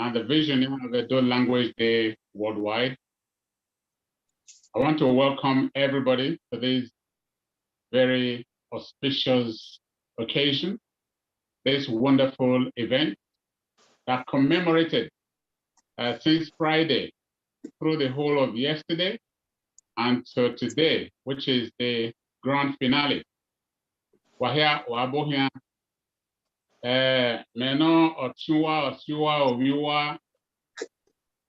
and the visionary of the Edo Language Day Worldwide. I want to welcome everybody to this very auspicious occasion, this wonderful event that commemorated since Friday through the whole of yesterday and so today, which is the grand finale. Wahia wabohia meno otiwa owiwa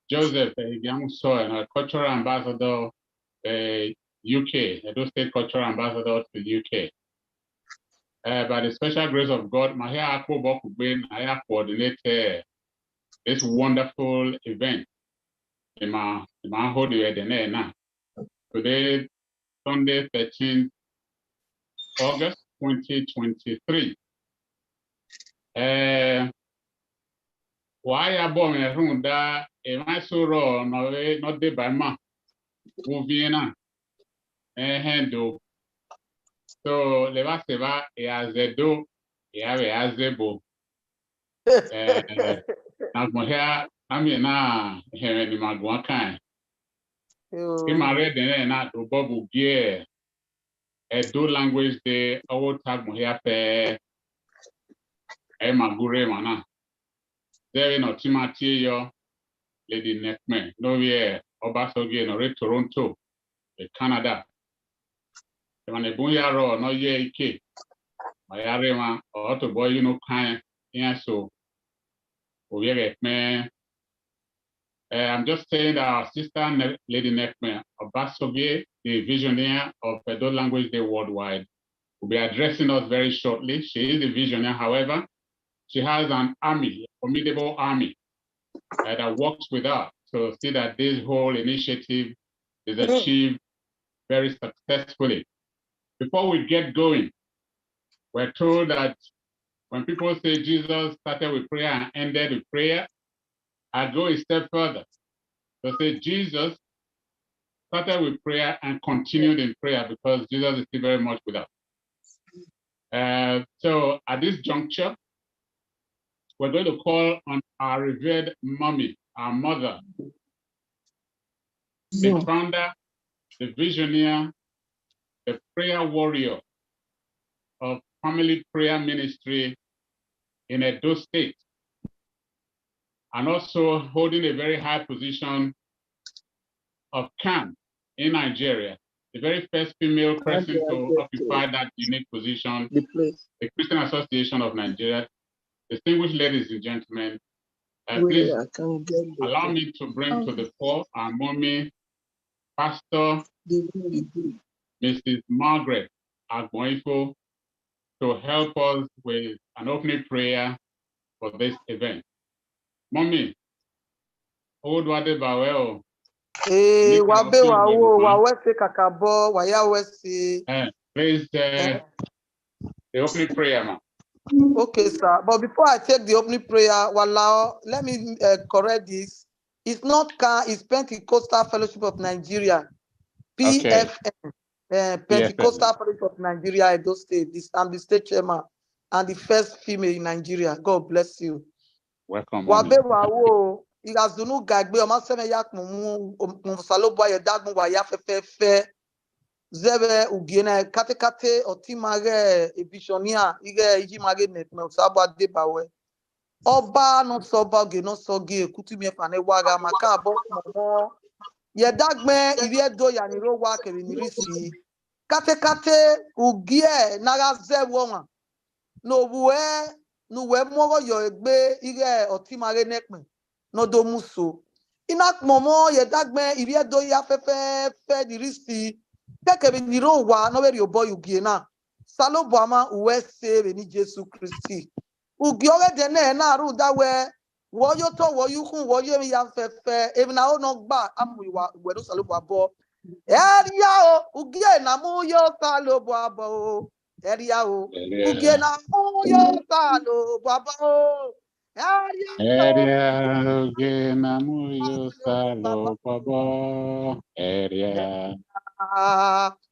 Joseph a cultural ambassador UK, Edo State cultural ambassador to the UK. By the special grace of God, Mahia Akpo Bokubin, I coordinate this wonderful event in my holiday now. Today, Sunday, 13th August 2023. Why are born a room that a nice raw, not the by ma, Moviena, handle. So, Levaseva, Eazedo, Eazebo. Now, Mohia, I mean, now, here in Maguacan. In my red and not to bubble gear. Edo Language Day, I will tag Mohia Fair. Emma Gure Mana. There in Otimati, your Lady Neckman, no year, Obasogi, no Toronto, Canada. When a Bunyaro, no year, Ike, my Arema, or to boy, you know, kind, yeah, so, man. I'm just saying that our sister, Lady Neckman, Obasogi, the visionary of Edo Language Day Worldwide, will be addressing us very shortly. She is the visionary, however. She has an army, a formidable army that works with her to see that this whole initiative is achieved very successfully. Before we get going, we're told that when people say Jesus started with prayer and ended with prayer, I go a step further to say Jesus started with prayer and continued in prayer because Jesus is still very much with us. So at this juncture, we're going to call on our revered mommy, our mother, the founder, the visionary, the prayer warrior of Family Prayer Ministry in Edo State, and also holding a very high position of CAN in Nigeria, the very first female person to occupy that unique position, the Christian Association of Nigeria. Distinguished ladies and gentlemen, please allow me to bring to the fore our mommy, Pastor Mrs. Margaret Agboifo, to help us with an opening prayer for this event. Mommy, old Wade Bawel. Please, the opening prayer, ma'am. Okay, sir. But before I take the opening prayer, Walao, let me correct this. It's not CAN, it's Pentecostal Fellowship of Nigeria, PFN, Pentecostal Fellowship of Nigeria, Edo State. I'm the state chairman and the first female in Nigeria. God bless you. Welcome. Igazunu gagbe o ma seme yak mu salobo ye dagmu wa ya fefe zebe ugiena kate otimage ebisonia ige ijimage net me sabo de bawe oba no soba ge no soge kutumi fane waga maka bo mo ye dagme irie do ya ni ro wa kere ni risi kate ugie naga zewo ma no buwe nu we mo yo egbe ige otimage net me no do muso inak momo ye dagme irie do ya fefe di risi take be ni ro wa no be obo ugie na salobo ama uwe save ni Jesus Christi ugie ore de na ru dawe wo yo to wo yu kun wo yo mi ya fefe e na o no gba amuwa we do salobo abo eria o ugie na mu yo salobo abo eria o ugie na mu yo salobo abo Area Genamuyo Salo Baba Area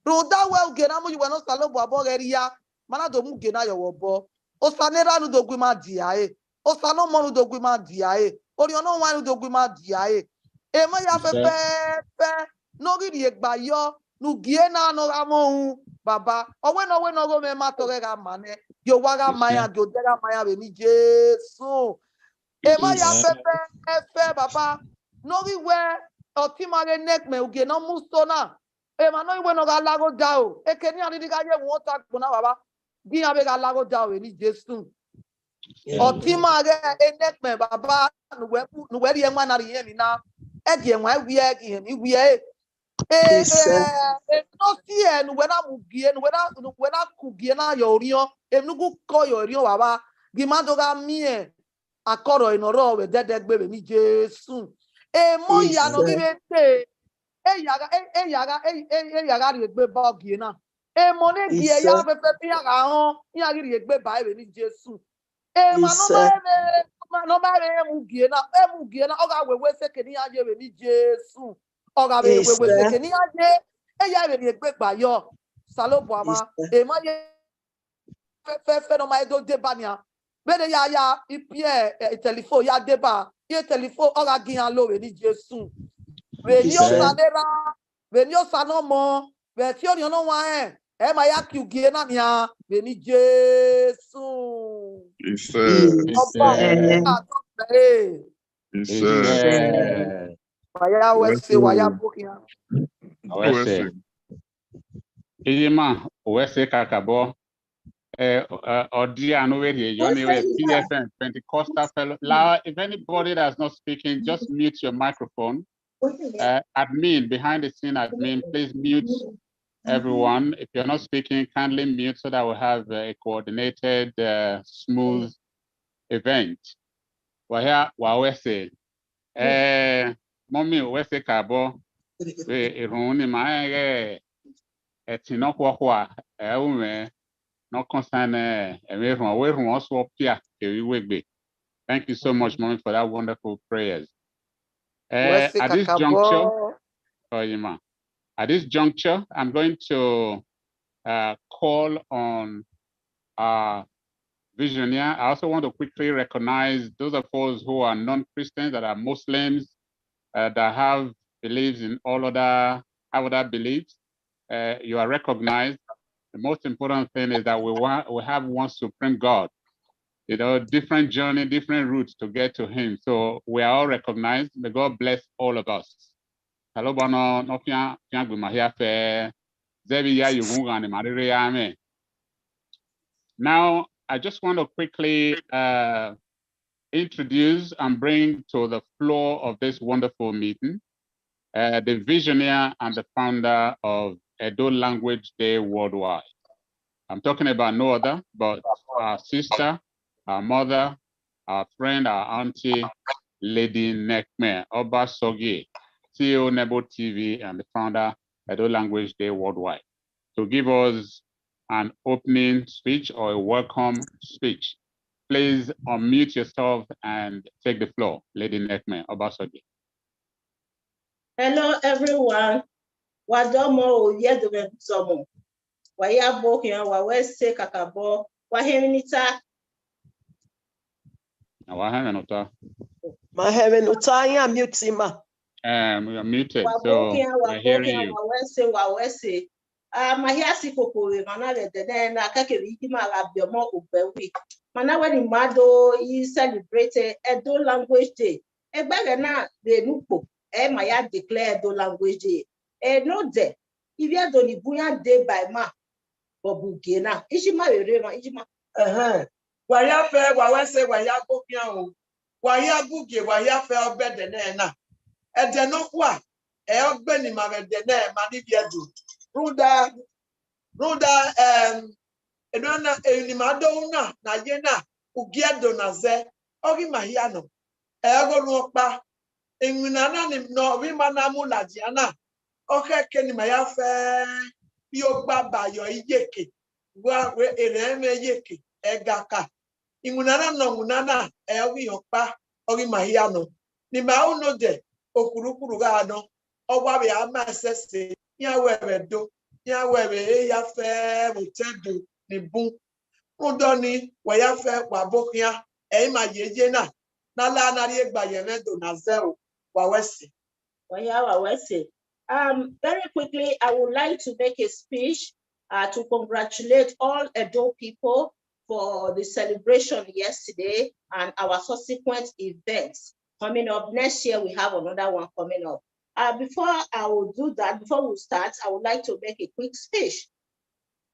Ruda well Genamu you were not salo babo area mana do mu gena yo wobo o sanera nu do gwima diae o sano monu do gwima diae ori ono wa nu dogwi ma dia e ma ya fe no ri egba yo nu gie na no ga mo baba owe no go me ma to ga mane yo wa ga maya go de ga maya be ni Jesu e ma ya fe baba no ri we oti ma re nek me ugie no musto na e ma no iwe no ga lago da o e ke ni ani ga ye won ta gbona baba bi ya be ga lago da o ni Jesu oti ma re enek me baba nu we ri enwa na ri yen ni na e di enwa wi e gi ni wi e no see nu we na mugie nu we na kugie na yo rion e nu ku ko yo rion baba gi ma do ga mi e akoro inoro we dede gbe be ni Jesu e mo ya no gi be te e yaga ri gbe ba gie na e mo ne gie ya fe bi yaga hon ya ri gbe ba e be ni Jesu e ma no ba re mu gie na o ga we se ke ni ya je be ni Jesu o ga be we se ke ni ya je e ya be ri gbe gba yo salobo ama e ma ye fe no ma do de ba ni a be de ya ipie telephone ya de ba ye telephone o ga gian lo be ni Jesu be ni o sanera be ni o sanomo be ti o ni ono wa e ma ya ki gie na ni a be ni Jesu Waya wese waya bokia. Wese. Ijima wese kakabo. Odia no way you anyway PFN Pentecostal fellow. If anybody that's not speaking, just mute your microphone. Admin behind the scene, admin, please mute everyone. If you're not speaking, kindly mute so that we have a coordinated, smooth event. Wawese. Mommy, wese kabo. Iruni maege. Etinokwa kwa. Ume. No concern. Also pia. Thank you so much, Mommy, for that wonderful prayers. At this juncture, I'm going to call on our visionaire. I also want to quickly recognize those of us who are non-Christians, that are Muslims, that have beliefs in have other beliefs. You are recognized. The most important thing is that we have one supreme God. You know, different journey, different routes to get to Him. So we are all recognized. May God bless all of us. Hello, Bono. No fian guma fe. Zebi ya yugungani marire ame. Now, I just want to quickly introduce and bring to the floor of this wonderful meeting the visionary and the founder of Edo Language Day Worldwide. I'm talking about no other but our sister, our mother, our friend, our auntie, Lady Nekme Obasogie, CEO Nebo TV and the founder Edo Language Day Worldwide, to give us an opening speech or a welcome speech. Please unmute yourself and take the floor, Lady Nekme Obasogie. Hello, everyone. Wadomo Yedobe Somo. Wayabo here, Wawese Kakabo, Waheminita. Waheminota. Maheminota, I am mutima. We are muted, so we're hearing you. Wawese. Mahiasi Kokore, Manale, the then Akaki Malabiomo Ubewi. Manawani Mado is celebrated Edo Language Day. A bagana, the Nupo, Maya declared Edo Language Day. No day. If you are doni buya day by ma, Bobugena, Ishima Rema, Ishima. Waya fair, Wawese, Waya Bokian, Waya Bugi, Waya fair better than na. And then no qua, Benny Mamma de Manibiadu. Ruda, Enona, Elimadona, Nayena, Ugiado Naze, Ogi Mahiano, Ego Nopa, Eminana, no, Vimanamu Lagiana. Okay, Kenny Maya fair, your baba, your yeke, where Eleme yeke, Egaka. Imunana no Munana, Elvi Yopa, Ogi Mahiano. Nimao no de, Okurugano, or Wabi Amasese, Yawedo, Yawe, Yafe, Mutedu, Nibu, Udoni, Wayafe, Wabokia, Ema Yejena, Nala nari egba yemedo na zero wawesi. Very quickly, I would like to make a speech to congratulate all Edo people for the celebration yesterday and our subsequent events coming up. Next year, we have another one coming up. Before I will do that, before we start, I would like to make a quick speech.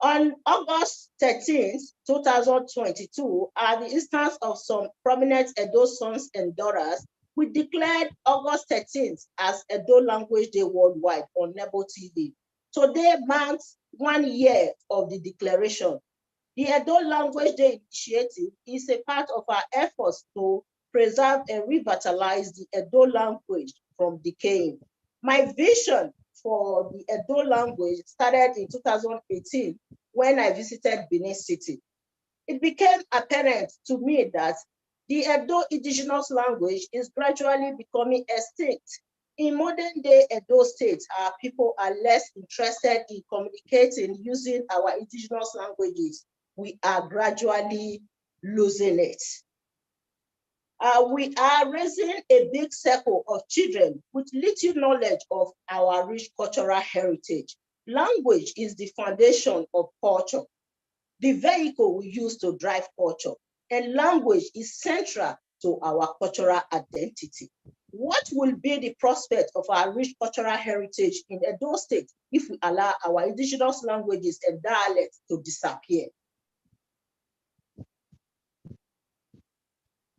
On August 13th, 2022, at the instance of some prominent Edo sons and daughters, we declared August 13th as Edo Language Day worldwide on Nebo TV. Today marks 1 year of the declaration. The Edo Language Day initiative is a part of our efforts to preserve and revitalize the Edo language from decaying. My vision for the Edo language started in 2018 when I visited Benin City. It became apparent to me that the Edo indigenous language is gradually becoming extinct. In modern day Edo State, our people are less interested in communicating using our indigenous languages. We are gradually losing it. We are raising a big circle of children with little knowledge of our rich cultural heritage. Language is the foundation of culture, the vehicle we use to drive culture, and language is central to our cultural identity. What will be the prospect of our rich cultural heritage in Edo State if we allow our indigenous languages and dialects to disappear?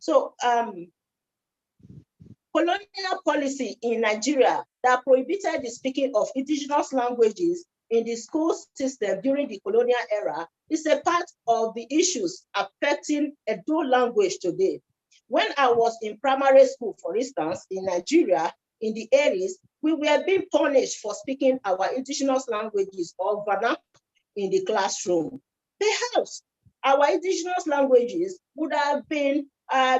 So, colonial policy in Nigeria that prohibited the speaking of indigenous languages in the school system during the colonial era is a part of the issues affecting Edo language today. When I was in primary school, for instance, in Nigeria, in the 80s, we were being punished for speaking our indigenous languages or vernacular in the classroom. Perhaps our indigenous languages would have been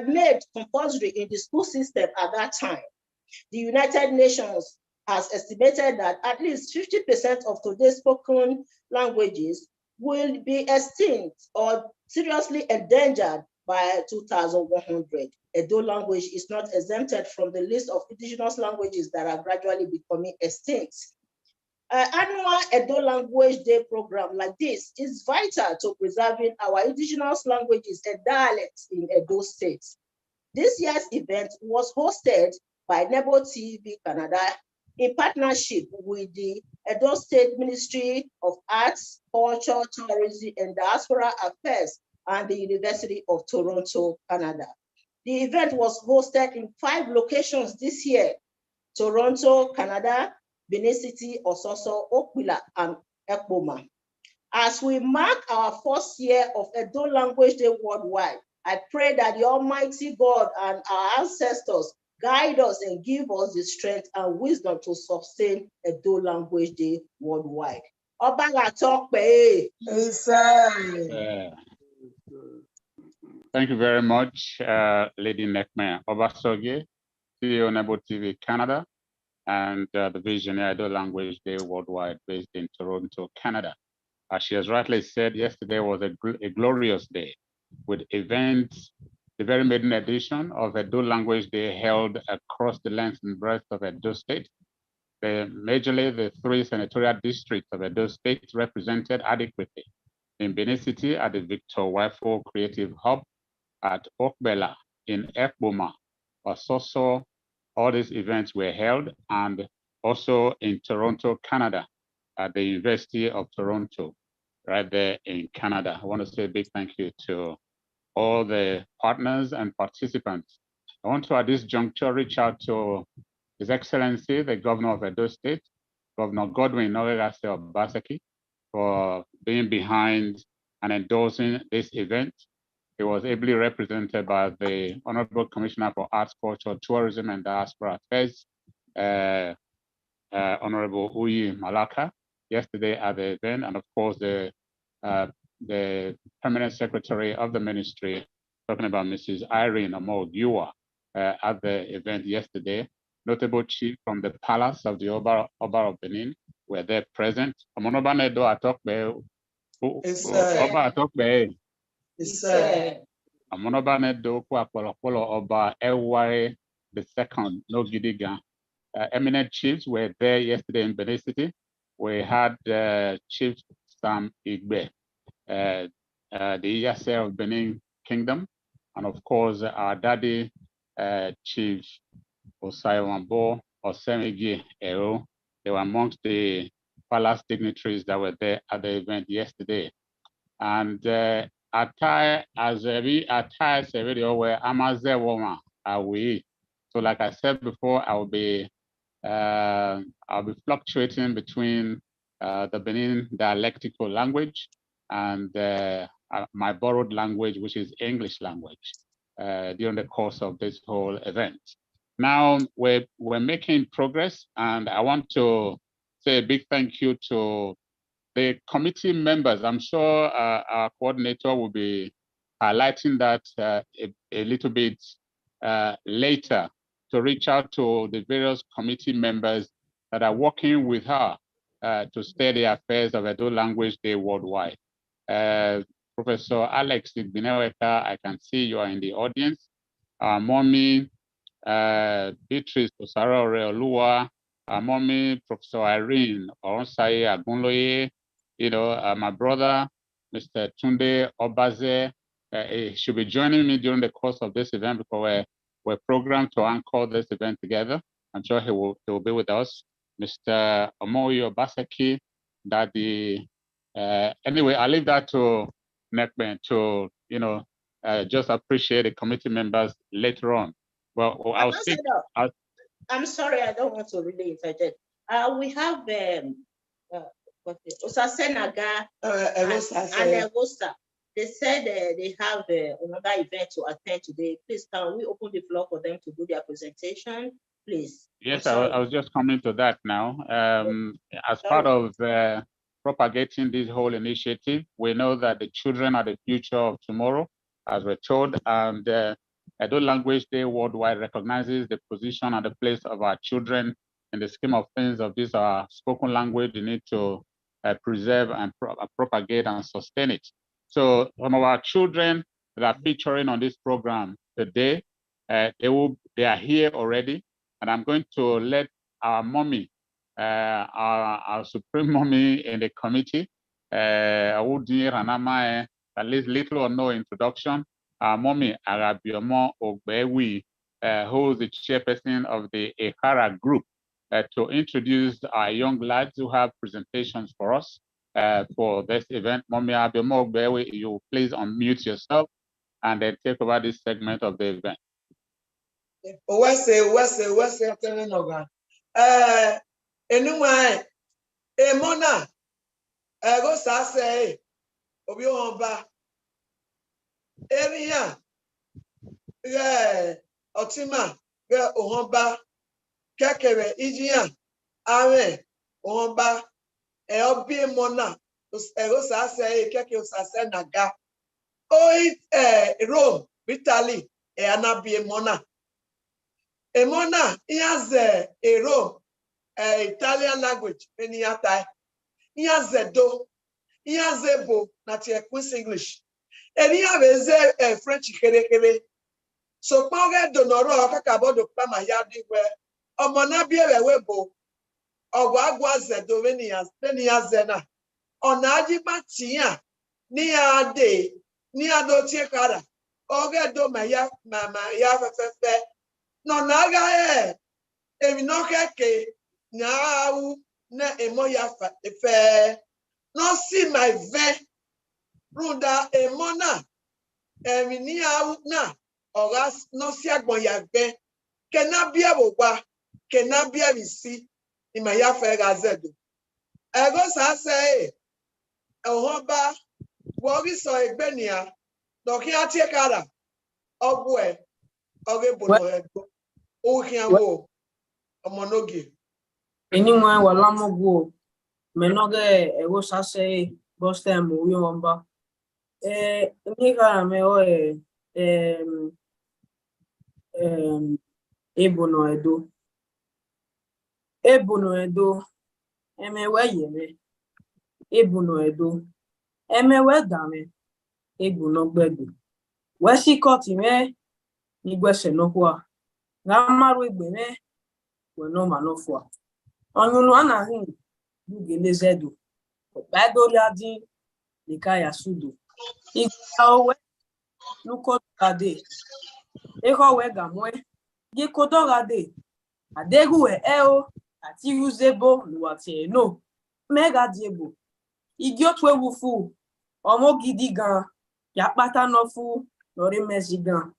made compulsory in the school system at that time. The United Nations has estimated that at least 50% of today's spoken languages will be extinct or seriously endangered by 2100. Edo language is not exempted from the list of indigenous languages that are gradually becoming extinct. Annual Edo Language Day program like this is vital to preserving our indigenous languages and dialects in Edo State. This year's event was hosted by Nebo TV Canada in partnership with the Edo State Ministry of Arts, Culture, Tourism, and Diaspora Affairs and the University of Toronto, Canada. The event was hosted in 5 locations this year: Toronto, Canada, Benin City, Ososo, Okwila, and Ekpoma. As we mark our 1st year of Edo Language Day worldwide, I pray that the Almighty God and our ancestors guide us and give us the strength and wisdom to sustain Edo Language Day worldwide. Obaga Tokpe. Thank you very much, Lady Nekme Obasogie, CEO Nebo TV Canada, and the Visionary Edo Language Day worldwide based in Toronto, Canada. As she has rightly said, yesterday was a glorious day with events, the very maiden edition of Edo Language Day held across the length and breadth of Edo State. Majorly, the 3 senatorial districts of Edo State represented adequately. In Benin City at the Victor Waifo Creative Hub, at Okbela, in Ekboma, Ososo, all these events were held, and also in Toronto, Canada, at the University of Toronto, right there in Canada. I want to say a big thank you to all the partners and participants. I want to, at this juncture, reach out to His Excellency, the Governor of Edo State, Governor Godwin Noregase Obaseki, for being behind and endorsing this event. It was ably represented by the Honorable Commissioner for Arts, Culture, Tourism, and Diaspora Affairs, Honorable Uyi Malaka, yesterday at the event, and of course the Permanent Secretary of the Ministry, talking about Mrs. Irene Omogiwa, at the event yesterday. Notable chief from the Palace of the Oba of Benin were there present. Amonobane do Kwapolo Oba Eware II Nogidiga. Eminent chiefs were there yesterday in Benin City. We had Chief Sam Igbe, the Iyase of Benin Kingdom, and of course our daddy, Chief Osayombo Osemigi Ero. They were amongst the palace dignitaries that were there at the event yesterday. And attire as we attire video where Amaze woman are we. So like I said before, I'll be fluctuating between the Benin dialectical language and my borrowed language, which is English language, during the course of this whole event. Now we're making progress, and I want to say a big thank you to the committee members. I'm sure our coordinator will be highlighting that a little bit later, to reach out to the various committee members that are working with her to steer the affairs of Edo Language Day worldwide. Professor Alex Bineweka, I can see you are in the audience. Mommy Beatrice Osara Oreoluwa, Mommy Professor Irene Oronsaye Agunloye, my brother, Mr. Tunde Obaze, he should be joining me during the course of this event because we're programmed to anchor this event together. I'm sure he will be with us. Mr. Omoyo Baseki, Daddy. Anyway, I'll leave that to Nekben to, just appreciate the committee members later on. Well, I'll speak. I'm sorry, I don't want to really interject. We have Osasenaga and Egosa. They said they have another event to attend today. Please, can we open the floor for them to do their presentation, please? Yes, I was just coming to that now. As part of propagating this whole initiative, we know that the children are the future of tomorrow, as we're told, and Edo Language Day worldwide recognizes the position and the place of our children in the scheme of things of this spoken language. We need to preserve and propagate and sustain it. So some of our children that are featuring on this program today, they are here already, and I'm going to let our mommy, our supreme mommy in the committee, Awudi Ranamae, at least little or no introduction. Our mommy Arabiomo Ogbewi, who is the chairperson of the Ekara group, to introduce our young lads who have presentations for us for this event. Mommy Arabiomo Ogbewi, you please unmute yourself and then take over this segment of the event. Anyway, Emona, go say, Obiomba, Area, Otima, Ohomba, Kakere, Ijian, Are, Ohomba, Obi Mona, Ego say, Kake Sasenaga, Rome, Italy, Anabi Mona. Emona, he has a Rome. Italian language, many ata. He has a do, he has a bo, not a Queen's English. And he has a French kere. So, Poga Donoro, Kakabo do Pama Yadi, where Omonabia Webo, or Wagwas the Dovenias, Zena, on Adima Tia, Nia de, Nia do Tiekara, Oga do Maya, Mama Yava, no Naga, Eminoke. Now, na emoya fe no see my ve runda emona emini au na oras no si agbon ya ve kena bia bogba kena bia bisi imaya fe gazedo ego sa say ohomba wori so egbenia no ki atie kara ogbo e ogebono ego o kianwo omonogi. Anyone Walamogo, Menoge, Ego Sase, Boston, Uyomba. Nika me Ebono Edo. Ebono Edo, Wayeme. Ebono Edo, Wedame, Ebono Bedu. Wesi koti me, igwese no kwa. Gamaru igbe me, weno manofwa. Onyunu anahin, gele zedu. Bado liadi, likaya sudu. Igawe, nuko gade. Eko we gamwe. Gikodo gade. Adegu eo, ati usebo, luati no. Mega diebo. Igiotwe wufu. Omo gidi gan. Yapata no fu. Lori mezi gan.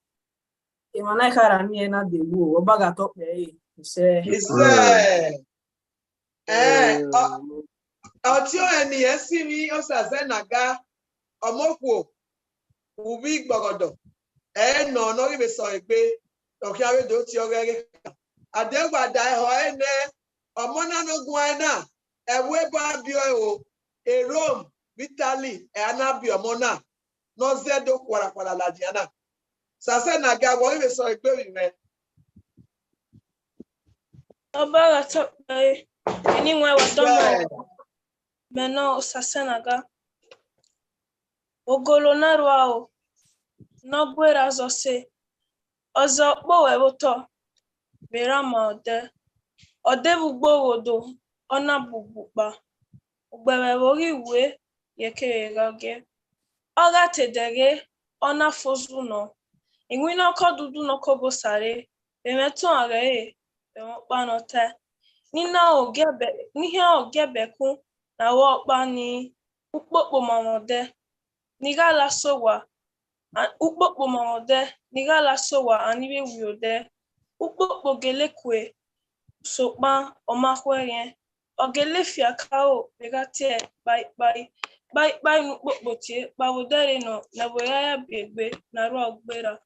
Imana kara mi ena debu. Obaga tope. Ise. Ọtí ẹni ẹ sí mi ọsàsẹ nàga ọmọkùò ubi gbọgọdọ ẹ nà ọ̀nà ìbè sọ ìgbé ọ̀kí àwẹ̀dẹ̀ ó ti ọrẹ́rẹ́ àdégbàdà ẹ̀họ́ ẹ̀nẹ́ ọmọ nánogun ẹ̀nà ẹ̀wọ́ ẹ̀bọ abíọ́ ẹ̀họ́ èròm vitali ẹ̀hánà bí ọmọ náà nọ́ọ̀zẹ́dọ̀ kwarakwara làdìyànà sàsẹ nàga wọ́n ìbè sọ ìgbé rẹ̀. Obaga tope anyone was done meno sasenaga ogolo narwao no gwera zose ozo powe woto mirama ode bugbo wodo ona bugbupa ugbere wori we yekere gage oga tedere ona fozuno inwino kodudu no kobosare emeton are panote nina ogebeku na wokpa ni ukpokpo mamode nigala sowa ukpokpo mamode nigala sowa aniwe wiode ukpokpo gelekwe sokpa omakwere ogelefia kao begatie bye nukpokpo tie bawodere no na boyaya begbe na ro ogbera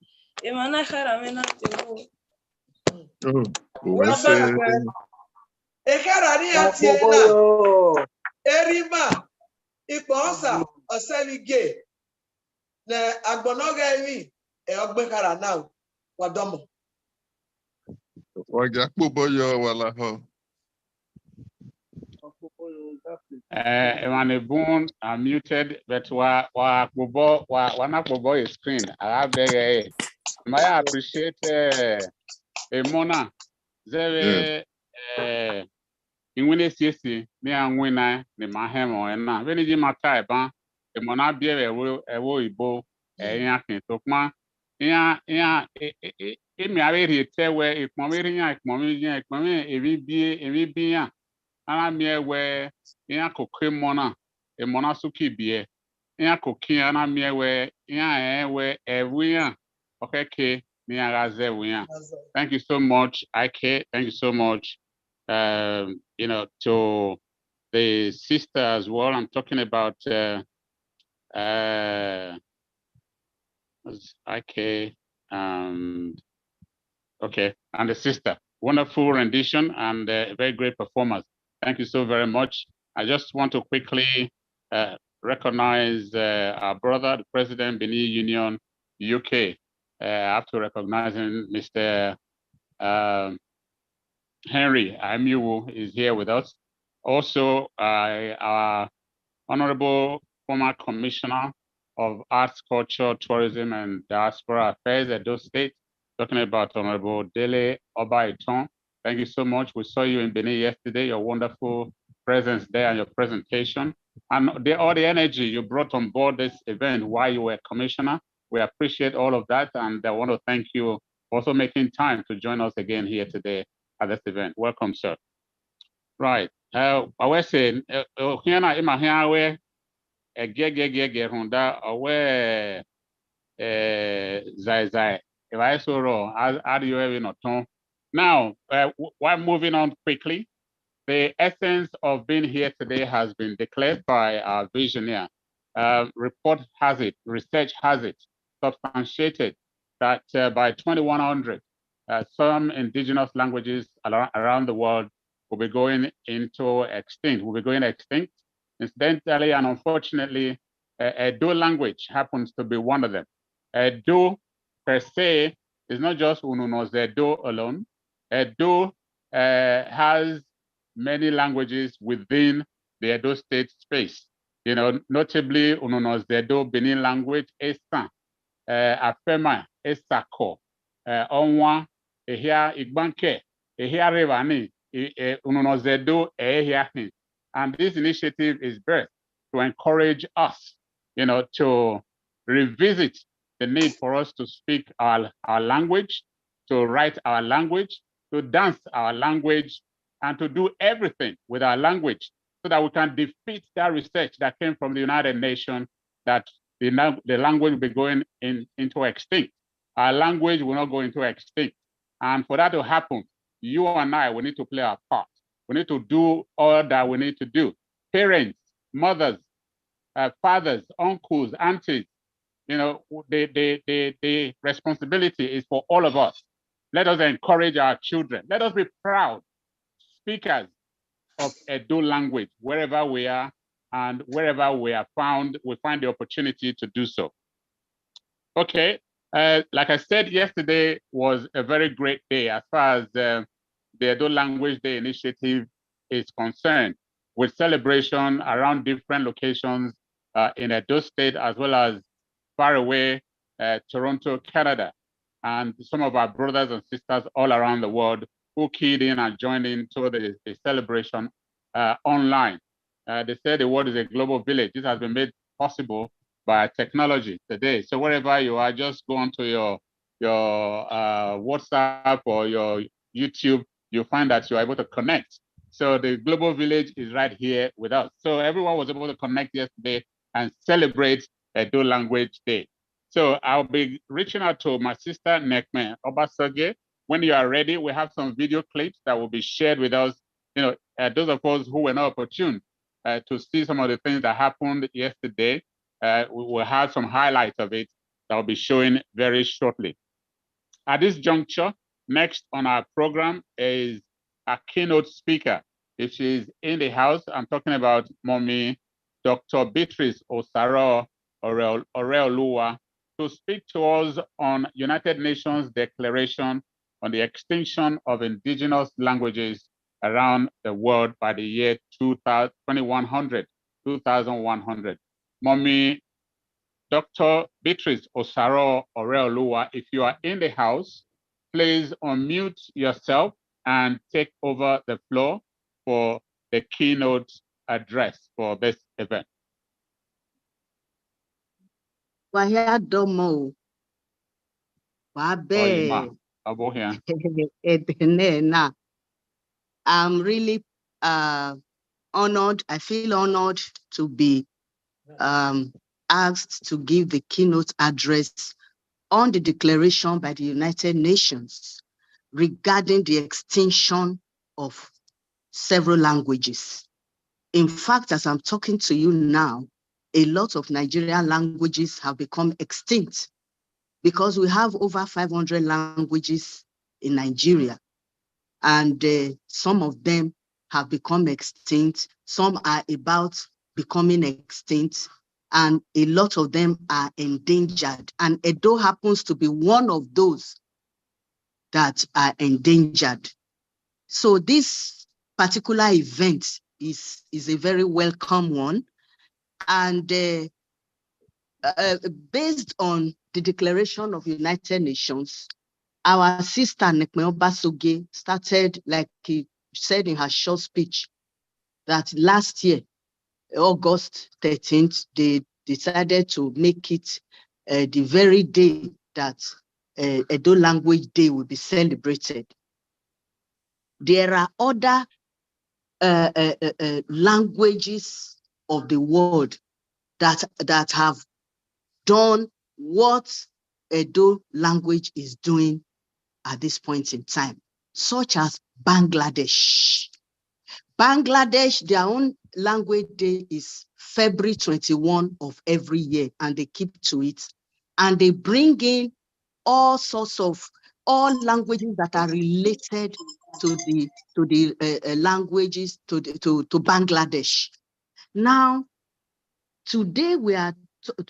emana khara mena tewo Ekarari atiena erima ikponsa oselige na agbonoga emi e ogbekara now wadomo Waga kpoboyo wala ho. Emanebun are muted, but wa nakbobo is screen. I beg I appreciate Mona. Zere inwene siesi ni anwina ni mahemo ena. Veni ji mata eba Mona biere ewo ibo enya kin tokma. Ya emi aweri tewe ikpomiri evi bia ana miewe ya kokwe mona mona suki bie ya koki ana miewe ya ewe ewia okeke ni agaze wia. Thank you so much, Ike. Thank you so much. To the sister as well. I'm talking about Ike okay, and the sister. Wonderful rendition and very great performance. Thank you so very much. I just want to quickly recognize our brother, the President, Benin Union, UK. After recognizing Mr. Henry Amiwu is here with us. Also, our Honorable former Commissioner of Arts, Culture, Tourism, and Diaspora Affairs at those states, talking about Honorable Dele Obaiton. Thank you so much. We saw you in Benin yesterday, your wonderful presence there and your presentation. And all the energy you brought on board this event while you were commissioner. We appreciate all of that. And I want to thank you for also making time to join us again here today at this event. Welcome, sir. Right. I was saying, Zai. If I saw wrong, how do you even know? Now, while moving on quickly, the essence of being here today has been declared by our visionary. Report has it, research has it, substantiated that by 2100, some indigenous languages around the world will be going extinct. Incidentally and unfortunately, Edo language happens to be one of them. Edo per se is not just Ununos Edo alone. Edo has many languages within the Edo state space. Notably Ununos Edo Benin language, Esan, Afema, Esako, Onwa, Ehia Igbanke, Ehia Revani, Unonozedo, Ehia. And this initiative is birthed to encourage us, to revisit the need for us to speak our language, to write our language, to dance our language, and to do everything with our language so that we can defeat that research that came from the United Nations that the language will be going into extinct. Our language will not go into extinct. And for that to happen, you and I, we need to play our part. We need to do all that we need to do. Parents, mothers, fathers, uncles, aunties, the responsibility is for all of us. Let us encourage our children. Let us be proud speakers of Edo language wherever we are and wherever we are found, we find the opportunity to do so. Okay, like I said, yesterday was a very great day as far as the Edo Language Day initiative is concerned, with celebration around different locations in Edo State, as well as far away, Toronto, Canada, and some of our brothers and sisters all around the world who keyed in and joined into the celebration online. They say the world is a global village. This has been made possible by technology today. So wherever you are, just go onto your WhatsApp or your YouTube, you'll find that you're able to connect. So the global village is right here with us. So everyone was able to connect yesterday and celebrate Edo Language Day. So I'll be reaching out to my sister, Nekme Obasoge. When you are ready, we have some video clips that will be shared with us. Those of us who were not opportune to see some of the things that happened yesterday, we will have some highlights of it that will be showing very shortly. At this juncture, next on our program is a keynote speaker. If she's in the house, I'm talking about Mommy Dr. Beatrice Osaro Oreoluwa, to speak to us on United Nations Declaration on the Extinction of Indigenous Languages around the world by the year 2100. Mommy Dr. Beatrice Osaro Oreoluwa, if you are in the house, please unmute yourself and take over the floor for the keynote address for this event. Wahia domo. Wabe. I'm really honored. I feel honored to be asked to give the keynote address on the declaration by the United Nations regarding the extinction of several languages. In fact, as I'm talking to you now, a lot of Nigerian languages have become extinct because we have over 500 languages in Nigeria, and some of them have become extinct. Some are about becoming extinct, and a lot of them are endangered. And Edo happens to be one of those that are endangered. So this particular event is a very welcome one. And based on the Declaration of United Nations, our sister Nekme Obasoge started, like he said in her short speech, that last year, August 13th, they decided to make it the very day that Edo Language Day will be celebrated. There are other languages of the world that have done what Edo language is doing at this point in time, such as Bangladesh. Bangladesh, their own language day is February 21 of every year, and they keep to it. And they bring in all sorts of languages that are related to the languages to Bangladesh. Now, today we are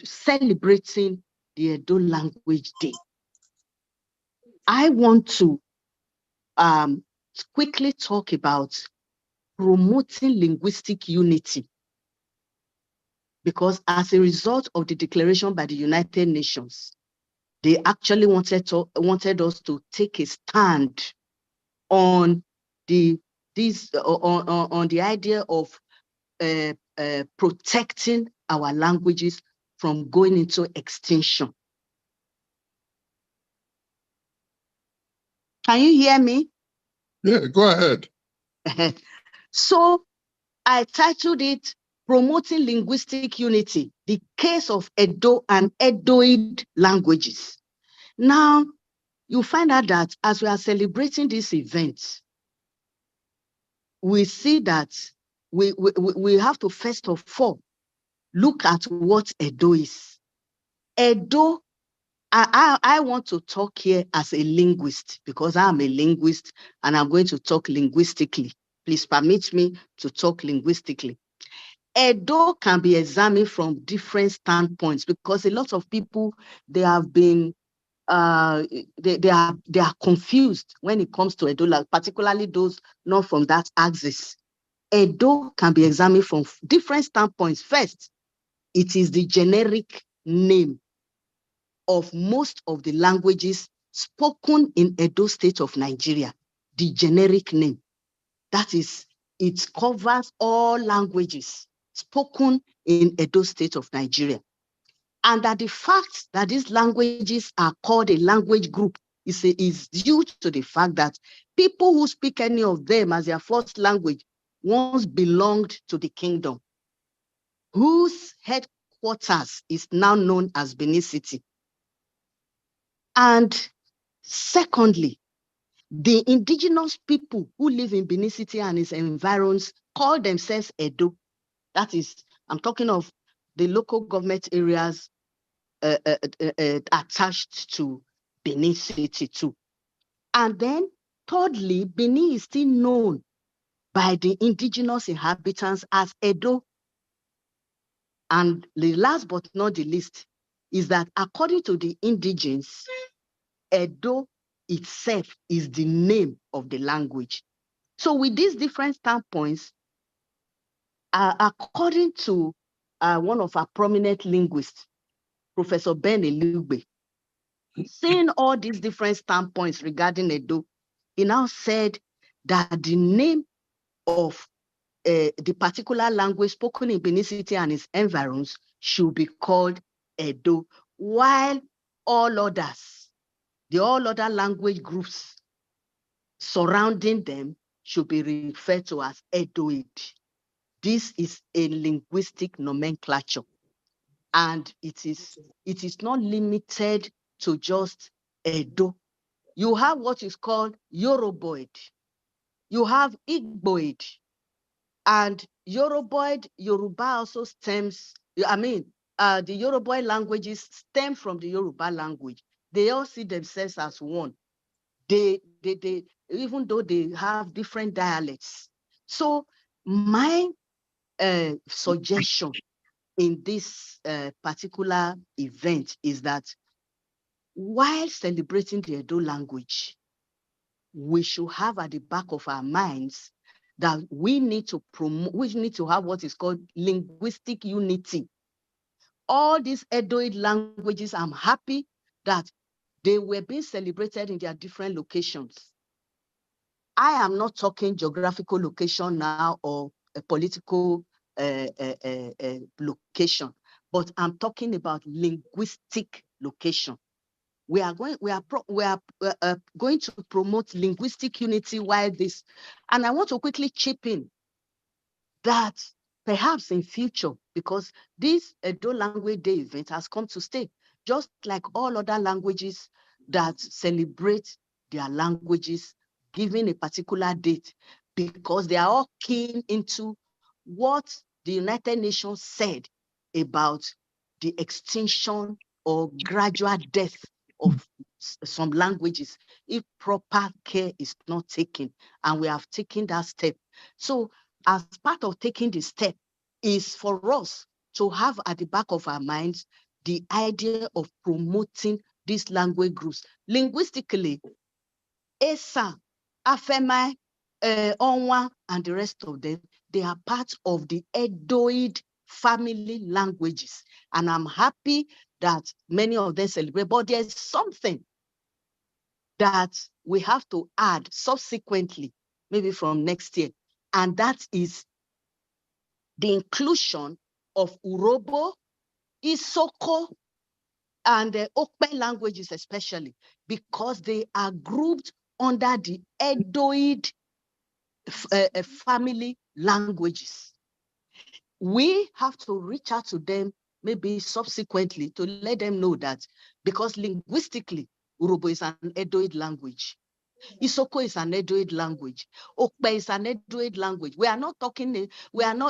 celebrating the Edo Language Day. I want to quickly talk about promoting linguistic unity, because as a result of the declaration by the United Nations, they actually wanted us to take a stand on the idea of protecting our languages from going into extinction. Can you hear me? Yeah, go ahead. So I titled it Promoting Linguistic Unity, the Case of Edo and Edoid Languages. Now, you find out that as we are celebrating this event, we see that we have to first of all look at what Edo is. Edo, I want to talk here as a linguist because I'm a linguist and I'm going to talk linguistically. Please permit me to talk linguistically. Edo can be examined from different standpoints because a lot of people, they have been, they are confused when it comes to Edo, particularly those not from that axis. Edo can be examined from different standpoints. First, it is the generic name of most of the languages spoken in Edo State of Nigeria, the generic name. That is, it covers all languages spoken in Edo State of Nigeria. And that the fact that these languages are called a language group is due to the fact that people who speak any of them as their first language once belonged to the kingdom, whose headquarters is now known as Benin City. And secondly, the indigenous people who live in Benin City and its environs call themselves Edo. That is, I'm talking of the local government areas attached to Benin City too. And then thirdly, Benin is still known by the indigenous inhabitants as Edo. And the last but not the least is that according to the indigenes, Edo itself is the name of the language. So with these different standpoints, according to one of our prominent linguists, Professor Ben Elugbe, seeing all these different standpoints regarding Edo, he now said that the name of the particular language spoken in Benin City and its environs should be called Edo, while all others, the all other language groups surrounding them should be referred to as Edoid. This is a linguistic nomenclature, and it is not limited to just Edo. You have what is called Yoruboid. You have Igboid. And Yoruboid, Yoruba also stems, the Yoruboid languages stem from the Yoruba language. They all see themselves as one. They even though they have different dialects. So my suggestion in this particular event is that while celebrating the Edo language, we should have at the back of our minds that we need to have what is called linguistic unity. All these Edoid languages, I'm happy that they were being celebrated in their different locations. I am not talking geographical location now or a political location, but I'm talking about linguistic location. We are going to promote linguistic unity while this, and I want to quickly chip in that perhaps in future, because this Edo Language Day event has come to stay, just like all other languages that celebrate their languages, given a particular date, because they are all keen into what the United Nations said about the extinction or gradual death of some languages if proper care is not taken, and we have taken that step. So as part of taking the step is for us to have at the back of our minds the idea of promoting these language groups. Linguistically, Esa, Afemai, Onwa, and the rest of them, they are part of the Edoid family languages. And I'm happy that many of them celebrate, but there's something that we have to add subsequently, maybe from next year, and that is the inclusion of Urobo, Isoko, and the Okpe languages especially, because they are grouped under the Edoid family languages. We have to reach out to them maybe subsequently to let them know that, because linguistically, Urobo is an Edoid language. Isoko is an Edoid language. Okpe is an Edoid language. We are not,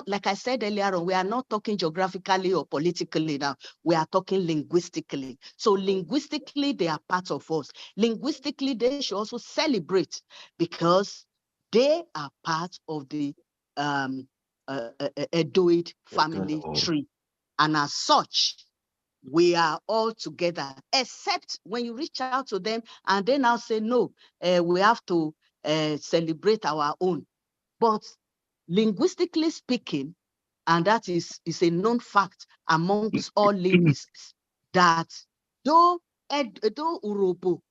like I said earlier on, we are not talking geographically or politically now. We are talking linguistically. So linguistically, they are part of us. Linguistically, they should also celebrate because they are part of the Edoid family tree. And as such, we are all together, except when you reach out to them and they now say, no, we have to celebrate our own. But linguistically speaking, and that is a known fact amongst all linguists, that though Urobo,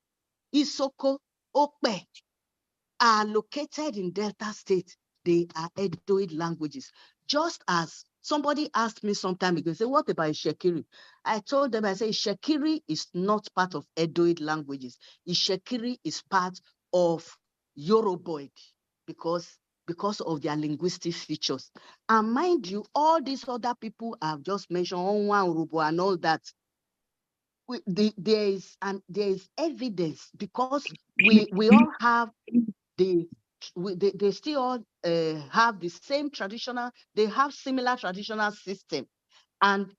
Isoko, Okpe are located in Delta State, they are Edoid languages. Just as somebody asked me some time ago, say, what about Ishekiri? I told them, I say, Ishekiri is not part of Edoid languages. Ishekiri is part of Yoruboid because of their linguistic features. And mind you, all these other people I've just mentioned, Onwa, Urobo, and all that, there is evidence because we all have they still all have the same traditional, they have similar traditional system, and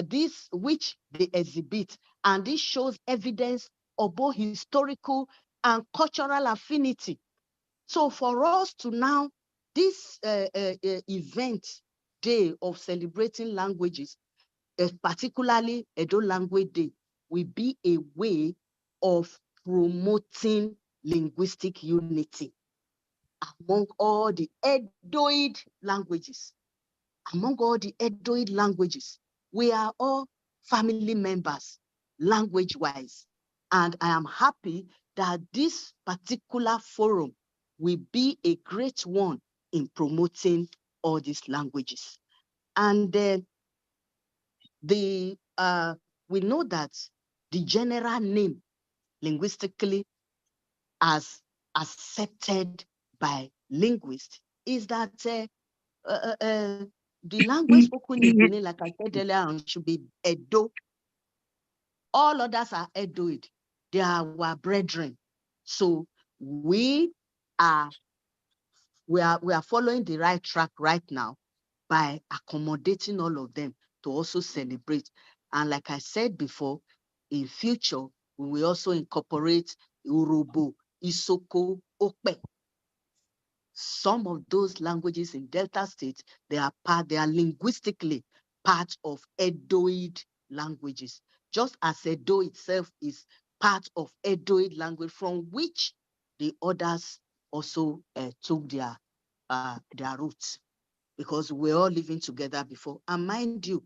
this which they exhibit, and this shows evidence of both historical and cultural affinity. So for us to now, this event day of celebrating languages, particularly Edo Language Day, will be a way of promoting linguistic unity among all the Edoid languages. Among all the Edoid languages, we are all family members, language-wise. And I am happy that this particular forum will be a great one in promoting all these languages. And we know that the general name linguistically as accepted by linguists is that the language spoken in Benin, like I said earlier on, should be Edo. All others are Edoid. They are our brethren. So we are following the right track right now by accommodating all of them to also celebrate. And like I said before, in future, we will also incorporate Urobo, Isoko, Okpe. Some of those languages in Delta State, they are linguistically part of Edoid languages, just as Edo itself is part of Edoid language, from which the others also took their roots, because we're all living together before. And mind you,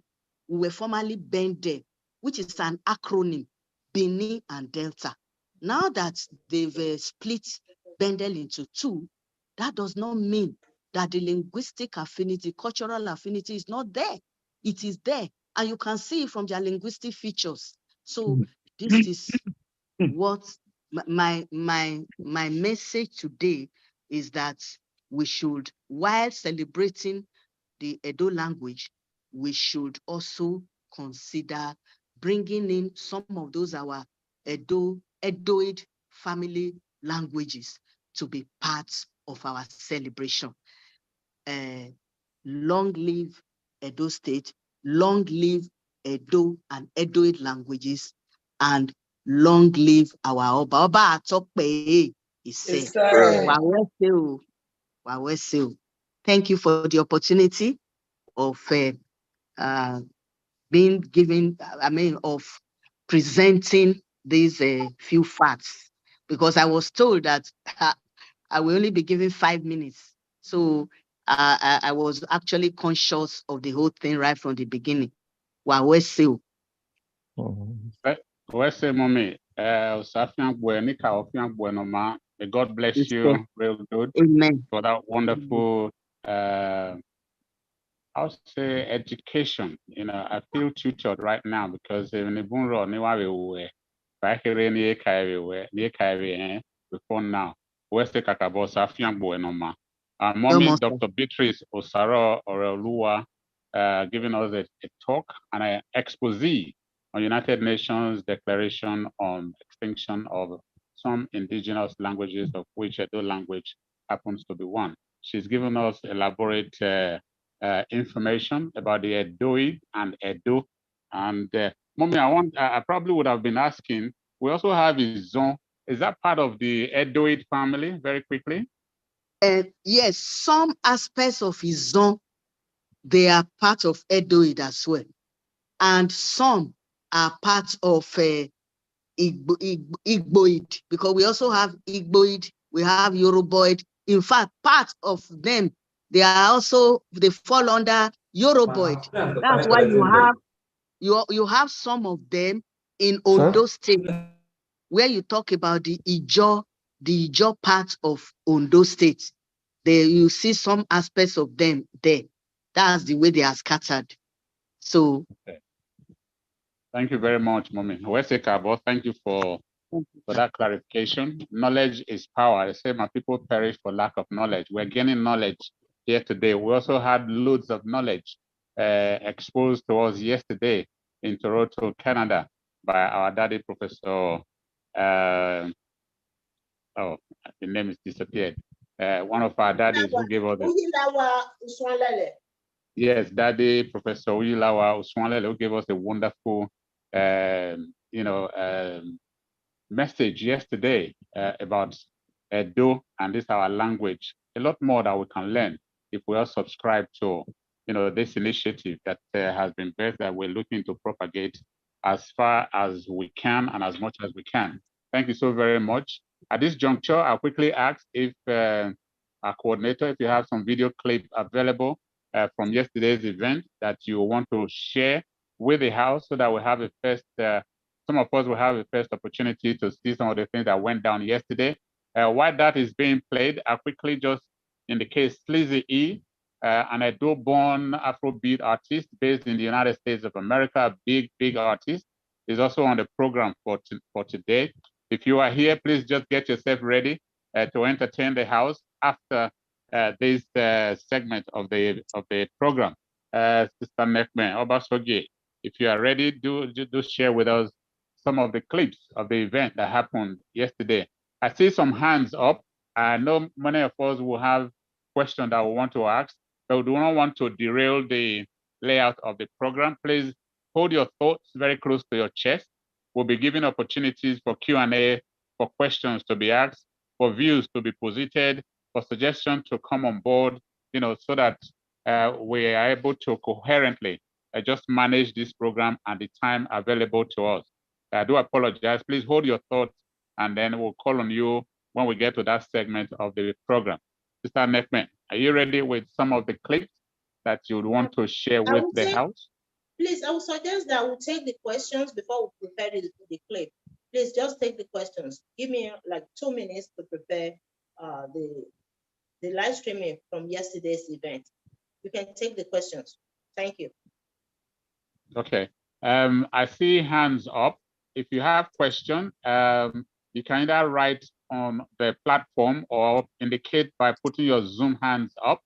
we were formerly Bende, which is an acronym, Bini and Delta. Now that they've split Bendel into two, that does not mean that the linguistic affinity, cultural affinity is not there. It is there, and you can see it from their linguistic features. So this is what my message today is, that we should, while celebrating the Edo language, we should also consider bringing in some of those our Edoid family languages to be part of our celebration. Long live Edo State, long live Edo and Edoid languages, and long live our Oba. Oba Atokpe is said. Thank you for the opportunity of being given, of presenting these few facts, because I was told that I will only be given 5 minutes. So I was actually conscious of the whole thing right from the beginning. Where's the mommy? Safian Buenica or Fian Buenoma. May God bless Yes, you sir. real good Amen. for that wonderful I'll say education. You know, I feel tutored right now because in the Bunro, before now. Where's the Kakabo Safian Buenoma? Mommy, Almost, sir. Dr. Beatrice Osaro Orelua, giving us a talk and an expose on United Nations Declaration on Extinction of some indigenous languages, of which Edo language happens to be one. She's given us elaborate information about the Edoid and Edo. And Mommy, I probably would have been asking, we also have Izon. Is that part of the Edoid family, very quickly? Yes, some aspects of Izon, they are part of Edoid as well. And some are part of Igboid, because we also have Igboid, we have Yoruboid. In fact, part of them, they fall under Yoruboid. That's why you have some of them in Ondo State, where you talk about the Ijaw part of Ondo State. There you see some aspects of them there. That's the way they are scattered. So okay. Thank you very much, Mommy. Thank you for that clarification. Knowledge is power. I say my people perish for lack of knowledge. We're gaining knowledge here today. We also had loads of knowledge exposed to us yesterday in Toronto, Canada, by our daddy, Professor. The name is disappeared. One of our daddies who gave us yes, Daddy Professor Uyilawa Uswanlele, who gave us a wonderful, message yesterday about Edo and this our language. A lot more that we can learn if we are subscribed to, this initiative that has been birthed that we're looking to propagate as far as we can and as much as we can. Thank you so very much. At this juncture, I'll quickly ask if our coordinator, if you have some video clip available from yesterday's event that you want to share with the house so that we have a first, some of us will have a first opportunity to see some of the things that went down yesterday. While that is being played, I'll quickly just indicate Sleazy E, an Edo-born Afrobeat artist based in the United States of America, big artist, is also on the program for today. If you are here, please just get yourself ready to entertain the house after this segment of the program. Sister Nekme Obasogie, if you are ready, do share with us some of the clips of the event that happened yesterday. I see some hands up. I know many of us will have questions that we want to ask, but we do not want to derail the layout of the program. Please hold your thoughts very close to your chest. We'll be giving opportunities for Q&A, for questions to be asked, for views to be posited, for suggestions to come on board, so that we are able to coherently just manage this program and the time available to us. I do apologize. Please hold your thoughts, and then we'll call on you when we get to that segment of the program. Sister Nekme, are you ready with some of the clips that you would want to share with the house? Please, I would suggest that we'll take the questions before we prepare the clip. Please just take the questions. Give me like 2 minutes to prepare the live streaming from yesterday's event. You can take the questions. Thank you. Okay. I see hands up. If you have questions, you can either write on the platform or indicate by putting your Zoom hands up,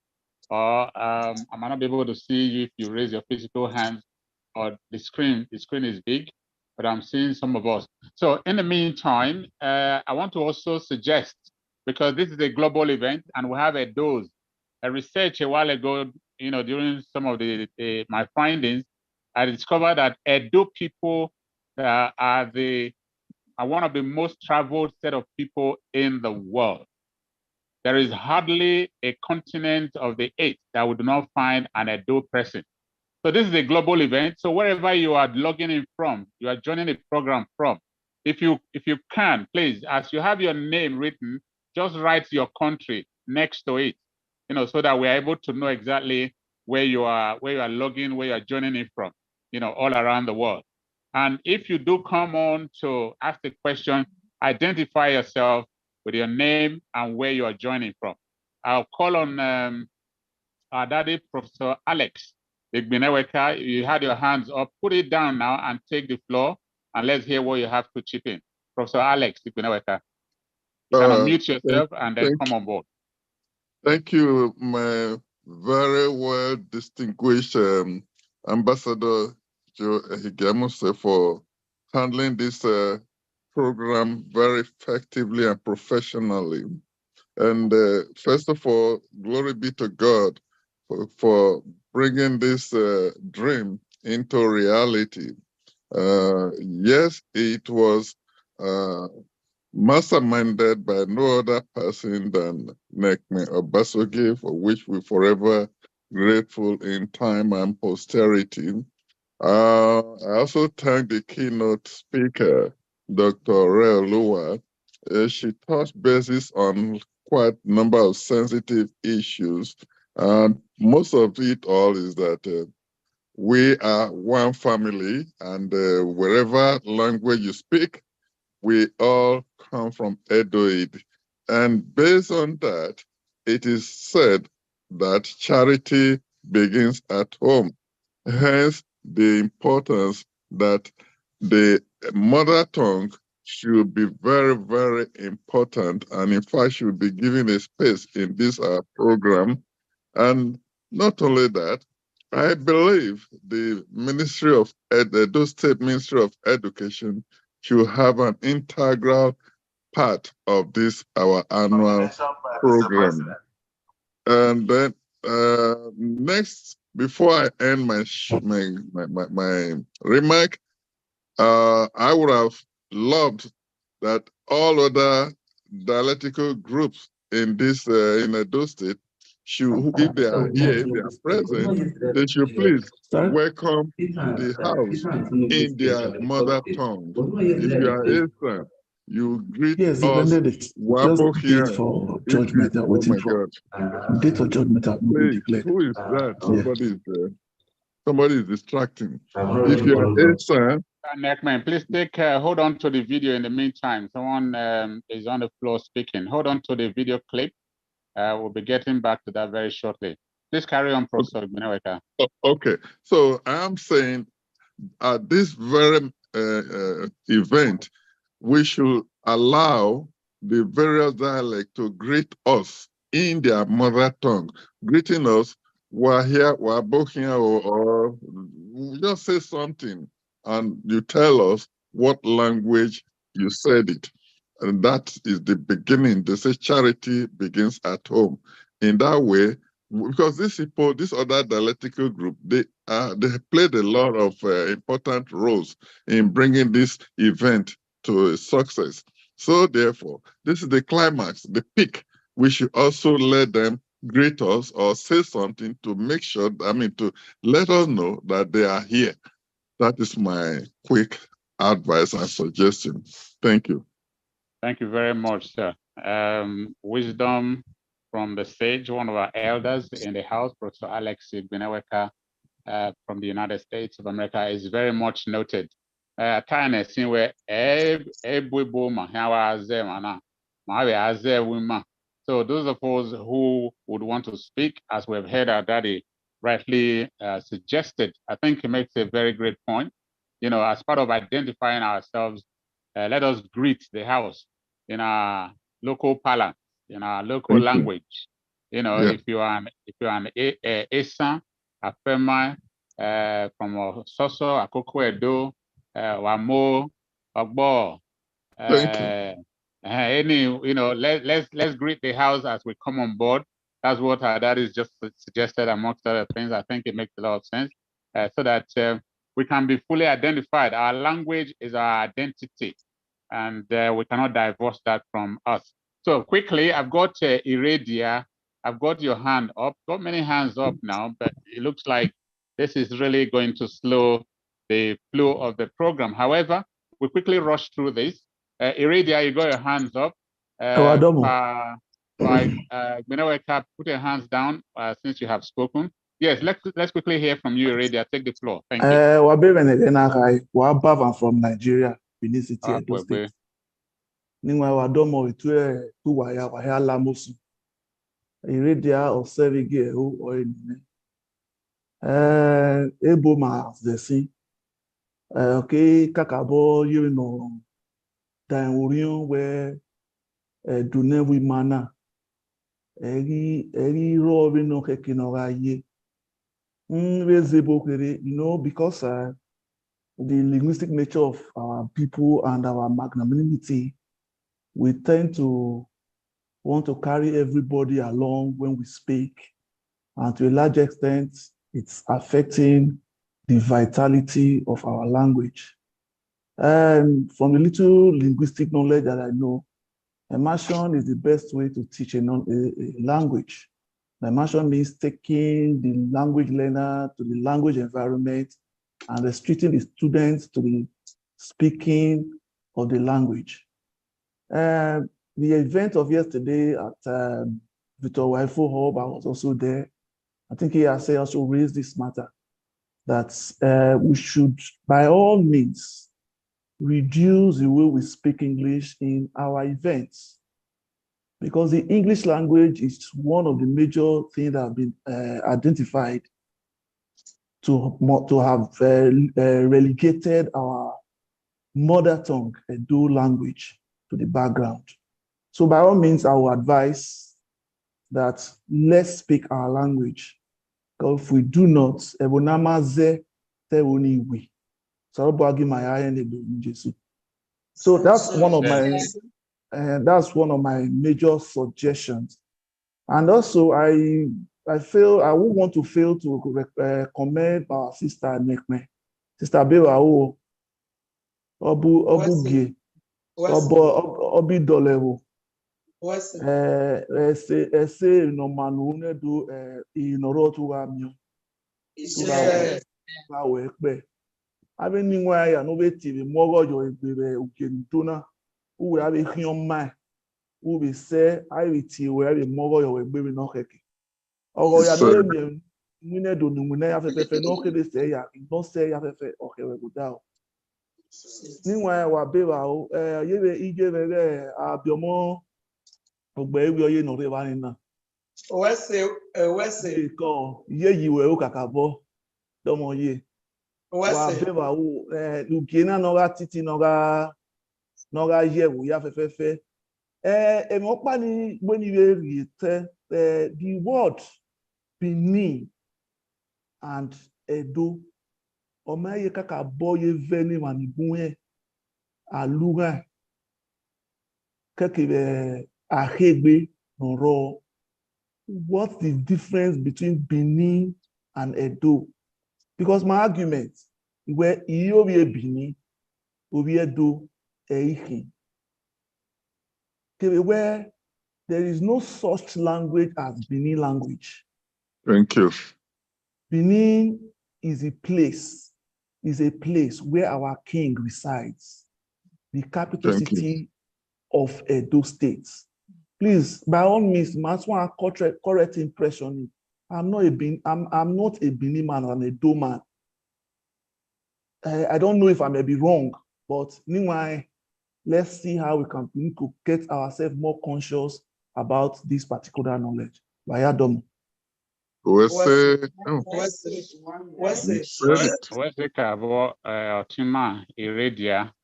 or I might not be able to see you if you raise your physical hands, or the screen is big, but I'm seeing some of us. So in the meantime, I want to also suggest, because this is a global event and we have a research a while ago, during some of my findings, I discovered that Edo people are one of the most traveled set of people in the world. There is hardly a continent of the 8 that we do not find an Edo person. So this is a global event. So wherever you are logging in from, you are joining the program from, if you can, please, as you have your name written, just write your country next to it, so that we're able to know exactly where you are logging, where you are joining in from, all around the world. And if you do come on to ask the question, identify yourself with your name and where you are joining from. I'll call on our daddy, Professor Alex Igbeneweka. You had your hands up. Put it down now and take the floor, and let's hear what you have to chip in. Professor Alex Igbeneweka. You can unmute yourself and then come on board. Thank you, my very well distinguished Ambassador Joe Ehigiamose, for handling this program very effectively and professionally. And first of all, glory be to God for bringing this dream into reality. Yes, it was masterminded by no other person than Nekme Obasogie, for which we're forever grateful in time and posterity. I also thank the keynote speaker, Dr. Ray Lua. She touched bases on quite a number of sensitive issues. And most of it all is that we are one family, and wherever language you speak, we all come from Edoid. And based on that, it is said that charity begins at home. Hence, the importance that the mother tongue should be very, very important, and in fact should be given a space in this program. And not only that, I believe the Ministry of Edo State Ministry of Education should have an integral part of this, our annual program. And then next, before I end my remark, I would have loved that all other dialectical groups in this in Edo State should, if they are here, if they are present, they should please welcome the house in their mother tongue. If you are Eastern, you greet us. Wabo here. For judgment, oh my God. Date for judgment. Wait, who is that? Somebody is there. Somebody is distracting. If you're Eastern, Nekman, please take hold on to the video in the meantime. Someone is on the floor speaking. Hold on to the video clip. We'll be getting back to that very shortly. Please carry on, Professor Igbeneweka. Okay, so I'm saying at this very event, we should allow the various dialects to greet us in their mother tongue. Greeting us, we're here, we're both here, or just say something and you tell us what language you said it. And that is the beginning. They say charity begins at home. In that way, because these people, this other dialectical group, they played a lot of important roles in bringing this event to a success. So therefore, this is the climax, the peak. We should also let them greet us or say something to make sure, to let us know that they are here. That is my quick advice and suggestion. Thank you. Thank you very much, sir. Wisdom from the sage, one of our elders in the house, Professor Alex Igbeneweka from the United States of America, is very much noted. So those of us who would want to speak, as we've heard our daddy rightly suggested, I think he makes a very great point. You know, as part of identifying ourselves, let us greet the house in our local parlance, in our local language. You know, if you are an Esan, Afema, from Soso, Akoko Edo, Wamo, Ogbo, let's greet the house as we come on board. That's what our dad is just suggested, amongst other things. I think it makes a lot of sense, so that we can be fully identified. Our language is our identity, and we cannot divorce that from us. So quickly, I've got Iradia. I've got your hand up. Got many hands up now, but it looks like this is really going to slow the flow of the program. However, we quickly rush through this. Iradia, you got your hands up. Igbeneweka, put your hands down since you have spoken. Yes, let's quickly hear from you, Iradia. Take the floor. Thank you. Wabavan from Nigeria, Benin City, Edo Well, State. Ningwa wadomo itue waya lamosu. Iradia osevigi ehu oenine. Ebo ma zesi. Okay, kakabo you know dan urion where dune wi mana. Eri ro we no kekinoga ye. You know, because the linguistic nature of our people and our magnanimity, we tend to want to carry everybody along when we speak. And to a large extent, it's affecting the vitality of our language. And from the little linguistic knowledge that I know, immersion is the best way to teach a language. Immersion means taking the language learner to the language environment and restricting the students to the speaking of the language. The event of yesterday at Victor Waifo Hub, I was also there. I think he has also raised this matter that we should, by all means, reduce the way we speak English in our events, because the English language is one of the major things that have been identified to have relegated our mother tongue, Edo language, to the background. So by all means, I will advise that let's speak our language. Because if we do not, so that's one of my major suggestions. And also, I feel I would want to fail to commend our sister Nekme, Sister Bewa Obugie, Obi Dolevo. Ese no manu ne do inoro to wa mio. Ba we pe. Abi ni nwa ya no be tiri mogo jo egbere ukentona. Uwe abi hion mai. Uwe se ai ti we abi mogo yo egbere no keke. Ogo ya no mi nwine do nwine ya fefe no kede se ya no se ya fefe okewe go down. Ni nwa ya wa be ba o yebe ije bebe abiomo ogbe ewi oye no re wa ni na. Wese ko ye yiwe o kakabo domo ye. Wa be ba o ugena no ga titi no ga yewu ya fefefe. Emi opa ni when you read the word Benin and Edo omaye kakabo ye veni manibuye aluga kekebe ahegbe noro. What's the difference between Benin and Edo? Because my argument, where Iyobi Benin, Obi Edo, Eichi, where there is no such language as Benin language. Thank you. Benin is a place where our king resides, the capital city of Edo State. Please, by all means, must want a correct impression. I'm not a Benin man, I'm a Edo man. I don't know if I may be wrong, but meanwhile, let's see how we can get ourselves more conscious about this particular knowledge.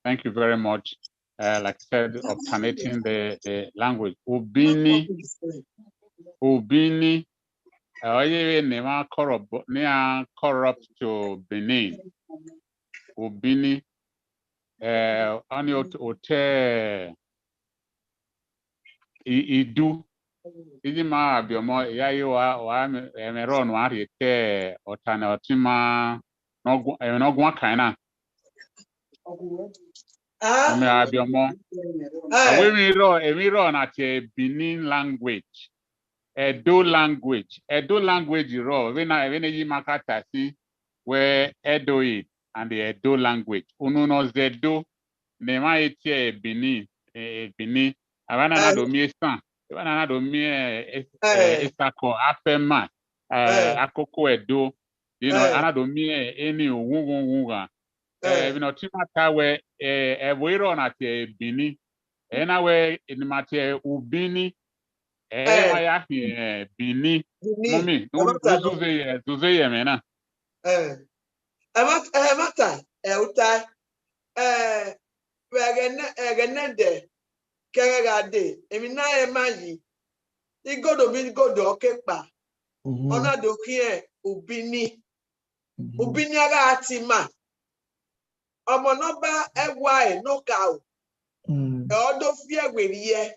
Thank you very much. Like I said, alternating the language. Ubini, corrupt to Benin. Ubini, ani ote idu. Idi ma abiomo ya yi wa emeron wa rete otana otima no gwa kana. Ome abiomo. Emiro na te Benin language. Edo language. Edo language raw. When you makata see where Edo is and the Edo language. Ununo Zedo. Nema ete Benin. Benin. Avana na do mi esan. Avana na do mi esako afema. akoko edo, you know, anado mi any wunga. You know, timata we ewiro na te bini, ena we inimate ubini, ma ya bini, mommy, zuze ye mena. Amata, utai, wegenende, keragade, emina emayi, igodo okepa, ona dokie ubini, ubini aga atima, omonoba ewa no cow, odo fie werie,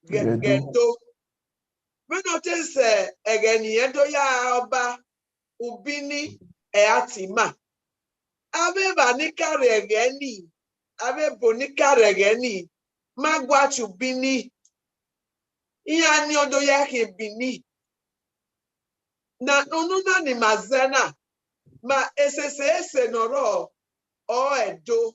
gedo. We notice again, yedo ya oba, ubini atima. Ave banika regeni, ave bonika regeni, magwachu bini, iya ni odo yake bini. Na nununa ni mazena, ma ese noro, o edo.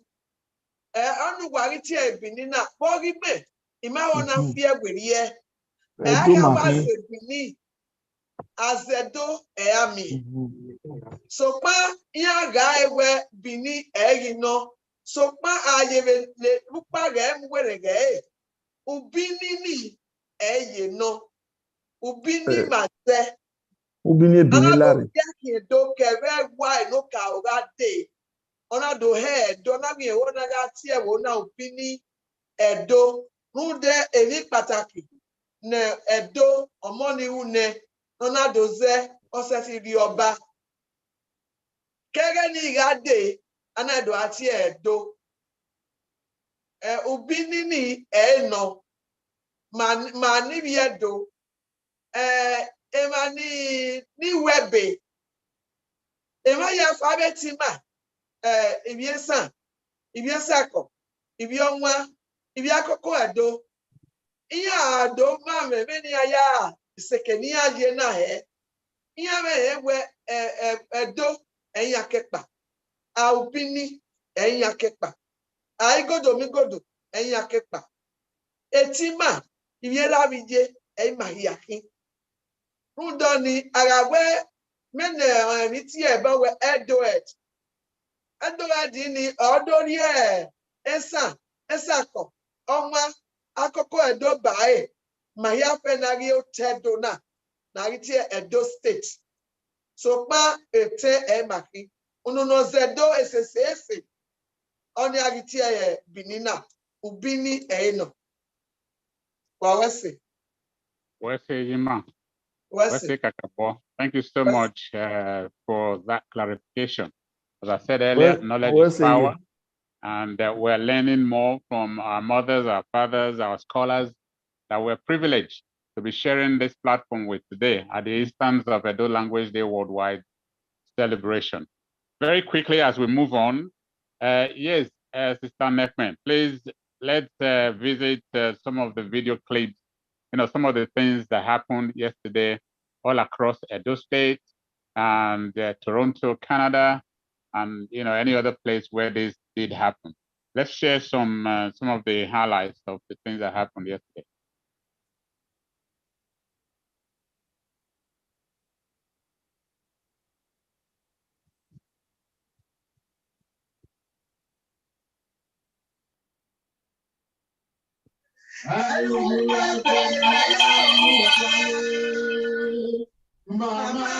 Anu wariti bini na, bogi me, ima wana fie gwirie. Aka waze bini, azedo ami. So pa ya ga ewe bini no. So pa ayeve le lupa ge mwere ge. Ubini ni no. Ubini mate. Ubini bini lari. Ana do kere wa no ka oga de. Ona do he do na mi wona ga tie wona ubini edo. Rude eri pataki. Ne edo omoni une. Ona doze osesi ri oba. Kege ni gade anado ati edo ubini ni no mani biedo emani ni webe ema ya fabetima ibiesa ko ibionwa ibiakoko edo iya ado mame meni aya sekeni aye na he iya me ewe edo enya kepa aubini enya kepa aigodo migodo enya kepa etima ibiela bije ema hiaki rundoni arawe mene miti ebe we edoet ni odori esako onwa akoko edo bae mahia penari otedo na riti edo state so pa ete emaki ununo zedo ese oni agiti binina ubini no wawese Yima. Wese kakabo. Thank you so much for that clarification. As I said earlier, knowledge is power, and we're learning more from our mothers, our fathers, our scholars that we're privileged to be sharing this platform with today at the instance of Edo Language Day Worldwide celebration. Very quickly, as we move on, yes, Sister Nekmen, please let's visit some of the video clips, you know, some of the things that happened yesterday all across Edo State and Toronto, Canada, and you know any other place where this did happen. Let's share some of the highlights of the things that happened yesterday. Mama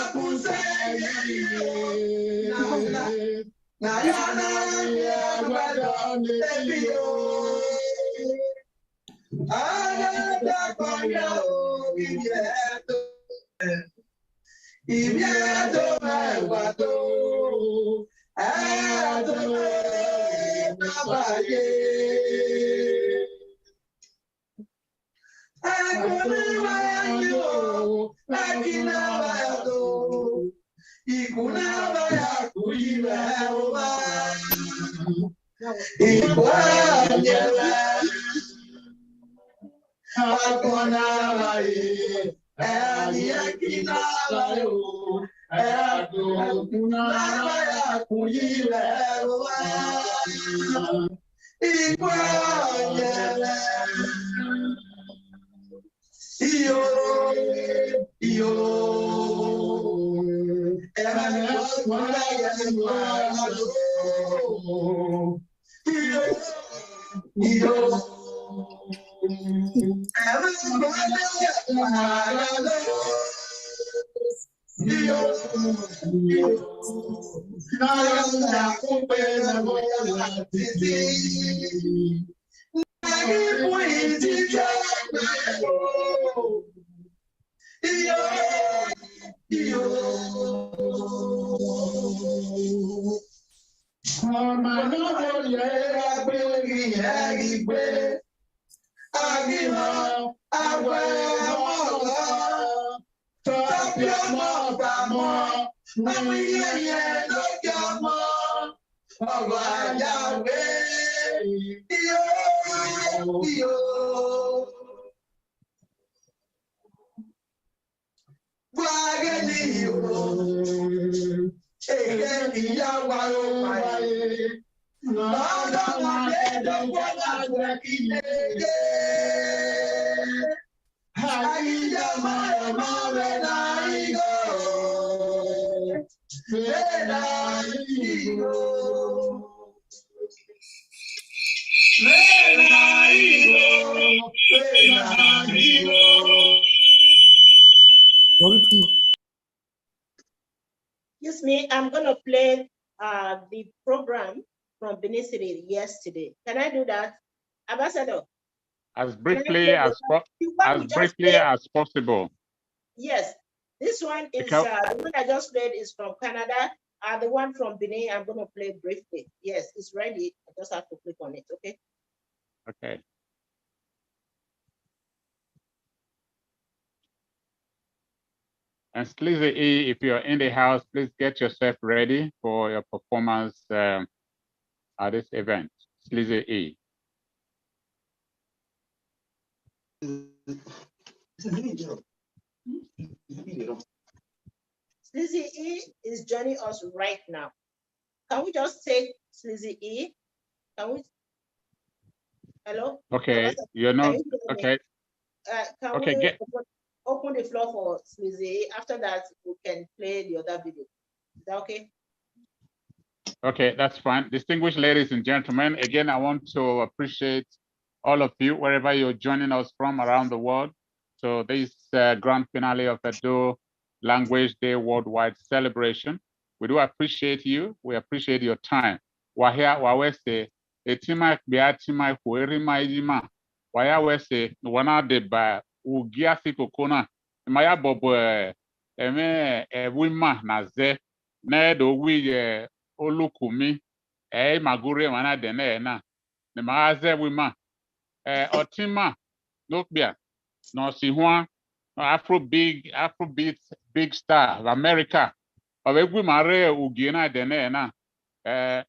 Yo Excuse me, I'm going to play the program from Benin City yesterday. Can I do that, Ambassador? As briefly as possible. Yes, this one is the one I just played is from Canada. The one from Benin, I'm going to play briefly. Yes, it's ready. I just have to click on it. Okay. Okay. And Sleazy E, if you're in the house, please get yourself ready for your performance at this event. Sleazy E. Sleazy E is joining us right now. Can we just take Sleazy E? Can we? Hello? Okay, you're not, okay. Can we open the floor for Sleazy E? After that, we can play the other video. Is that okay? Okay, that's fine. Distinguished ladies and gentlemen, again, I want to appreciate all of you, wherever you're joining us from around the world. So this grand finale of Edo Language Day Worldwide Celebration. We do appreciate you. We appreciate your time. Wahia wawese etima biatima kuerima ijima. Waya wese wana deba ugiasi kokona. Maya bobo eme wima naze ne do wi olukumi magure wana dene na. Ne maaze wima otima nokbia no si hua Afrobeat big star of America. Awegwi mare ugiena dene na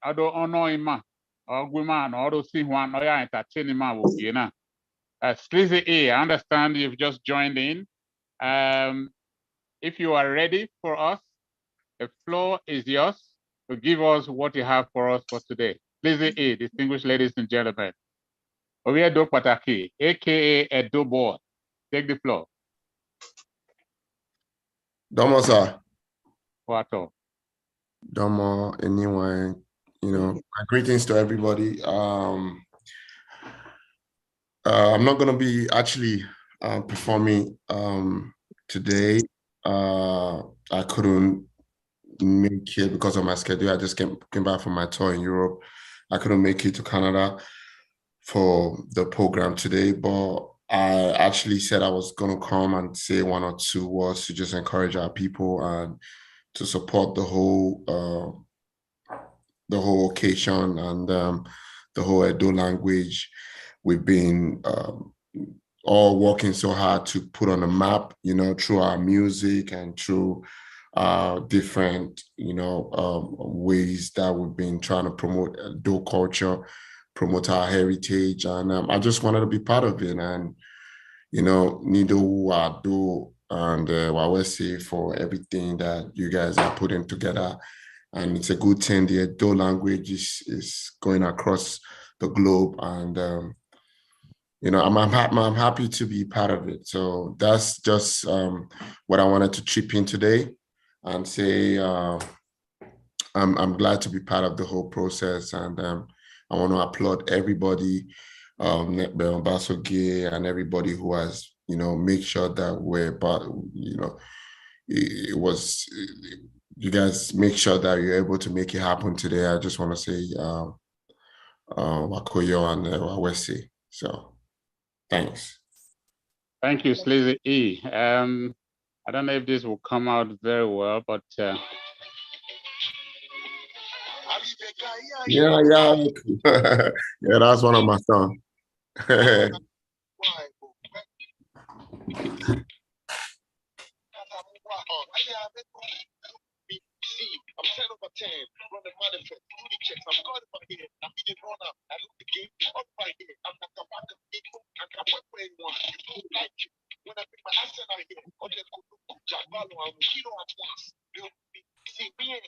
ado ono ima ogwima no odo si hua no ya entertain ma ugiena. Sleazy E, I understand you've just joined in. If you are ready for us, the floor is yours to give us what you have for us for today. Sleazy E, distinguished ladies and gentlemen. Oyedo Pataki, aka Edo Boy. Take the floor. Domo, sir. Wato. Domo, anyone, greetings to everybody. I'm not going to be actually performing today. I couldn't make it because of my schedule. I just came back from my tour in Europe. I couldn't make it to Canada for the program today, but I actually said I was going to come and say one or two words to just encourage our people and to support the whole occasion and the whole Edo language. We've been all working so hard to put on a map, through our music and through different, ways that we've been trying to promote Edo culture, promote our heritage, and I just wanted to be part of it. And Nido Wado and Wawese for everything that you guys are putting together, and it's a good thing. The Edo language is going across the globe, and I'm happy to be part of it. So that's just what I wanted to chip in today. and say I'm glad to be part of the whole process, and I want to applaud everybody, Basoge and everybody who has, make sure that we're about, you guys make sure that you're able to make it happen today. I just want to say Wakoyo and Wawesi. So thanks. Thank you, Sleazy E. I don't know if this will come out very well, but yeah, yeah, that's one of my songs. I'm 10 over 10, run the manifest, booty checks, I'm going by here, I'm being run up, I look the game, up right here, I'm not the back of people, I can't wait for anyone, you don't like it, when I bring my accent out here, all the good, Jack Ballo, I'm a hero at once, see me and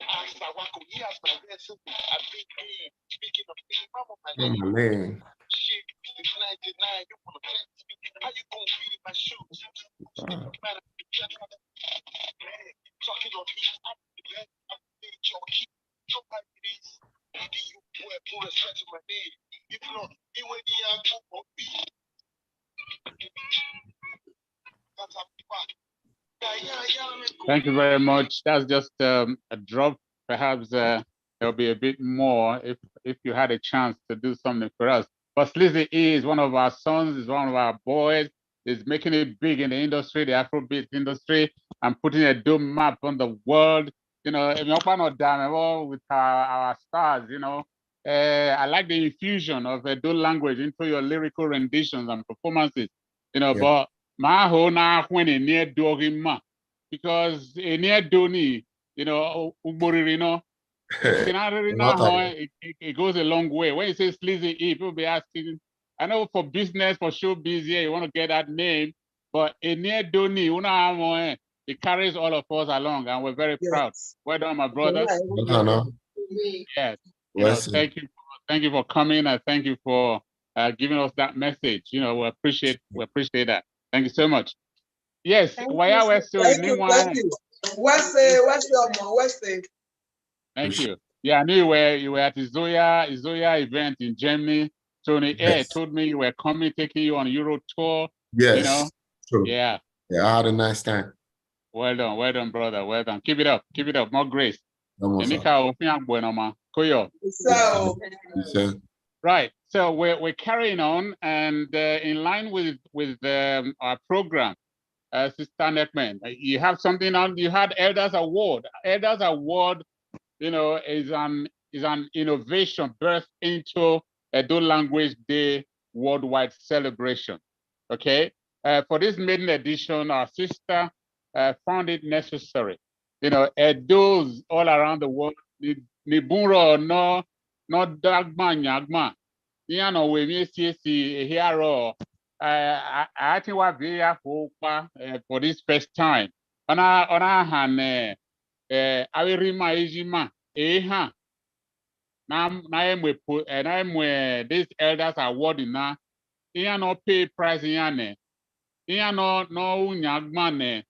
I start walking, he has my red suit, I big game, speaking of me, I'm on my man. Shit, it's 99, you wanna test me, how you gonna be in my shoes? Talking on me, I'm your key. Somebody needs you put respect to my name. If not, you will be thank you very much. That's just a drop. Perhaps there'll be a bit more if you had a chance to do something for us. But Sleazy E is one of our sons, is one of our boys, is making it big in the industry, the Afrobeat industry, and putting a dome map on the world. With our stars, I like the infusion of Edo language into your lyrical renditions and performances, but my whole now when a near doggy because a near doni, Uborino, it goes a long way. When you say Sleazy E, people be asking, I know for business, for showbiz, yeah, you want to get that name, but a near doni, it carries all of us along, and we're very proud. Well done, my brother. Yes. Thank you for coming, and thank you for giving us that message. We appreciate that. Thank you so much. Yes, Thank you. Thank you. Yeah, I knew you were at the Zoya event in Germany. Tony Air told me you were coming, taking you on Euro tour. Yes. True. Yeah. Yeah, I had a nice time. Well done, brother. Well done. Keep it up. More grace. Right. So we're carrying on, and in line with our program, Sister Neckman, you have something on. You had Elders Award. Elders Award, is an innovation birthed into Edo Language Day worldwide celebration. Okay. For this maiden edition, our sister found it necessary. Edos all around the world, Niburo no dagma nyagma. Yano we me see here. I think what we have for this first time. On our hand, I will remind you, now this elders award now. No pay price no nyagma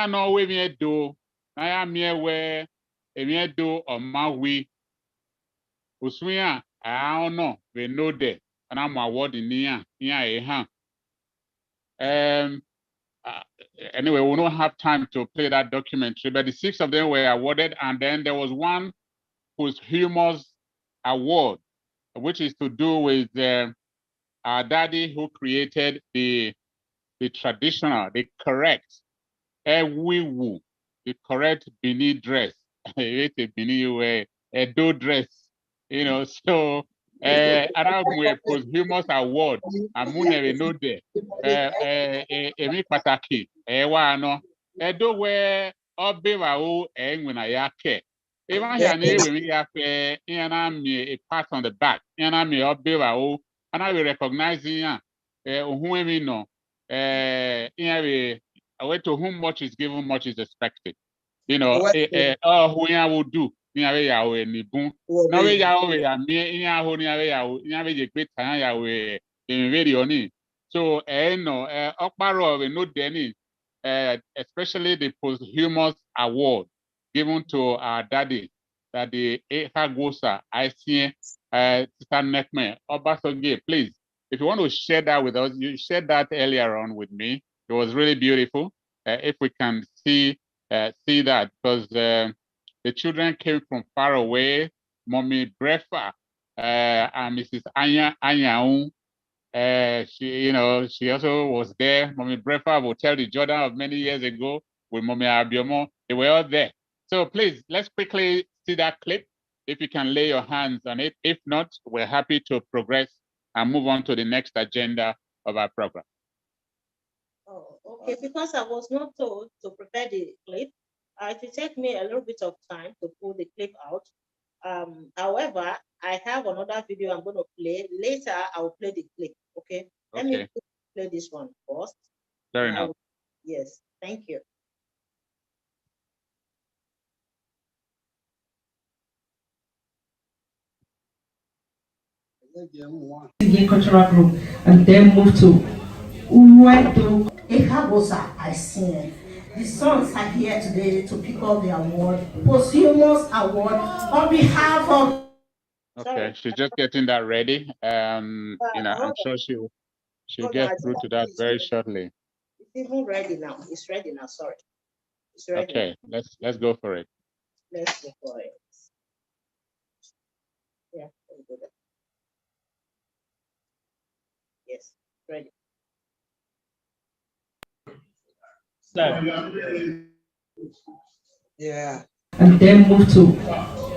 no we me do. Na ya mie do on my way. Uswia, I don't know, we know that, and I'm awarding anyway, we don't have time to play that documentary, but the 6 of them were awarded, and then there was one whose Humors Award, which is to do with our daddy who created the traditional, the correct Ewiwu, the correct Bini dress. It's a Bini a do dress, so Aramwe Posthumous Award, Amune no de Emi Pataki, Ewano, Edo where Obewa when I yake. Even here, when we have a pat on the back, Obewa, and I will recognize him, whom we know, to whom much is given, much is expected. Who I will do. Ni bun na we ya o ya mi nya ho ni nya we je pe tan ya we in radio ni so no okparo we no de ni especially the posthumous award given to our daddy, Daddy Ehagosa Aisien Sister Nekme Obasogie. Please, if you want to share that with us, you shared that earlier on with me. It was really beautiful. If we can see that, because the children came from far away. Mommy Brefa and Mrs. Anyaung. She also was there. Mommy Brefa will tell the Jordan of many years ago with Mommy Abiomo. They were all there. So please, let's quickly see that clip. If you can lay your hands on it. If not, we're happy to progress and move on to the next agenda of our program. Oh, okay, because I was not told to prepare the clip, it will take me a little bit of time to pull the clip out. However, I have another video I'm going to play. Later, I will play the clip, okay? Let me play this one first. Fair enough. Yes, thank you. Cultural group and then moved to Uwedo Ehagosa Aisien. The sons are here today to pick up the award, posthumous award, on behalf of. Okay, she's just getting that ready. I'm sure she'll get through to that very shortly. It's even ready now. It's ready now. Sorry. It's ready. Okay, let's go for it. Let's go for it. Yeah, let's do that. Yes, ready. Yeah. And then moved to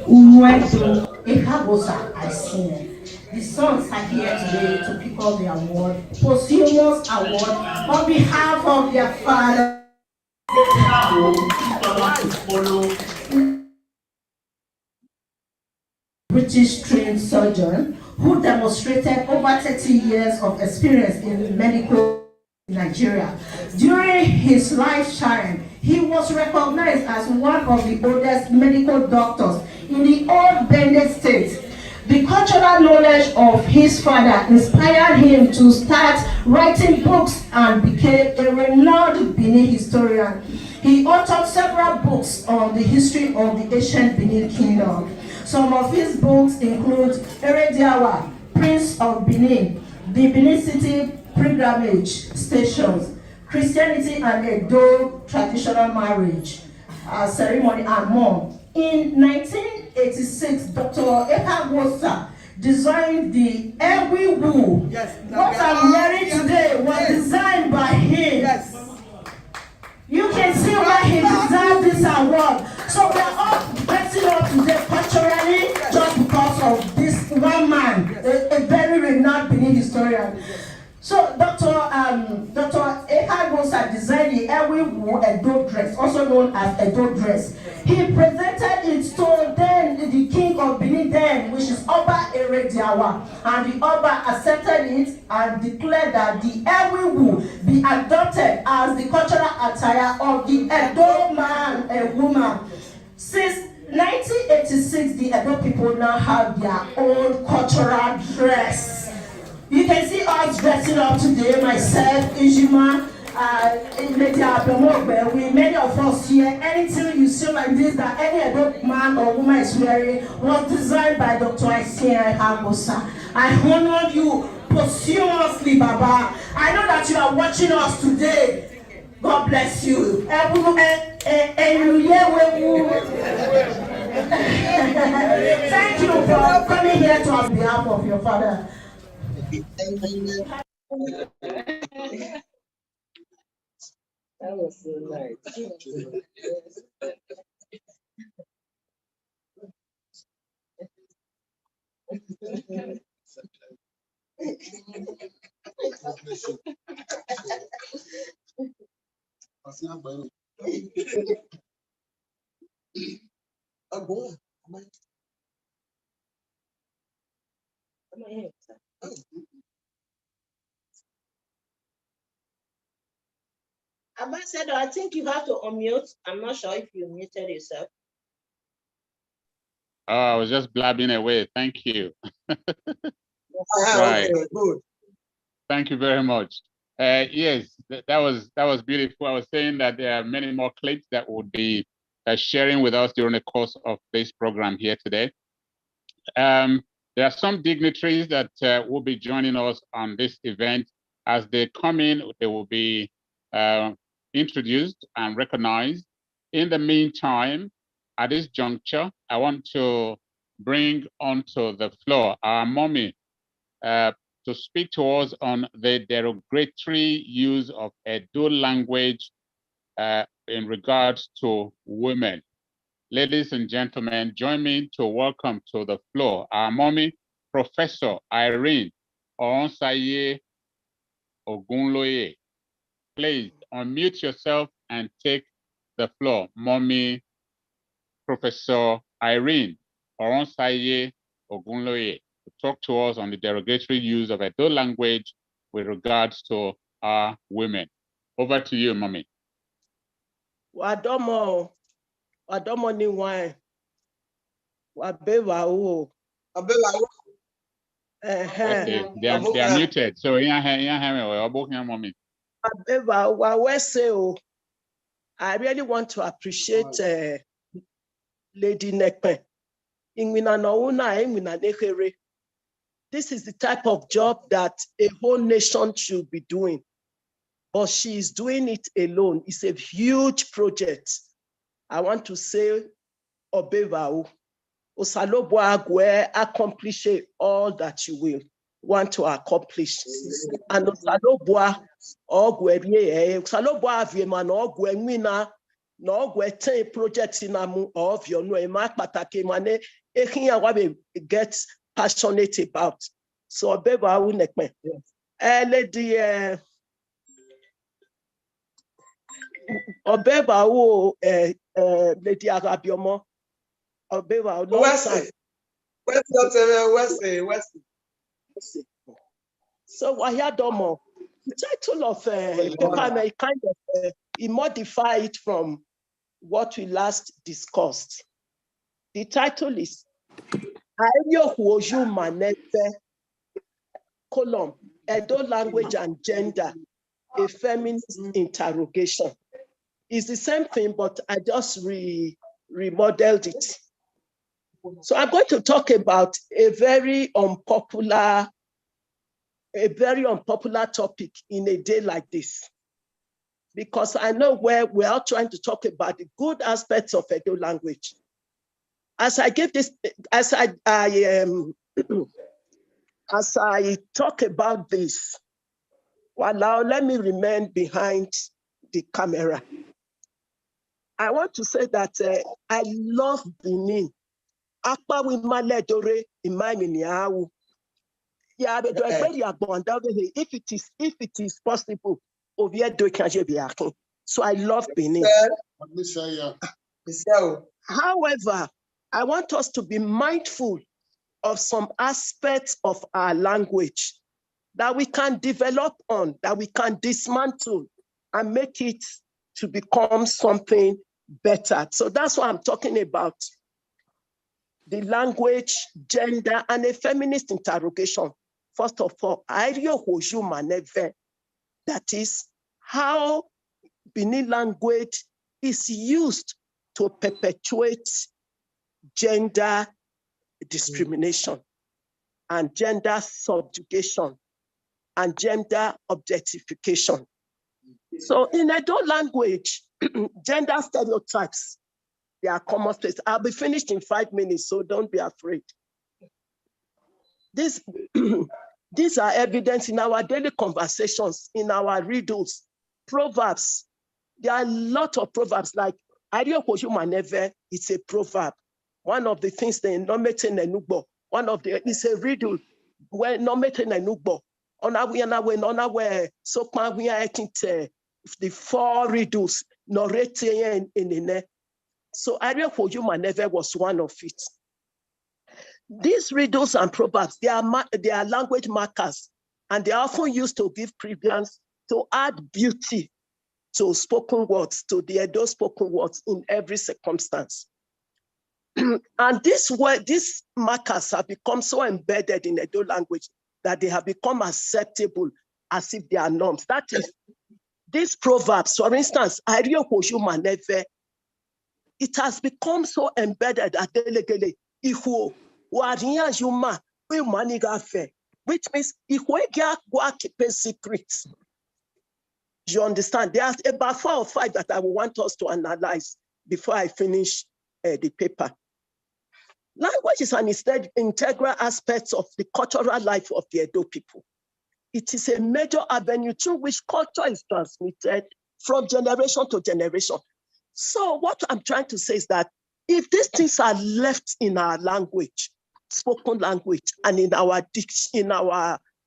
Uwedo Ehagosa Aisien. The sons are here today to pick up the award, posthumous award, on behalf of their father. British trained surgeon who demonstrated over 30 years of experience in medical in Nigeria. During his lifetime, he was recognized as one of the oldest medical doctors in the old Benin State. The cultural knowledge of his father inspired him to start writing books and became a renowned Benin historian. He authored several books on the history of the ancient Benin Kingdom. Some of his books include Erediawa, Prince of Benin, the Benin City Pilgrimage Stations, Christianity and Edo Traditional Marriage Ceremony, and more. In 1986, Dr. Ehagosa designed the Ewiwu. Yes. What I'm wearing today was designed by him. Yes. You can see why he deserved this award. So we are all dressing up today culturally just because of this one man, a very renowned Benin historian. So Dr. Ehagosa designed the Ewiwu Edo dress, also known as Edo dress. He presented it to then the king of Benin then, which is Oba Erediawa, and the Oba accepted it and declared that the Ewiwu be adopted as the cultural attire of the Edo man and woman. Since 1986, the Edo people now have their own cultural dress. You can see us dressing up today, myself, Ijima, many of us here. Anything you see like this that any adult man or woman is wearing was designed by Dr. Aisien Ehagosa. I honor you posthumously, Baba. I know that you are watching us today. God bless you. Thank you for coming here to on behalf of your father. That was so nice. Ambassador, I think you have to unmute. I'm not sure if you muted yourself. Oh, I was just blabbing away. Thank you. Right. Okay, good. Thank you very much. Yes, that was beautiful. I was saying that there are many more clips that would be sharing with us during the course of this program here today. There are some dignitaries that will be joining us on this event. As they come in, they will be introduced and recognized. In the meantime, at this juncture, I want to bring onto the floor our mommy to speak to us on the derogatory use of Edo language in regards to women. Ladies and gentlemen, join me to welcome to the floor our mommy, Professor Irene Oronsaye Ogunloye. Please unmute yourself and take the floor. Mommy, Professor Irene Oronsaye Ogunloye, to talk to us on the derogatory use of Edo language with regards to our women. Over to you, mommy. Wadomo ni wine. Wabeva o. Okay, they are muted. So mommy. Wabeva wawese o. I really want to appreciate Lady Nekpe. This is the type of job that a whole nation should be doing. But she is doing it alone. It's a huge project. I want to say, Obevao, Osalobwa Agwe, accomplish all that you will want to accomplish. And Osalobwa Ogwe, Osalobwa Avieman Ogwe Mina, no Ogwe ten projects in amu of your no mark patake mane, get passionate about. So Obevao Nekme. Lady Obevao Lady Arabiomo. Obevao So Wahiadomo, the title of paper may kind of modify it from what we last discussed. The title is Ayo Huoju Manete column Edo language and gender, a feminist interrogation. It's the same thing, but I just remodeled it. So I'm going to talk about a very unpopular topic in a day like this, because I know where we are trying to talk about the good aspects of Edo language. As I give this, as I talk about this, well, let me remain behind the camera. I want to say that I love Benin. If it is possible, so I love Benin. However, I want us to be mindful of some aspects of our language that we can develop on, that we can dismantle and make it to become something better. So that's what I'm talking about. The language, gender, and a feminist interrogation. First of all, that is how Benin language is used to perpetuate gender discrimination and gender subjugation and gender objectification. So in Edo language, gender stereotypes, they are commonplace. I'll be finished in 5 minutes, so don't be afraid. These are evidence in our daily conversations, in our riddles, proverbs. There are a lot of proverbs like it's a proverb. One of the things they nomete nenugbo. One of the it's a riddle where nomete nenugbo. So we are the 4 riddles narrated in. So Ariel Maneve was one of it. These riddles and proverbs, they are language markers, and they are often used to give preference, to add beauty to spoken words, to the Edo spoken words in every circumstance. And these markers have become so embedded in Edo language that they have become acceptable as if they are norms. That is, these proverbs, for instance, it has become so embedded at delegate, which means secrets. You understand? There's about 4 or 5 that I want us to analyze before I finish the paper. Language is an integral aspect of the cultural life of the Edo people. It is a major avenue through which culture is transmitted from generation to generation. So what I'm trying to say is that if these things are left in our language, spoken language, and in our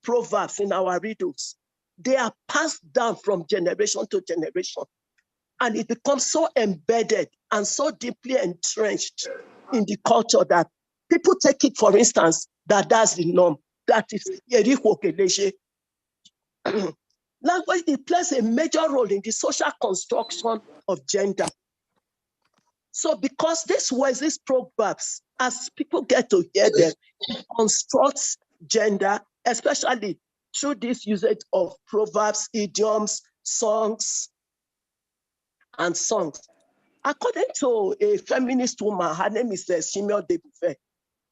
proverbs, in our riddles, they are passed down from generation to generation. And it becomes so embedded and so deeply entrenched in the culture that people take it, for instance, that's the norm. That is, language, it plays a major role in the social construction of gender. So because these words, these proverbs, as people get to hear them, it constructs gender, especially through this usage of proverbs, idioms, songs, and songs. According to a feminist woman, her name is Shimio Debuffet,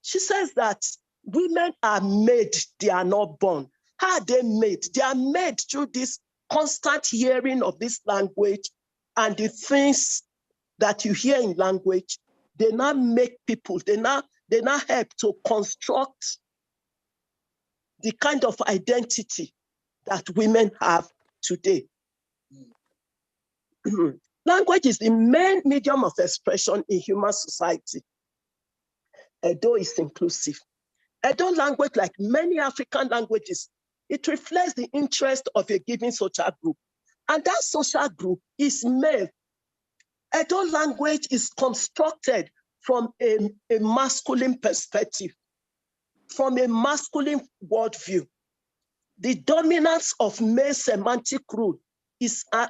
she says that women are made, they are not born. How are they made? They are made through this constant hearing of this language and the things that you hear in language. They now make people, they now help to construct the kind of identity that women have today. Language is the main medium of expression in human society. Edo is inclusive. Edo language, like many African languages, it reflects the interest of a given social group. And that social group is male. Edo language is constructed from a masculine perspective, from a masculine worldview. The dominance of male semantic rule is an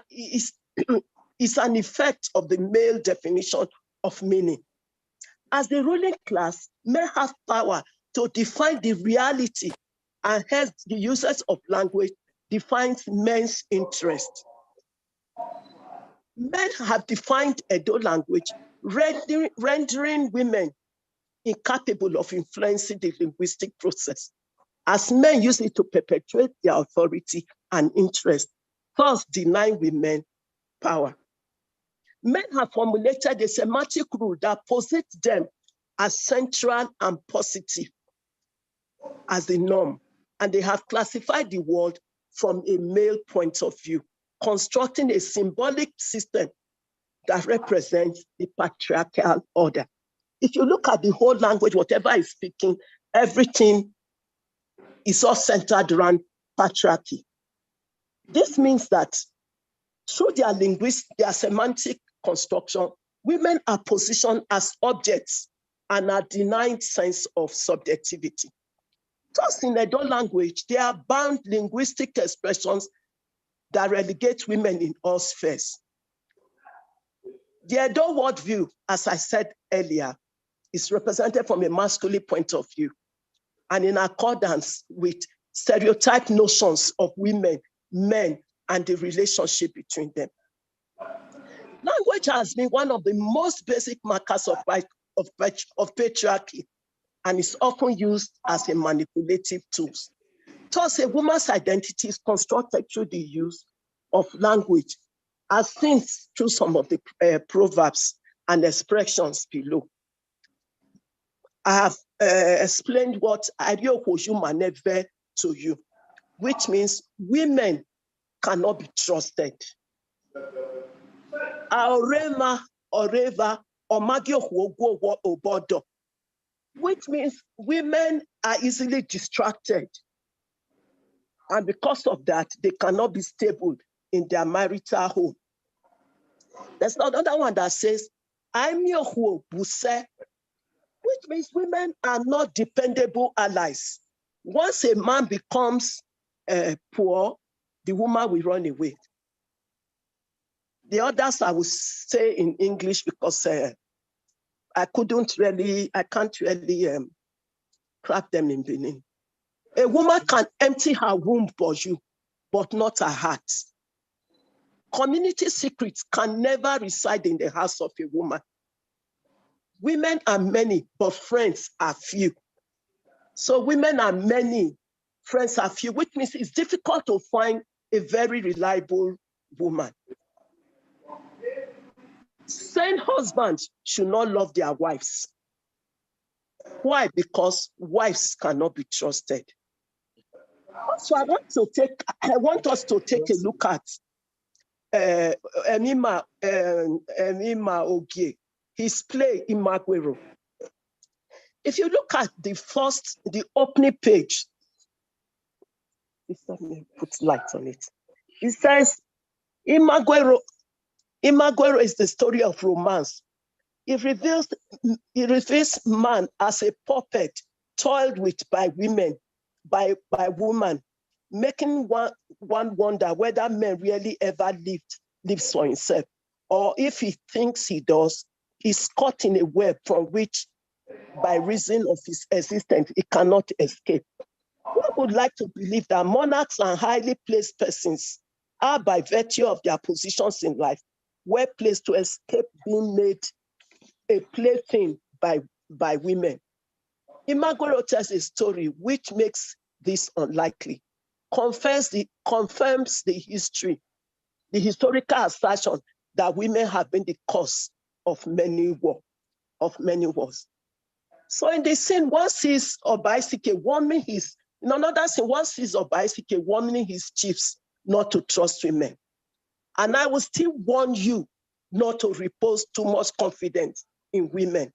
effect of the male definition of meaning. As the ruling class, men have power to define the reality, and hence the usage of language defines men's interest. Men have defined Edo language, rendering women incapable of influencing the linguistic process, as men use it to perpetuate their authority and interest, thus denying women power. Men have formulated a semantic rule that posits them as central and positive as the norm, and they have classified the world from a male point of view, constructing a symbolic system that represents the patriarchal order. If you look at the whole language, whatever is speaking, everything is all centered around patriarchy. This means that through their semantic construction, women are positioned as objects and are denied sense of subjectivity. Thus, in Edo language, there are bound linguistic expressions that relegate women in all spheres. The Edo worldview, as I said earlier, is represented from a masculine point of view and in accordance with stereotyped notions of women, men, and the relationship between them. Language has been one of the most basic markers of patriarchy and is often used as a manipulative tool. Thus, a woman's identity is constructed through the use of language, as seen through some of the proverbs and expressions below. I have explained what Ariokojumaneve to you, which means women cannot be trusted. Aorema, oreva, omagio obodo, which means women are easily distracted. And because of that, they cannot be stable in their marital home. There's another one that says, I'm your who buse, which means women are not dependable allies. Once a man becomes poor, the woman will run away. The others I will say in English because I can't really craft them in Benin. A woman can empty her womb for you, but not her heart. Community secrets can never reside in the house of a woman. Women are many, but friends are few. So women are many, friends are few, which means it's difficult to find a very reliable woman. Same husbands should not love their wives. Why? Because wives cannot be trusted. So I want us to take a look at Emima Ogie, his play Imaguero. If you look at the opening page, let me put light on it. It says, Imaguero is the story of romance. It reveals man as a puppet toiled with by women, by woman, making one wonder whether man really ever lives for himself, or if he thinks he does, he's caught in a web from which, by reason of his existence, he cannot escape. We would like to believe that monarchs and highly placed persons are, by virtue of their positions in life, well placed to escape being made a plaything by women. Imaguero tells a story which makes this unlikely, confirms the historical assertion that women have been the cause of many wars. So in the scene, one sees Obaisike warning in another scene, one sees Obaisike warning his chiefs not to trust women. And I will still warn you not to repose too much confidence in women.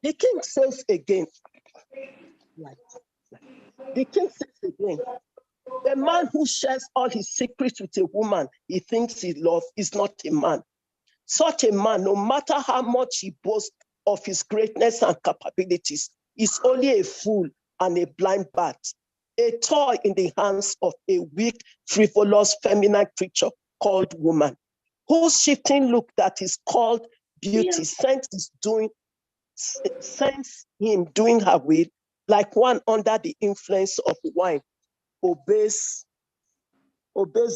The king says again, the man who shares all his secrets with a woman he thinks he loves is not a man. Such a man, no matter how much he boasts of his greatness and capabilities, is only a fool and a blind bat, a toy in the hands of a weak, frivolous, feminine creature called woman, whose shifting look that is called beauty sends him doing her will, like one under the influence of wine, obeys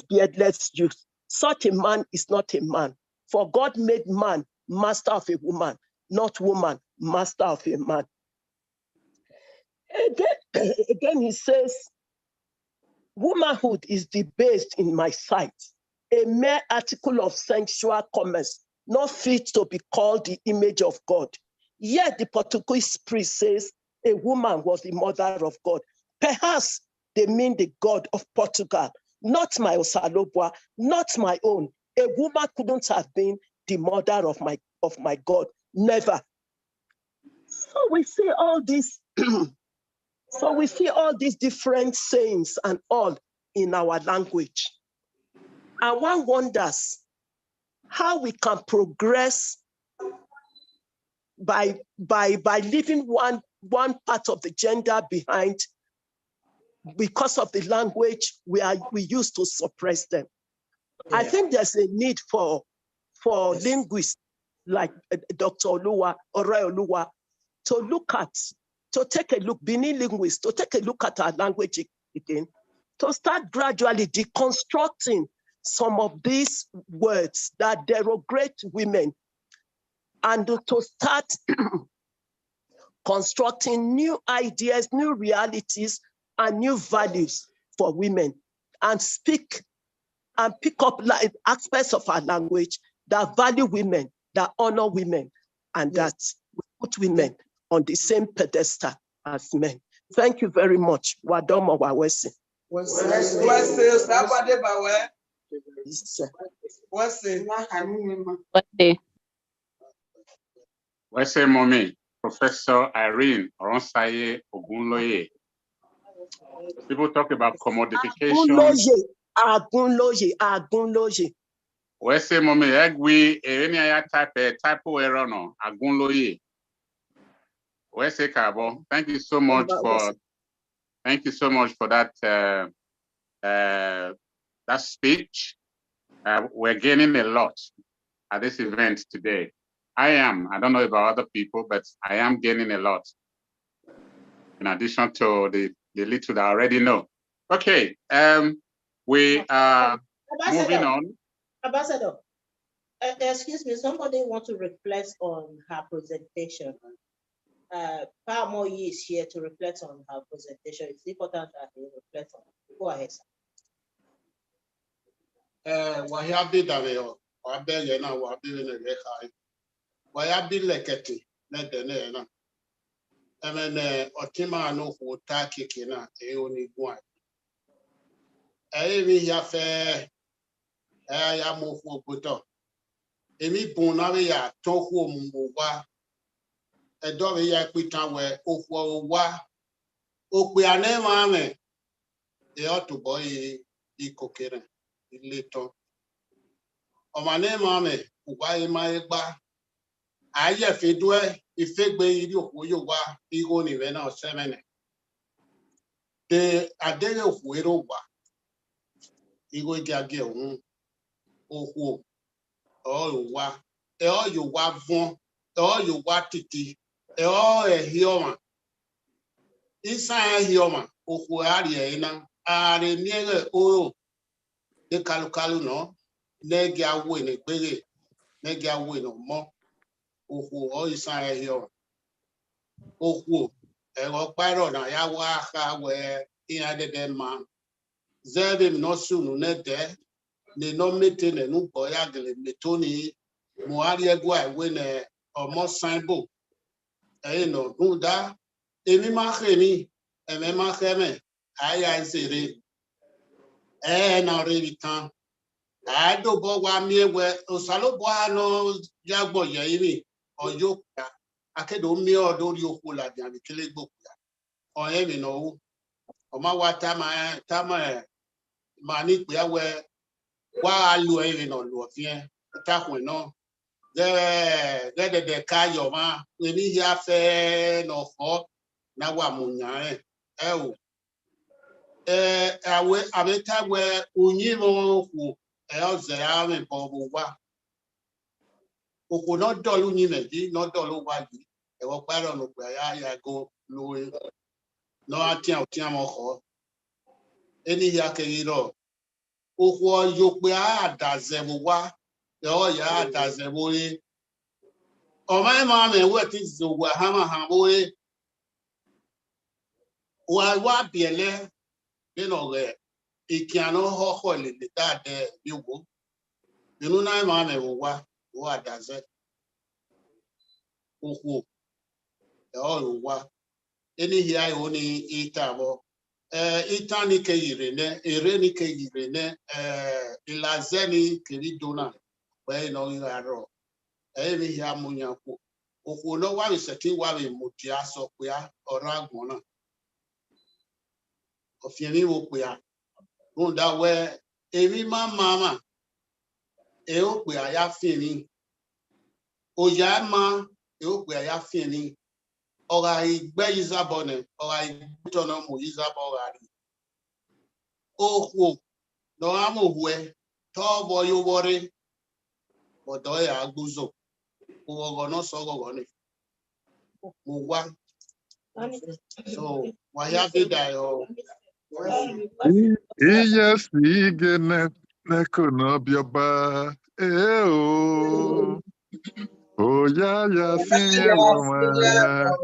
beardless youth. Such a man is not a man, for God made man master of a woman, not woman master of a man. Again he says, womanhood is debased in my sight, a mere article of sensual commerce, not fit to be called the image of God. Yet the Portuguese priest says a woman was the mother of God. Perhaps they mean the God of Portugal, not my Osalobwa, not my own. A woman couldn't have been the mother of my God, never. So we see all these different sayings and all in our language. And one wonders how we can progress by leaving one part of the gender behind because of the language we use to suppress them. Yeah. I think there's a need for linguists like Dr. Oluwa, Oluwa, to take a look, Benin linguists, to take a look at our language again, to start gradually deconstructing some of these words that derogate women, and to start constructing new ideas, new realities, and new values for women, and pick up aspects of our language that value women, that honor women, and that put women on the same pedestal as men. Thank you very much. Wadomo wawesi. Wese Mommy, Professor Irene Oronsaye Ogunloye. People talk about commodification. Agunloye. Wese Mommy, egwi any type of error no Agunloye. Wese Kabo. Thank you so much for that that speech. We're gaining a lot at this event today. I don't know about other people, but I am gaining a lot in addition to the little that I already know. Okay, We are moving on. Ambassador, excuse me, somebody want to reflect on her presentation. Pamoyi is here to reflect on her presentation. It's important that he reflect on it. Go ahead, sir. Wahabi Daveo, Wabelena, Wabin, Wayabi Leketi, Nedena. And then Otima no who taki kina, only one. I yafe, I am of Buto. Emi Bonaria, Tohu Mwa, a dog yaquita where Okwa, Okwiane Mame, they ought to boy Ikokere, little. On my name, Mame, why my bar? I have a dwell if it be you wa, ego ni vena 7. The Adele of Widowa, ego gagil, oh, oh, wa, all you wa von, all you wa titi, all a human. Inside a human, oh, Ariana, are near oh, the Kalukalu no, negia win a biggie, negia win no more. Oh, all inside a human. Oh, a byron, I have where he added them man. Zebim no soon, net there. They no meeting a new boy, Metoni, Moaria Gua, when a more sign book. I know, do that. Emi Maheni, and Emma Heme, I say, and already time. I do go 1 year where Osalobuano Jagbo Yaimi or Yoka. I can only or do you pull at the killing book. Or any no, or my what time Manik, where while you even on Lufia, attack when no. There, the Kayoma, when he have fair no hot, now I'm oh. I bet I were Unimo who else they are in Boba. Who could not do Unimedi, not do Wadi. They were quite on where I go, Louis. No, I can't Tiamo. Any Yakiro. Who you does them wa? Oh, yeah, does them way. Oh, my mamma, what is the Wahama Hamboy? Why, what be a left? You know, it cannot hold it that you go. You know, my mamma, what does it? Oh, what? Any here only eat abo. Itanike irene, Irenike irene, Ilazeni Kiridona, where no in a row. Every here Munyaku. Oh, no one is a king while in Mutiaso, or Ragmona. Of Yemi, that where every mama, we are feeling. Oyama, we are feeling. Or I bear Isabonne, or I put on Isabori. Oh, no, I'm away. Tall boy, you worry. But do I guzo? Who are not so on it? So, why have you died? Yes, again, Nekunobioba. Oh, yeah, see, mama.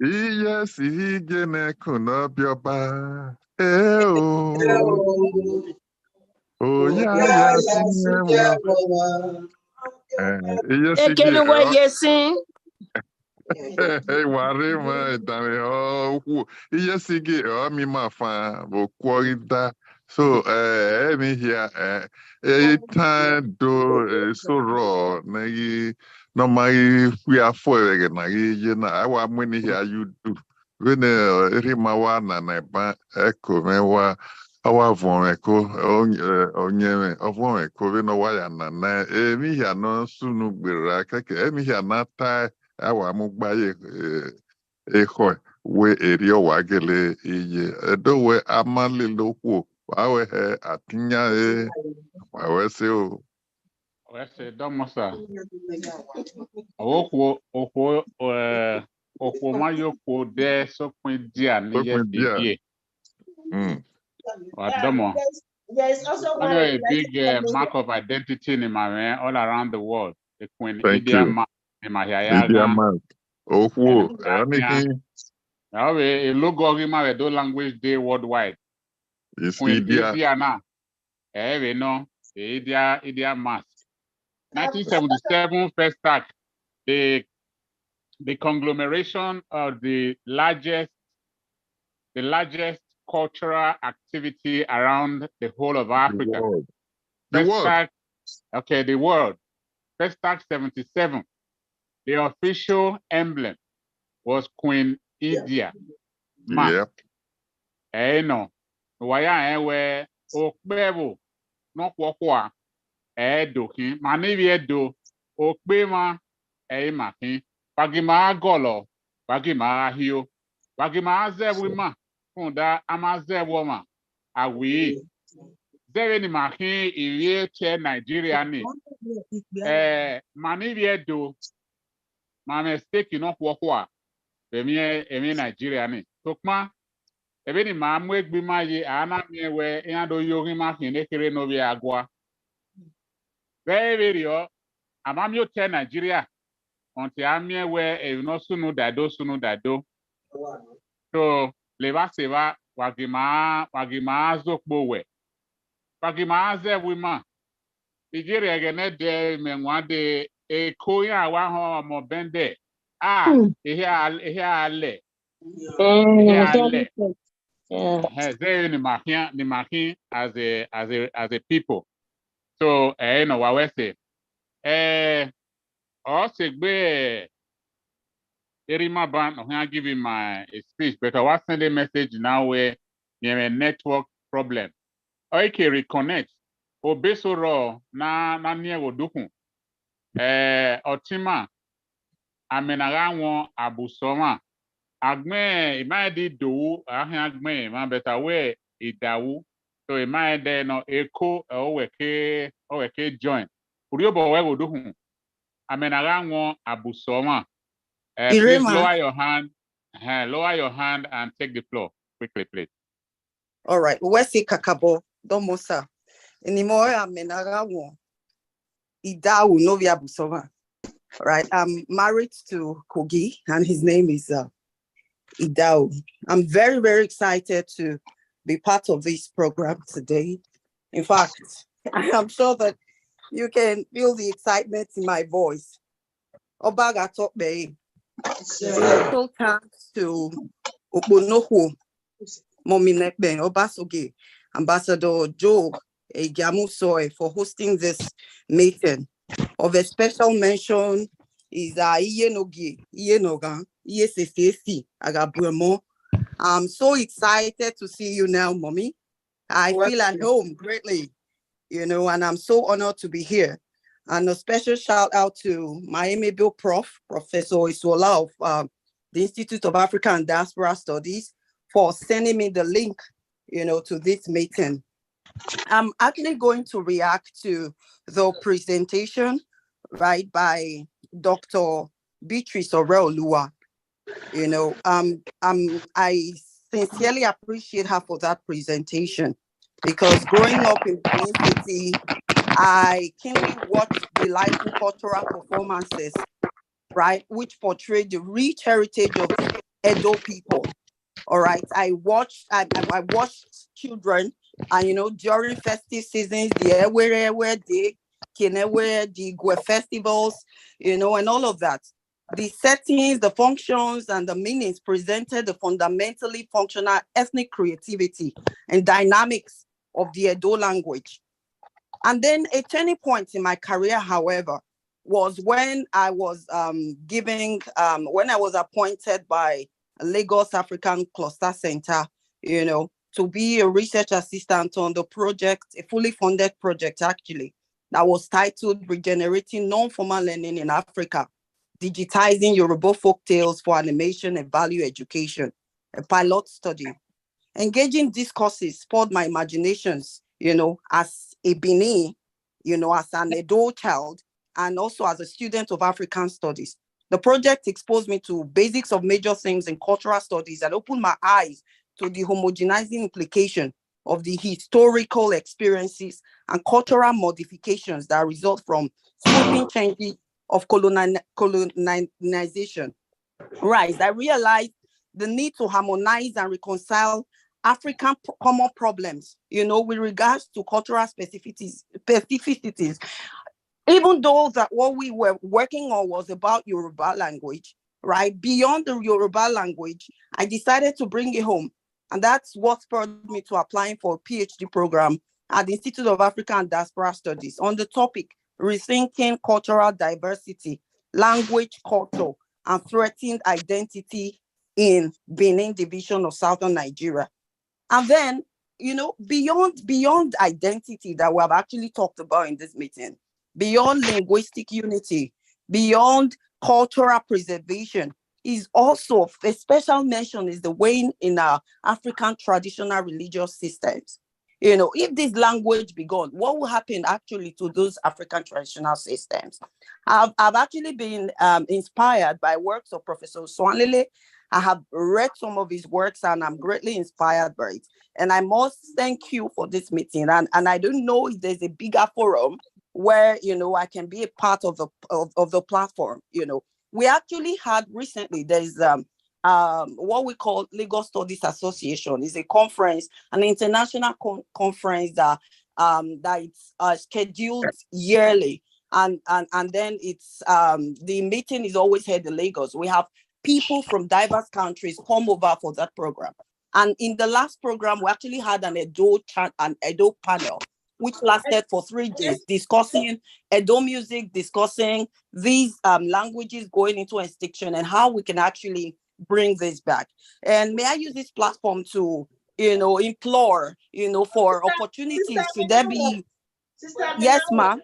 Yes, again, Nekunobioba. Oh, yeah, see, mama. Yes, hey, worry, my darling. Oh, yes, again, oh, me, my fan, but quality. So, me here, time do so raw, nagi, no, my, we are for again, nagi, you know, I want money here, you do. When Rimawana, and echo, me, our von echo, onye, of one echo, we know why, and me here, no, soon be rack, me here, not tie. Awa mugbaye eho we erio wagele iye edo we amali lokwo wawe he atinya wawe se o Wese domosa. Okwo mayoko de sokun dia ni dia yesterday. Wadomo. There's also I one know a big mark of identity in my man all around the world. The Queen Idia Mark in my Idia Mark. Oh, whoa. A logo of my Language Day worldwide. It's Queen Idia. Idia na. We know the Idia Mask. 1977 first act. The conglomeration of the largest cultural activity around the whole of Africa. The world. The world. First Act 77. The official emblem was Queen Idia. Yep. No. Waya ewe okbebu no kwokwa dokin manibi edo okbema makin bagima golo bagima ahio bagima azewima funda amazewoma awi zere ni makin iri che Nigeria ni manibi edo ma mistake no kwokwa emi Nigeria ni tokma ebe ni ma mu egbi ma ye ana mi ewe yando yogi ma fin ekere no bi agwa very yo amami o te Nigeria onti ami ewe e no sunu dado so le ba se ba wagima zokpo we wagima ze wi ma Nigeria gene de menwa de eko ya wa ho mo bende ihe ale there ni mahin as a people. So no what we say. Also gbe Erima Ban I give him my speech, but I was sending a message now where near a network problem. Okay, reconnect. Obesoro na near woduku. Otima amenaga abusoma. Agme imadi do agme ma beta we idawu so imade no echo oweke join uriobo we go do amenaga abusoma. Please lower your hand and take the floor quickly, please. All right, wesi kakabo domosa anymore amenaga idawu novia abusoma. All right, I'm married to Kogi and his name is Idao. I'm very, very excited to be part of this program today. In fact, I am sure that you can feel the excitement in my voice. Obaga Tokbe. Special thanks to Obonoho Mominekbe Obasoge, Ambassador Joe Ejamusoy for hosting this meeting. Of a special mention is Iyenoga. I'm so excited to see you now, Mommy. I feel at home greatly, and I'm so honored to be here. And a special shout out to my amiable Professor Isola of the Institute of African and Diaspora Studies for sending me the link, to this meeting. I'm actually going to react to the presentation, right, by Dr. Beatrice Oreolua. I sincerely appreciate her for that presentation because growing up in Benin City, I keenly watched delightful cultural performances, right, which portrayed the rich heritage of Edo people. All right, I watched children, and during festive seasons, the Ewe Day, Kenewe, the Gwe festivals, and all of that. The settings, the functions, and the meanings presented the fundamentally functional ethnic creativity and dynamics of the Edo language. And then a turning point in my career, however, was when I was when I was appointed by Lagos African Cluster Center, to be a research assistant on the project, a fully funded project actually, that was titled Regenerating Non-Formal Learning in Africa, Digitizing Yoruba Folktales for Animation and Value Education, a pilot study. Engaging these courses spurred my imaginations, as a Benin, as an Edo child, and also as a student of African studies. The project exposed me to basics of major things in cultural studies and opened my eyes to the homogenizing implication of the historical experiences and cultural modifications that result from sweeping changes of colonization. Right, I realized the need to harmonize and reconcile African common problems, with regards to cultural specificities, even though that what we were working on was about Yoruba language, right? Beyond the Yoruba language, I decided to bring it home. And that's what spurred me to applying for a PhD program at the Institute of African and Diaspora Studies on the topic, Rethinking Cultural Diversity, Language, Culture, and Threatened Identity in Benin Division of Southern Nigeria. And then, beyond identity that we have actually talked about in this meeting, beyond linguistic unity, beyond cultural preservation, is also a special mention is the way in our African traditional religious systems. If this language be gone, what will happen actually to those African traditional systems? I've actually been inspired by works of Professor Swanlele. I have read some of his works and I'm greatly inspired by it. And I must thank you for this meeting. And I don't know if there's a bigger forum where, I can be a part of the platform. We actually had recently, there's what we call Lagos Studies Association. Is a conference, an international conference that it's scheduled yearly. And then it's the meeting is always held in Lagos. We have people from diverse countries come over for that program. And in the last program, we actually had an Edo panel, which lasted for 3 days, discussing Edo music, discussing these languages going into extinction and how we can actually bring this back. And may I use this platform to, implore, for opportunities to there be. Yes, ma'am.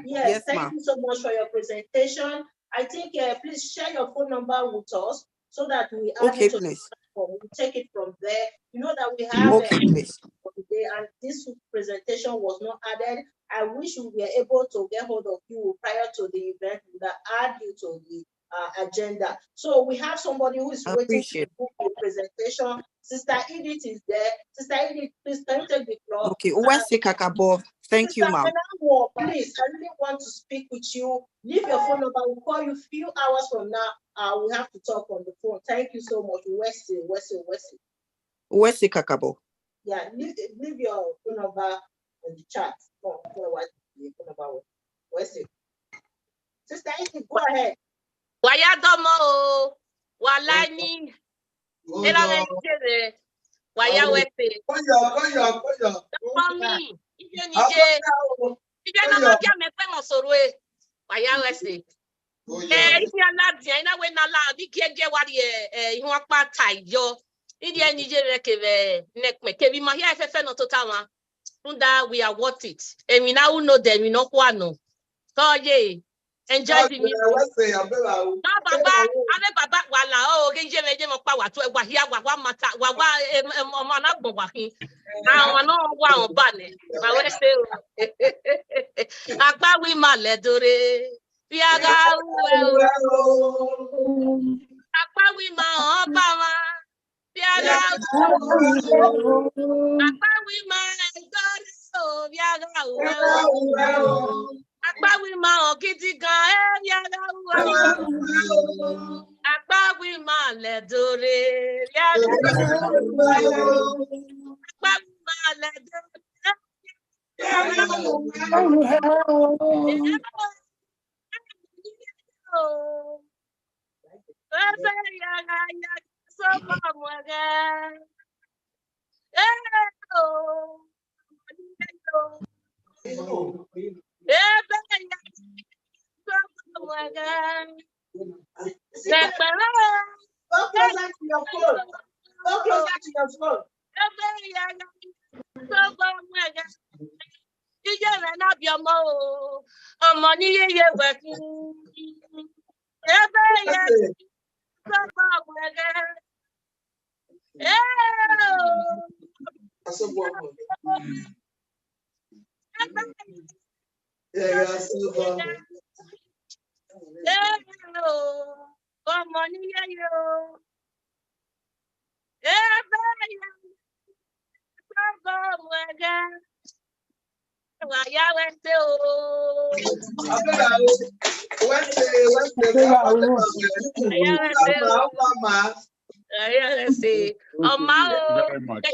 Yes, thank you so much for your presentation. I think please share your phone number with us so that we add it to the platform. We take it from there. You know that we have today, and this presentation was not added. I wish we were able to get hold of you prior to the event that add you to the agenda. So we have somebody who is waiting to book the presentation. Sister Edith is there. Sister Edith, please can you take the floor? Okay, Uwese Kakabo. Thank you, ma'am. Please, I really want to speak with you. Leave your phone number. We'll call you a few hours from now. We have to talk on the phone. Thank you so much. Uwese Kakabo. Yeah, leave your phone number on the chat. Sister Edith, go ahead. Wayadomo, Walani, Waya Wete. Mommy, Ije na mabia mepe mosoroe. Waya Wete. Isi aladia ina we na la bi gege wari ihun apa taijo. Idi enije rekeve nekme kebi ma here fefe no totama. Unda we are worth it. And we now know them we no kwano. So yeah. Enjoy the music. No, Baba, wala oh, genje meje mo pa wa to wa hia wa mata wa mo na gbon wa kin. Na won no wa on ba ne. Ma we se o. Agba wi ma le dore. Bi aga o. Agba wi ma on ba ma. Bi aga o. Agba wi ma dore o. Bi aga o. Agbawi ma okiti gan yaga agbawi ma le dore yaga agbawi ma le Go closer to your phone. Go closer to your phone. Very much.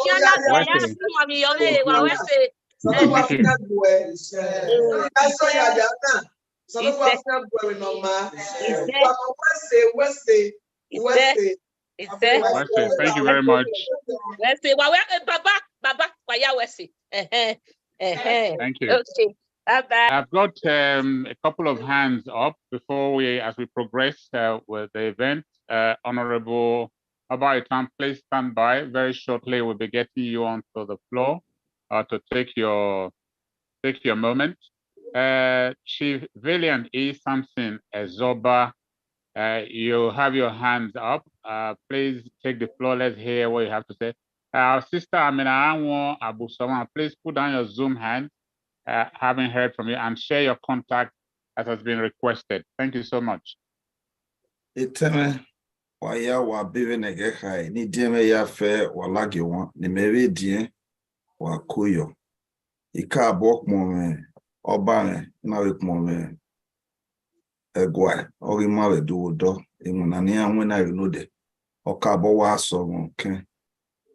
Thank you very much. Thank you. Okay. Bye-bye. I've got a couple of hands up before as we progress with the event. Honorable Abaitan, please stand by. Very shortly, we'll be getting you onto the floor to take your moment. Chief Valiant E. Samson Ezoba, you have your hands up. Please take the floor. Let's hear what you have to say. Our sister Amina Anwo Abusoma, please put down your Zoom hand, having heard from you, and share your contact as has been requested. Thank you so much. Iteme waya wa bive nege khai ni dieme ya fe walagi wa ni mewe die wa kuyo ika bok mome obane na wek mome egwa ori mawe du do imunani anwe na yunode oka bo wa so mo ken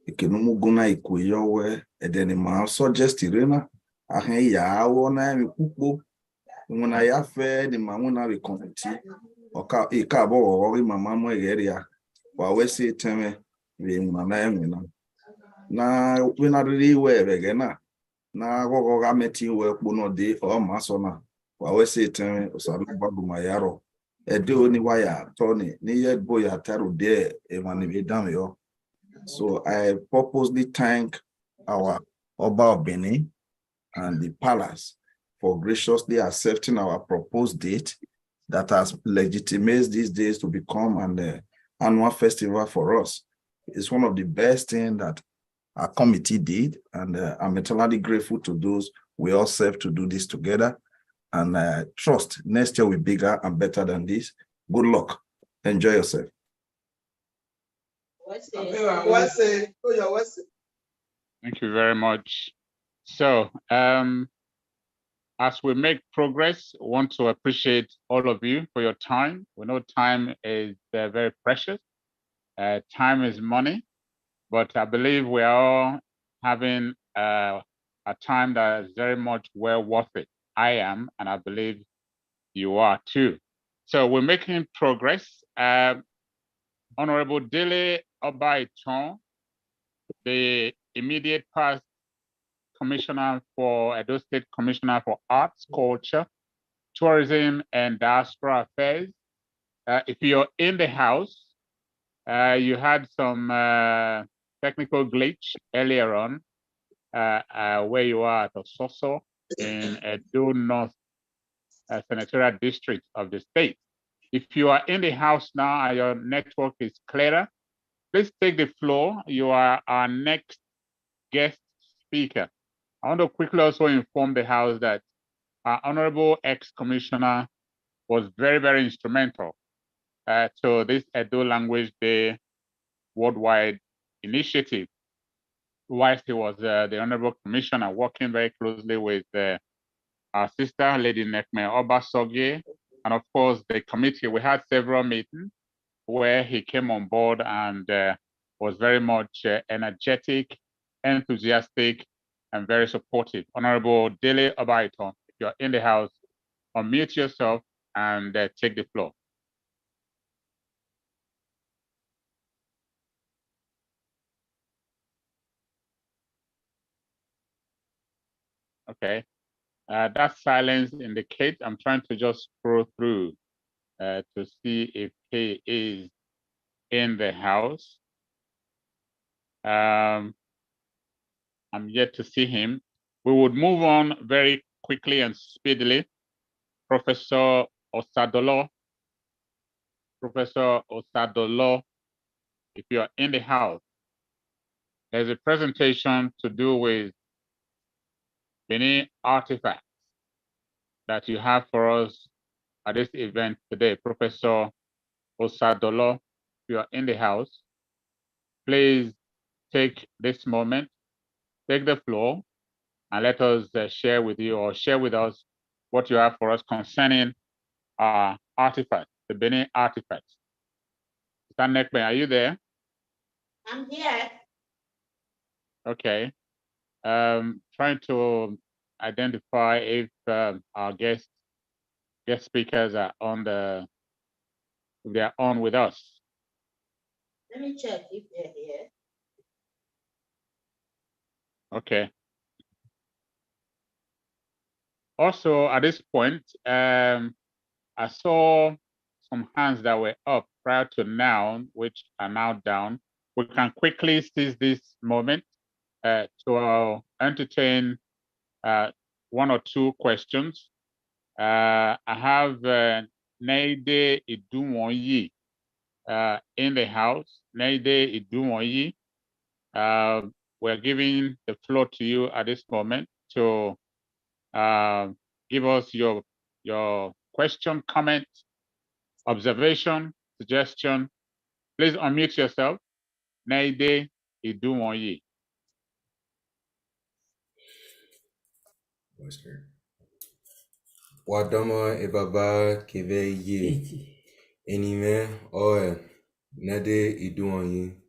ikenu guna ikuyo we edeni ma suggest irena ahen ya wo na mi pupo imuna ya fe ni ma na we konti oka ikabo ori mama mo egeria wa we si teme we mama emina na we na ri we begena na gogo ga meti we kpono de o ma so na wa we si teme osaru baguma yaro ede oni wa ya toni ni yet boy ataru de e mani be dam yo. So I purposely thank our Oba of Benin and the palace for graciously accepting our proposed date that has legitimized these days to become an annual festival for us. It's one of the best things that our committee did, and I'm eternally grateful to those we all serve to do this together. And trust next year will be bigger and better than this. Good luck. Enjoy yourself. Thank you very much. So, as we make progress, I want to appreciate all of you for your time. We know time is very precious. Time is money, but I believe we are all having a time that is very much well worth it. I am, and I believe you are too. So we're making progress. Honorable Dele Obaiton, the immediate past Commissioner for Edo State Commissioner for Arts, Culture, Tourism, and Diaspora Affairs. If you're in the house, you had some technical glitch earlier on where you are at Ososo in Edo North Senatorial District of the state. If you are in the house now and your network is clearer, please take the floor. You are our next guest speaker. I want to quickly also inform the House that our Honorable ex-Commissioner was very, very instrumental to this Edo Language Day worldwide initiative. Whilst he was the Honorable Commissioner, working very closely with our sister, Lady Nekme Obasogie, and of course the committee. We had several meetings where he came on board and was very much energetic, enthusiastic, and very supportive. Honorable Dele Obaiton, if you're in the house, unmute yourself and take the floor. Okay, that silence indicates I'm trying to just scroll through to see if he is in the house. I'm yet to see him. We would move on very quickly and speedily. Professor Osadolo, if you're in the house, there's a presentation to do with many artifacts that you have for us at this event today. Professor Osadolo, if you are in the house, please take this moment, take the floor, and let us share with you or share with us what you have for us concerning our artifacts, the Benin artifacts. Sister Nekpe, are you there? I'm here. Okay. Trying to identify if our guest speakers are on if they are on with us. Let me check if they're here. Okay. Also, at this point, I saw some hands that were up prior to now, which are now down. We can quickly seize this moment to entertain one or two questions. I have Neide Idunwoyi in the house. Neide Idunwoyi, we're giving the floor to you at this moment to give us your question, comment, observation, suggestion. Please unmute yourself. Neide Idunwoyi. Wadama ebaba keve ye enime oe nade Idunwoyi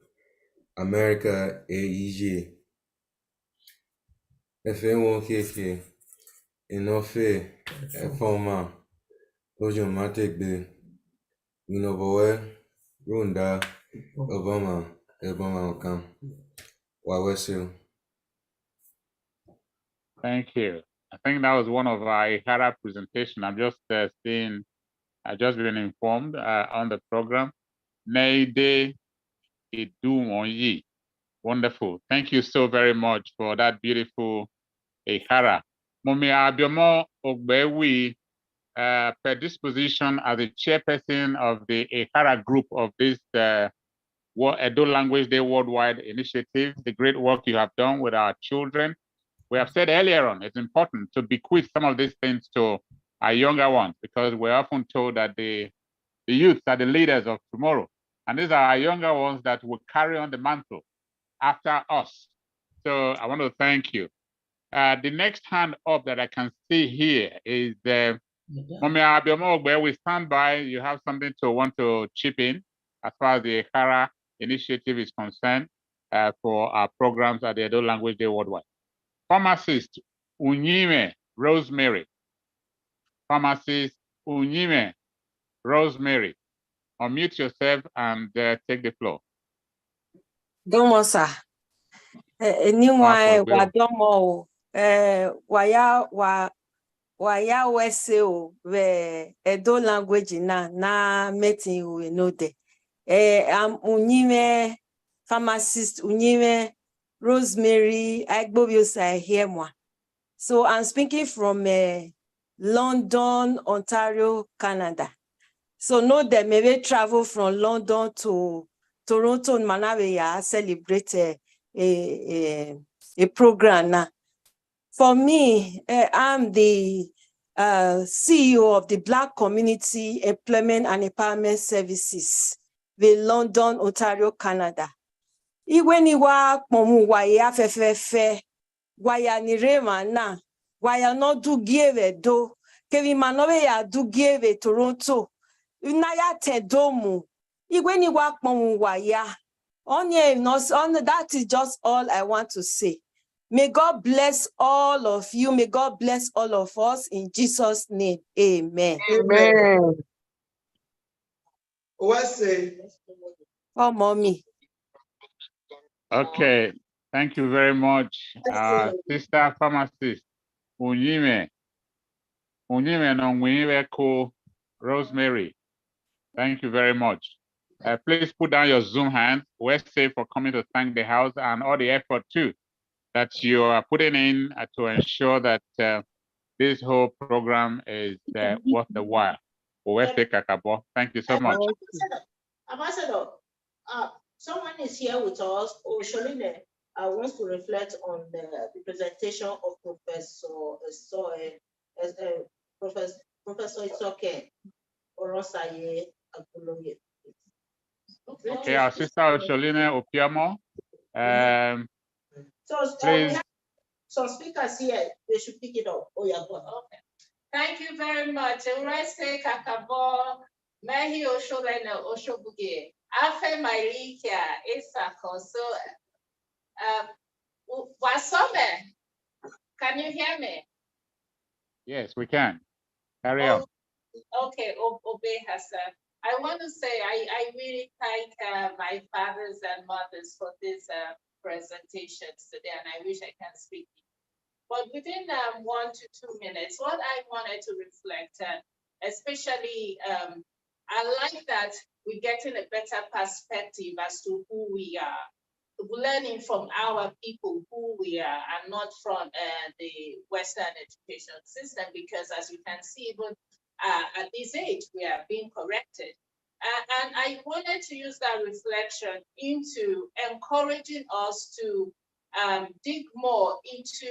America eije efe won keke enofe efoma ojo mategbe inobowe runda Obama kam wawesel. Thank you. I think that was one of our Ihara presentation. I'm just seeing, I've just been informed on the program. Neide Idunwoyi. Wonderful. Thank you so very much for that beautiful Ihara. Mummy Abiomo Ogbewi, per disposition as the chairperson of the Ihara group of this Edo Language Day Worldwide Initiative, the great work you have done with our children. We have said earlier on, it's important to bequeath some of these things to our younger ones, because we're often told that the youth are the leaders of tomorrow. And these are our younger ones that will carry on the mantle after us. So I want to thank you. The next hand up that I can see here is Mummy Abiomo, where we stand by. You have something to want to chip in as far as the Ihara initiative is concerned for our programs at the Edo Language Day Worldwide. Pharmacist Unyime Rosemary. Pharmacist Unyime Rosemary. Unmute yourself and take the floor. Domo sa. Anyone wa domo waya wese o we Edo language na meeting we know de. Am Unyime pharmacist Unyime Rosemary Agbobiosa here moi. So I'm speaking from London, Ontario, Canada. So know that maybe travel from London to Toronto, Manawe, celebrate a program now. For me, I'm the CEO of the Black Community Employment and Empowerment Services with London, Ontario, Canada. Iweniwa momu waya fefefe waya nirema na waya no do give do kevi manowe ya do give Toronto unaya te domu iweniwa momu waya onye no on that is just all I want to say. May God bless all of you. May God bless all of us in Jesus' name. Amen. Amen. What's it? Oh, mommy. Okay, thank you very much, Sister Pharmacist Unyime no Rosemary. Thank you very much. Please put down your Zoom hand. We're safe for coming to thank the house and all the effort too that you are putting in to ensure that this whole program is worth the while. Thank you so much. Ambassador, someone is here with us. Osholine wants to reflect on the presentation of Professor Isoke Orosaye Aguloye. Okay, our sister Osholine Opiamo. Please. some speakers here, they should pick it up. Oh, yeah, go on. Okay. Thank you very much. Ureste Kakabo, Mehi Osholene Oshobuge, Afe Marikia, Isako. So, Wasome, can you hear me? Yes, we can. Carry on. Okay, Obey Hassan. I want to say I really thank my fathers and mothers for these presentations today, and I wish I can speak. But within 1 to 2 minutes, what I wanted to reflect, especially, I like that we're getting a better perspective as to who we are, learning from our people who we are, and not from the Western education system, because as you can see, even at this age, we are being corrected. And I wanted to use that reflection into encouraging us to dig more into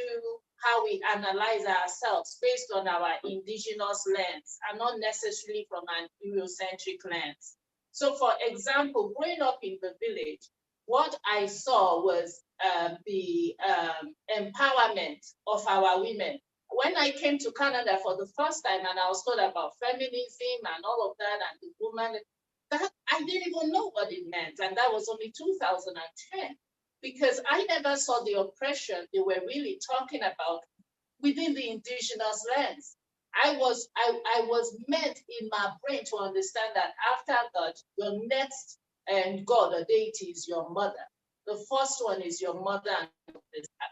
how we analyze ourselves based on our indigenous lens and not necessarily from an Eurocentric lens. So for example, growing up in the village, what I saw was the empowerment of our women. When I came to Canada for the first time and I was told about feminism and all of that and the woman, that I didn't even know what it meant. And that was only 2010, because I never saw the oppression they were really talking about within the indigenous lens. I was meant in my brain to understand that after God, your next God or deity is your mother. The first one is your mother.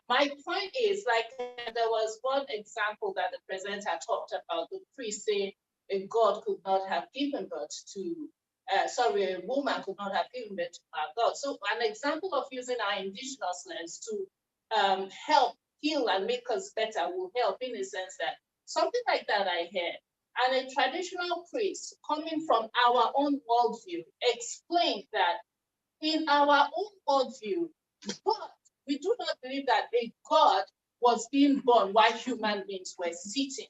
My point is, like, there was one example that the presenter talked about, the priest saying a God could not have given birth to, a woman could not have given birth to our God. So an example of using our indigenous lens to help heal and make us better will help, in the sense that something like that I heard. And a traditional priest coming from our own worldview explained that in our own worldview, but we do not believe that a God was being born while human beings were sitting.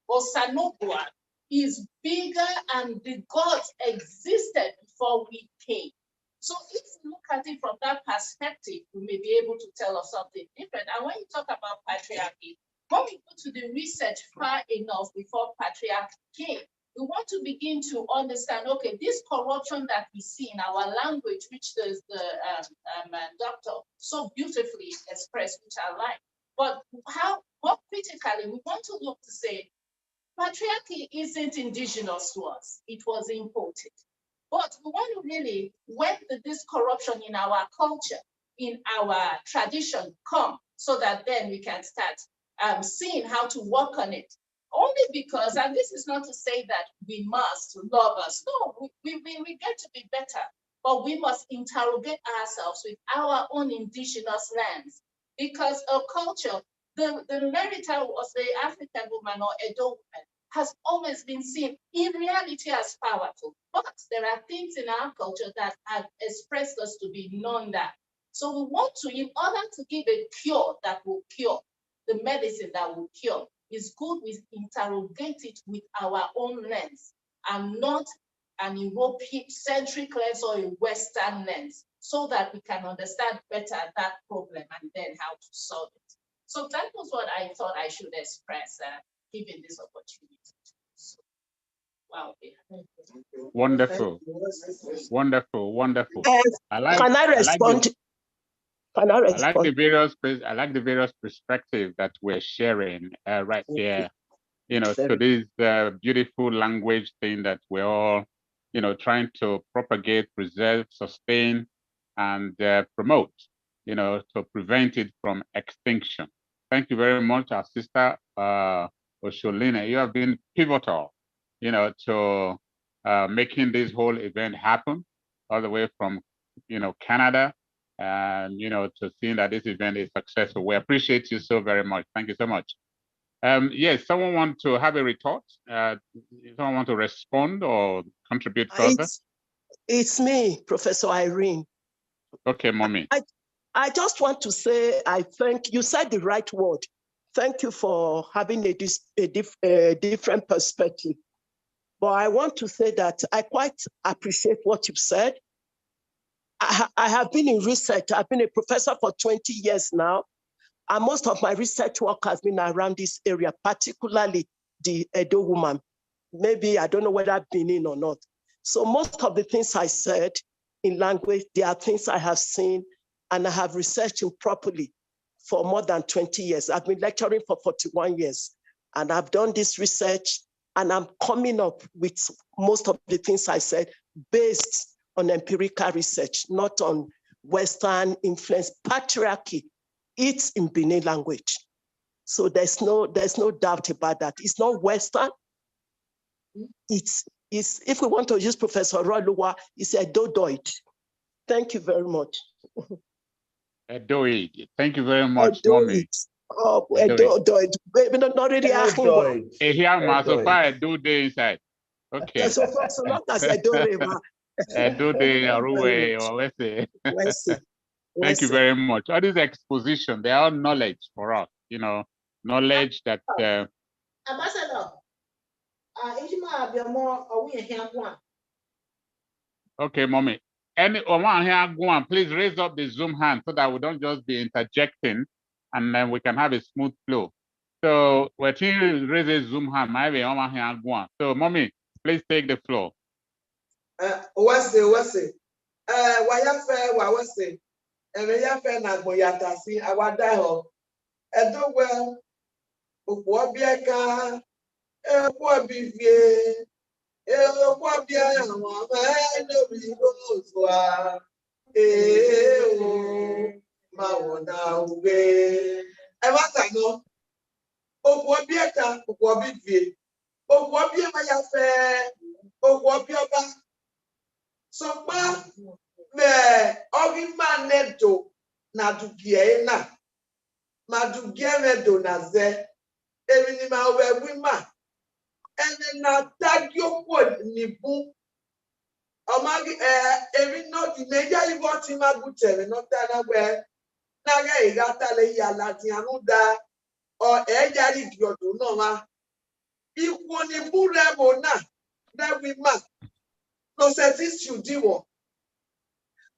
Osanogua is bigger, and the gods existed before we came. So if we look at it from that perspective, we may be able to tell us something different. And when you talk about patriarchy, when we go to the research far enough before patriarchy came, we want to begin to understand, okay, this corruption that we see in our language, which the doctor so beautifully expressed, which I like, but how, more critically, we want to look to say, patriarchy isn't indigenous to us, it was imported. But we want to really, when did this corruption in our culture, in our tradition come, so that then we can start seeing how to work on it. Only because, and this is not to say that we must love us. No, we get to be better, but we must interrogate ourselves with our own indigenous lens. Because a culture, the Merita was the African woman or Edo woman, has always been seen in reality as powerful. But there are things in our culture that have expressed us to be known that. So we want to, in order to give a cure that will cure, the medicine that will cure, it's good we interrogate it with our own lens and not an European-centric lens or a Western lens, so that we can understand better that problem and then how to solve it. So that was what I thought I should express, given this opportunity. So, wow. Wonderful. Wonderful, wonderful. Can I respond? I like the various perspectives that we're sharing right here, you know, to this beautiful language thing that we're all, you know, trying to propagate, preserve, sustain, and promote, you know, to prevent it from extinction. Thank you very much, our sister Osholine. You have been pivotal, you know, to making this whole event happen, all the way from, you know, Canada, and, you know, to seeing that this event is successful. We appreciate you so very much. Thank you so much. Yes, someone want to have a retort? Someone want to respond or contribute further? It's me, Professor Irene. Okay, Mommy. I just want to say, I think you said the right word. Thank you for having a different perspective. But I want to say that I quite appreciate what you said. I have been in research. I've been a professor for 20 years now. And most of my research work has been around this area, particularly the Edo woman. Maybe, I don't know whether I've been in or not. So most of the things I said in language, they are things I have seen and I have researched them properly for more than 20 years. I've been lecturing for 41 years and I've done this research and I'm coming up with most of the things I said based on empirical research, not on Western influence. Patriarchy, it's in Benin language. So there's no doubt about that. It's not Western. It's if we want to use Professor Roluwa, it's Edodoid. Thank you very much. Edoid. Thank you very much, Mommy. Oh, Edodoid. Not really Edoid. Here, Masofa, Edo day inside. Okay. So long as Edo Day, Aruwe, or let's say. Thank you very much. All this exposition, they are knowledge for us, you know, knowledge that. Ambassador, Okay, Mommy. Any Oman here, go on, please raise up the Zoom hand so that we don't just be interjecting and then we can have a smooth flow. So we're to raise a Zoom hand, maybe Oman here, go on. So, Mommy, please take the floor. What's it? Emeyafe na Boyatasi, Awadaho, Edowell, Ukwabiaka, Ekwabivie, Ekwabia, Mama, Mawana, Ube, Ematano, Ukwabiaka, Ukwabivie, Ukwabia Mayafe, Ukwabiaba, Sopa. Me ogima nedo na dugie na madugie nedo na ze emi ni ma owe ma ene na tagio po nibu omagi emi no di meja ibo ti magute no tana we na ga igata le ya lati anu da o ejari giodo no ma iku ni burebo na we ma no setis you diwo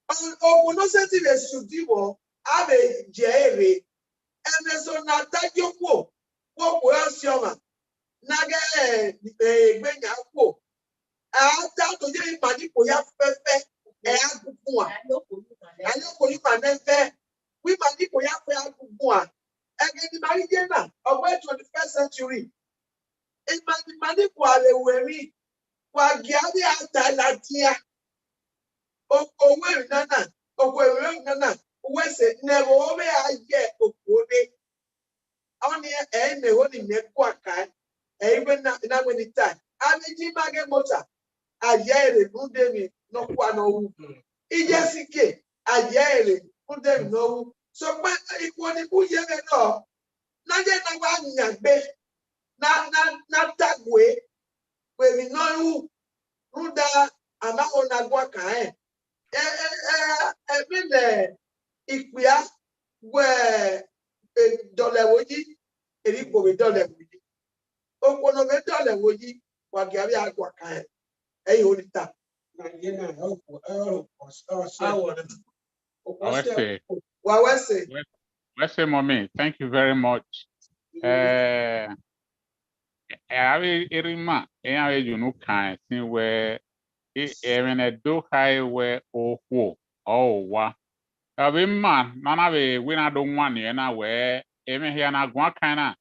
no sensitive studio ave jere emeso na tajoko wo asioma nage gbenya ko ata to je imadi ko ya fefe agugun ayoko yi ma nefe we madi ko ya fe agugun egeni mari je na ogbe 21st century imadi ko aleweri wa giade ata latia Owe nana, wese never over a year of Wode. Only a only network, even now when it time. I'm a Jimage motor. A year, Mundemi, no one. Ijasike, a year, Mundem no. So, but it was a good year at all. Not yet a one, not that way. When we know who that I'm not on a worker. Ikpia where dollar woji erigbo we dollar woji okwono me dollar woji wa gari agwa kan e yonita na ye na What's Mommy, thank you very much. Irima you kind where even a do high where wa. Man, none of it, we not don't want you know where even here na gwa kind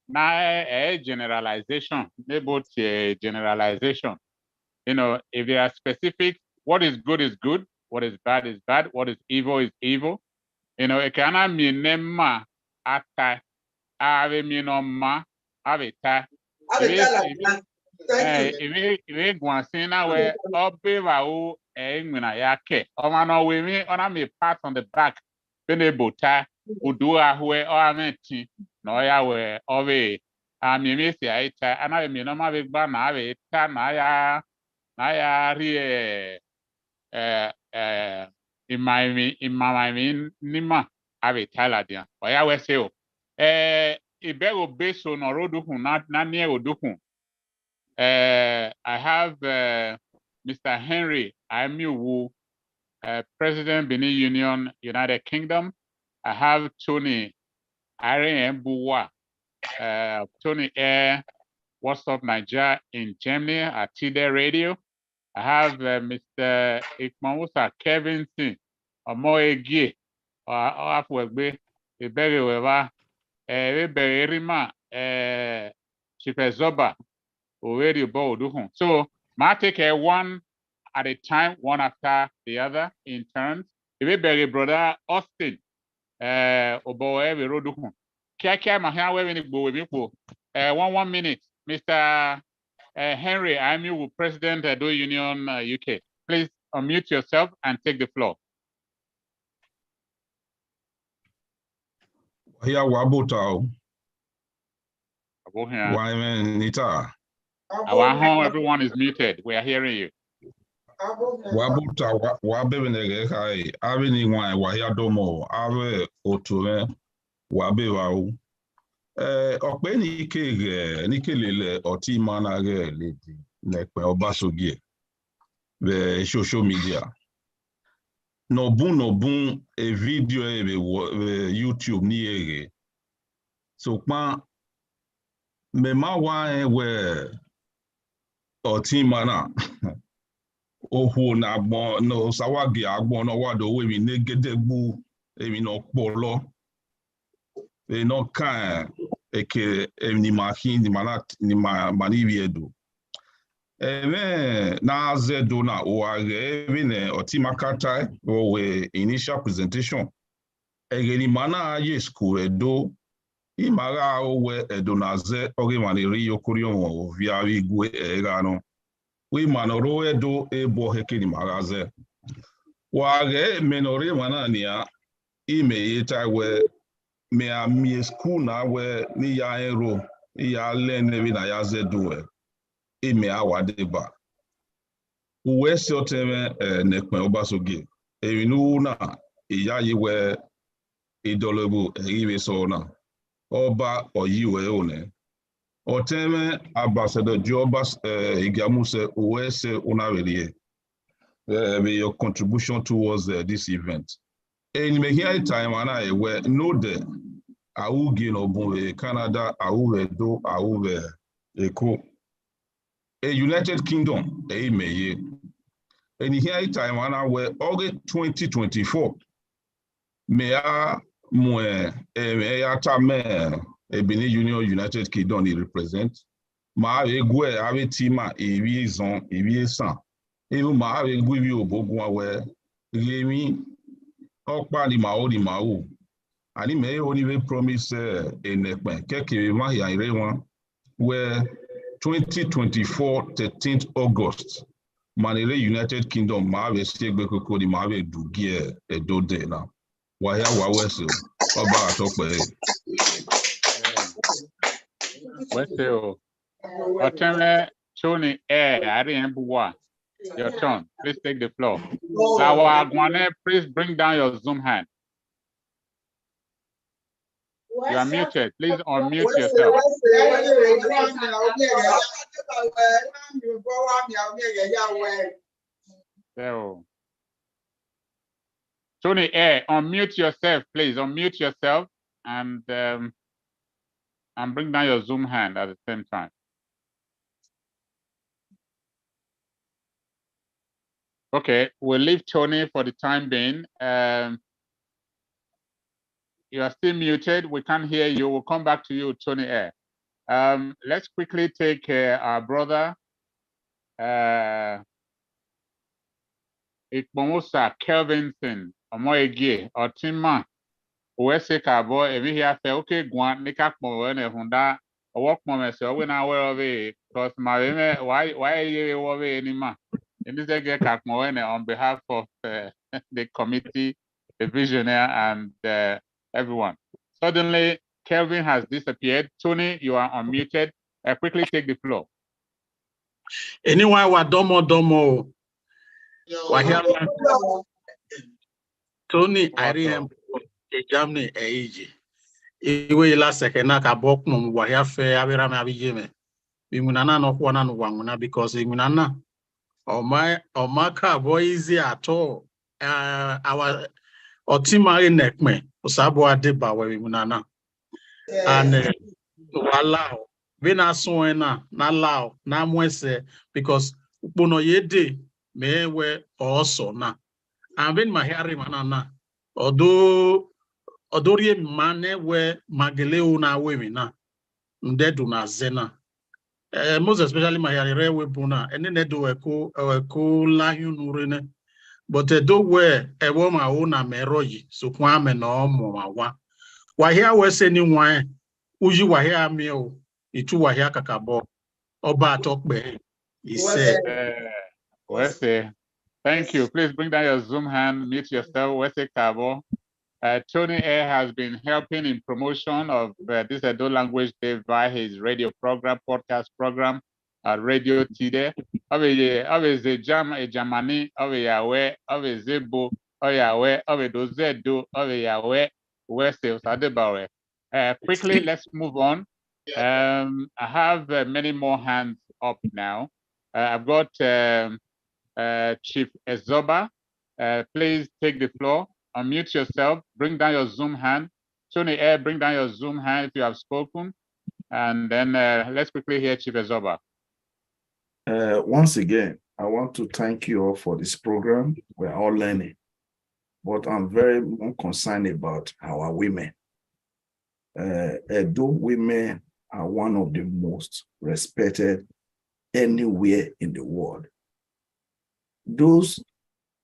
na a generalization, maybe a generalization. You know, if there are specific, what is good, what is bad, what is evil. You know, it cannot mean nema ata, ave mean ma, ave ta. If one say now where obeva ngwina yake omano we me ona me pat on the back benebota udua hwe o ameti no ya we ove me si aita ana me no ma be gba na ave ta na ya rie imami nima ave tala dia o ya we se o ibero beso no roduhu na ne oduhu. I have Mr. Henry Amiwu, President Benin Union, United Kingdom. I have Tony Irene Buwa, Tony Air, What's Up Nigeria in Germany at TD Radio. I have Mr. Ikmamusa Kevinson, Omoegi, Afwegbe, Iberi Wewa, Iberi Rima, Chipezoba, Oweri Bo. So, I take one at a time, one after the other in turns. Iberi brother Austin, Oboe Roduhun. Kia Mahia Wevini Bo, 1 minute, Mr. Henry, I'm you, President Edo Union UK. Please unmute yourself and take the floor. Here, Wabutao. Nita. Our home, everyone is muted. We are hearing you. Wabuta, Wabevenege, Avini, Wahia Domo, Ave Otuve, Wabewau. Okbeni Kege, Nikelele, Oti Manage, Lady, Nekwe, Obasogie, the social media. No boon, a video, YouTube, Niege. So, Mema wa we Oti Mana. Oho na bon no sawagi agbon no wado we mi negedegbu emi no polo e no kan eke ni mahin ni manat ni manivi edu na zedo na oage evi ne otimakata we initial presentation egeni mana ye school edo imara we edo na ze oge maniri yokurion via igwe egano we manoro edo ebo hekini magaze wage menore manania ime yeta we me a mi school na we ni ya ero ya lene bi na ya zedo ime awadeba we se oteme nekpe obasoge ewinu na iya yiwe idolobu egibe so na oba oyiwe one Oteme Ambassador Jobas Igamuse Uwese Unavelie, your contribution towards this event. And me here time and I were know the Augi no Boe Canada, Auve do Auve Eko. A United Kingdom, Meye. And here time and I were August 2024. Mea Mwe Atame. Benin Union United Kingdom il represent. Ma avec gwe avec tima evison eviesan. Et ma avec gwe obogwa we remi okpa ni mao. Ani me only promise enekpen keke ma ya irewan where 2024 13th August Manile United Kingdom ma avec segbe koko di ma avec dugie edode na. Wa ya wa wese oba atokpe. Weseo. Oteme Tony Air, Irene Buwa. Your turn. Please take the floor. Our Guane, please bring down your Zoom hand. You are muted. Please unmute yourself. So, Tony Air, unmute yourself, please. Unmute yourself and bring down your Zoom hand at the same time. Okay, we'll leave Tony for the time being. You are still muted. We can't hear you. We'll come back to you, Tony Air. Let's quickly take our brother, Ikmomusa Kelvinson, Omoegi, Otima. Wese kabo evi here fe okay gwan nika kmo ne hunda work moment so we na aware of it because my why you worry anymore in this get kakmo on behalf of the committee, the visionary and everyone. Suddenly Kelvin has disappeared. Tony, you are unmuted. Quickly take the floor. Anyone wa domo Tony Irene Germany age. Iwe la sekena ka bok no wa ya fe abira me abijeme. Bimunana no kwana no wanguna because imunana Omaka boy easy at all. Our Otima nekme Osabo Adeba we munana. and allow we na so na allow na mwese because upono yede me we also na and when my hearing na although odorie mane we mageleu na we na ndedu na zena most especially my hearing we buna ene nedo eko lahun urene but do we ewo ma o na meroyi so kwa me na omo wa wahia we se ni wan uji wahia mi o itu wahia kakabo oba atokbe he said Wese, thank you. Please bring down your Zoom hand, mute yourself. Wese Kabo. Tony A has been helping in promotion of this Edo Language Day via his radio program, podcast program, Radio Tide. Always a Germany, always aware, always Zebo, always aware, always Dozedo, always aware, Wese Sadebawe. Quickly, let's move on. I have many more hands up now. I've got Chief Ezoba. Please take the floor. Unmute yourself. Bring down your Zoom hand. Tony Air, bring down your Zoom hand if you have spoken. And then let's quickly hear Chief Ezoba. Once again, I want to thank you all for this program. We're all learning. But I'm very more concerned about our women. Edo women are one of the most respected anywhere in the world. Those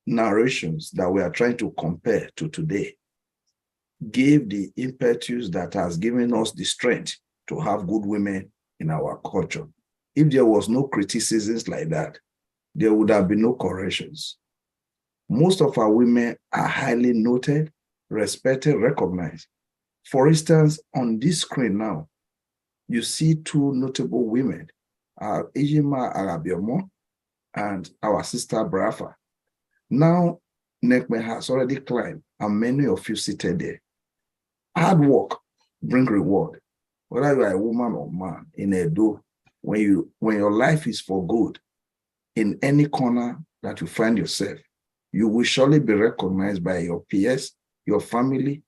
narrations that we are trying to compare to today gave the impetus that has given us the strength to have good women in our culture. If there was no criticisms like that, there would have been no corrections. Most of our women are highly noted, respected, recognized. For instance, on this screen now, you see two notable women, Ejima Arabiomo and our sister Brafa. Now, Nekme has already climbed, and many of you seated there. Hard work brings reward. Whether you are a woman or man in Edo, when your life is for good, in any corner that you find yourself, you will surely be recognized by your peers, your family,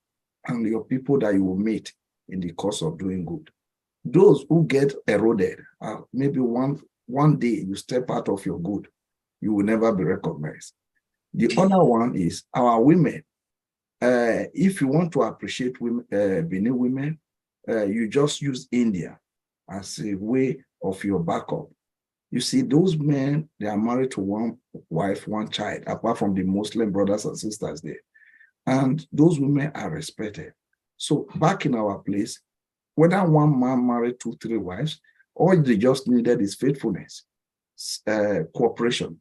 and your people that you will meet in the course of doing good. Those who get eroded, maybe one day you step out of your good, you will never be recognized. The other one is our women. If you want to appreciate women, Benin women, you just use India as a way of your backup. You see, those men, they are married to one wife, one child, apart from the Muslim brothers and sisters there. And those women are respected. So back in our place, whether one man married 2, 3 wives, all they just needed is faithfulness, cooperation.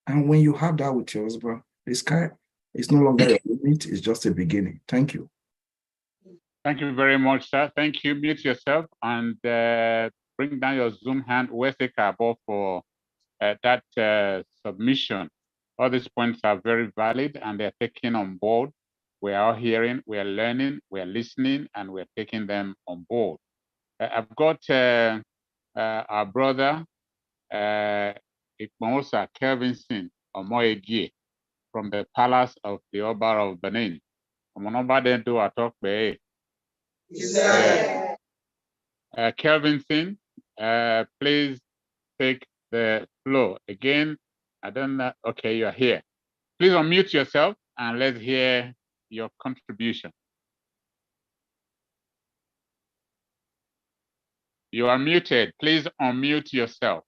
And when you have that with your husband, the sky is no longer your limit, it's just a beginning. Thank you. Thank you very much, sir. Thank you. Mute yourself and bring down your Zoom hand, Wese Kabo, for that submission. All these points are very valid and they're taken on board. We are all hearing, we are learning, we are listening, and we're taking them on board. I've got our brother, Ikmosa Kelvinson Omoegie, from the Palace of the Oba of Benin. Kelvinson, please take the floor. Again, I don't know. Okay, you are here. Please unmute yourself and let's hear your contribution. You are muted. Please unmute yourself.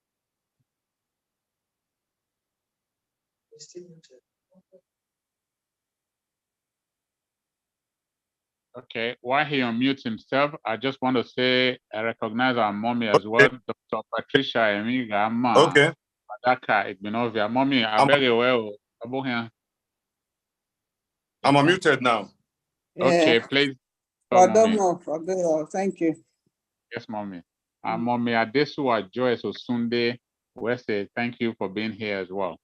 Okay, while he unmutes himself, I just want to say I recognize our mommy as well, Dr. Patricia Emigama. Okay. Madaka Igbinovia. Mommy, I beg you well. I'm unmuted now. Okay, please. Mommy. Thank you. Yes, mommy. Mommy Adesua Joyce Osunde, we say thank you for being here as well.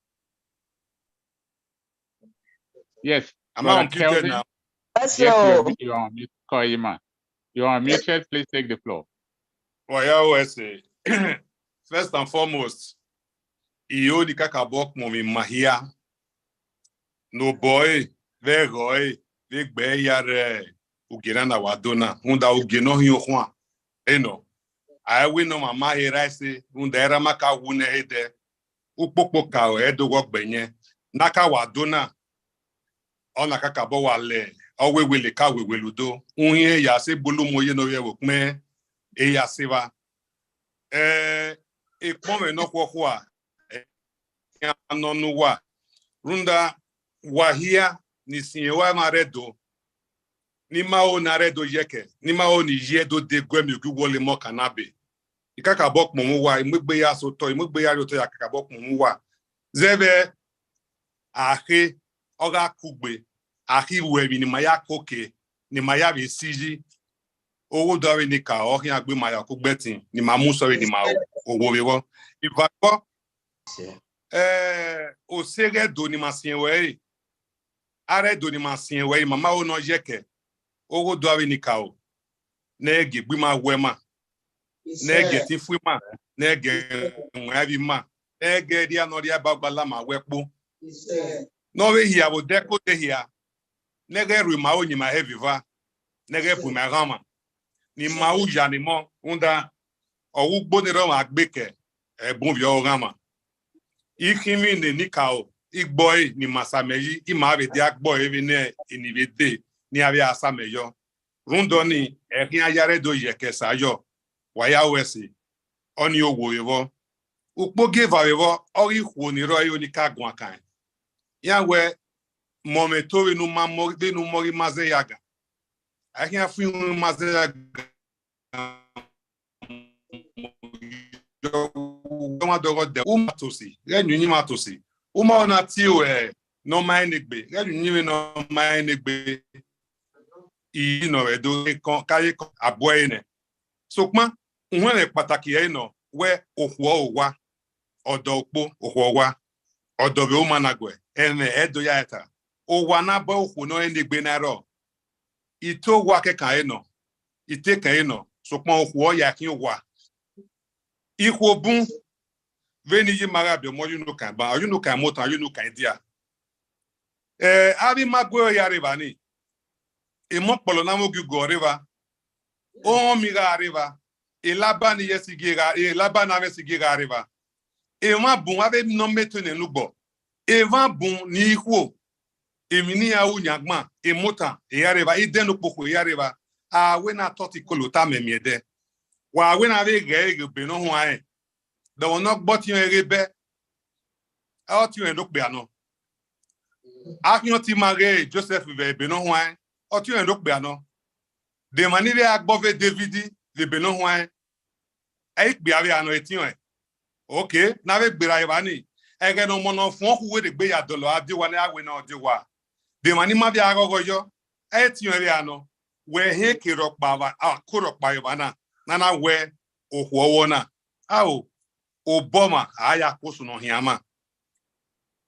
Yes, I'm unmuted Kelvin. now. Yes, you are unmuted. Koima. You are unmuted. Please take the floor. Well, I always say, first and foremost, iyo di kakabok momi mahia. No boy, very boy, big bay yare. ugena na wadona unda ugeno hiyo kwa eno awe no mama heraise unda era maka wune hede ukpokpo ka edo gbenye naka wadona ona kaka bo wale owewele ka weweludo unye ya se bolumoye no ye wokme e ya seba e pome no kwa ya no nuwa runda wahia ni sinyewa maredo ni mao na redo yeke ni mao ni yedo de gwemi gwole mo kanabe ikaka bok mo wa imugbe ya so to imugbe ya to ya kaka bok mo wa zebe ahe oga kugbe ahi webi ni maya koke ni maya be siji owo do ni ka o hin agbe maya ko gbetin ni ma mu so ni ma owo wewo ifako o sege do ni masien we are do ni masien we mama o no yeke owo do ni ka o nege gbima wema nege ti fuima nege nwabi ma nege dia no dia bagbala ma wepo no we hia bo deko de hia nege ru ma onyi ma heviva nege pu ma gama ni ma uja ni mo unda owu gbo ni ro ma gbeke ebun bi o gama ikimi ni ka o igboy ni masameyi ima be dia gboy evi ne inivete ni abi asameyo rundoni ekin ayare do yeke sayo waya wesi oni owo yewo ukpo give awewo ori kwo ni ro yo ni ka gun akan ya we momento we no mamo de no mori maze yaga ekin afi maze yaga uma dogo de uma tosi renyu ni matosi uma ona ti o no mai negbe renyu ni no mai negbe i no edo kan kaye abo ene so pon won le pataki e no we ohwo owa odo opo ohwo wa odo be o managwe ene edo ya eta owa na ba ohwo no enegbe na ro ito wa ke kan e no ite kan e no so pon ohwo ya kin wa ikwo bun veni yi mara be mo yunu kan ba yunu kan motan yunu kan dia abi magwe ya riba ni e mo polo na mo gugo riba o mi ga riba e laba ni yesigira e laba na yesigira riba e ma bun ave no meto ne lugbo e va bun ni ikwo e mi ni ya unyagma e motan e ya riba e denu poko ya riba a we na toti kolota memiede wa we na ve ge be no ho ai the one not bought you a rebe out you and look beano akyon ti mare Joseph ve be no ho ai out you and look beano de mani ve agbove David ve be no ho ai e gbe ave ano etion okay na ve gbera iba ni e ge no mo no fun ku we de gbe ya dolo ade wa na awe na ode wa de mani ma bi agogo yo e tion re ano we he ki ro pa wa ko ro pa iba na na we ohwo na awo Obama aya koso no hiama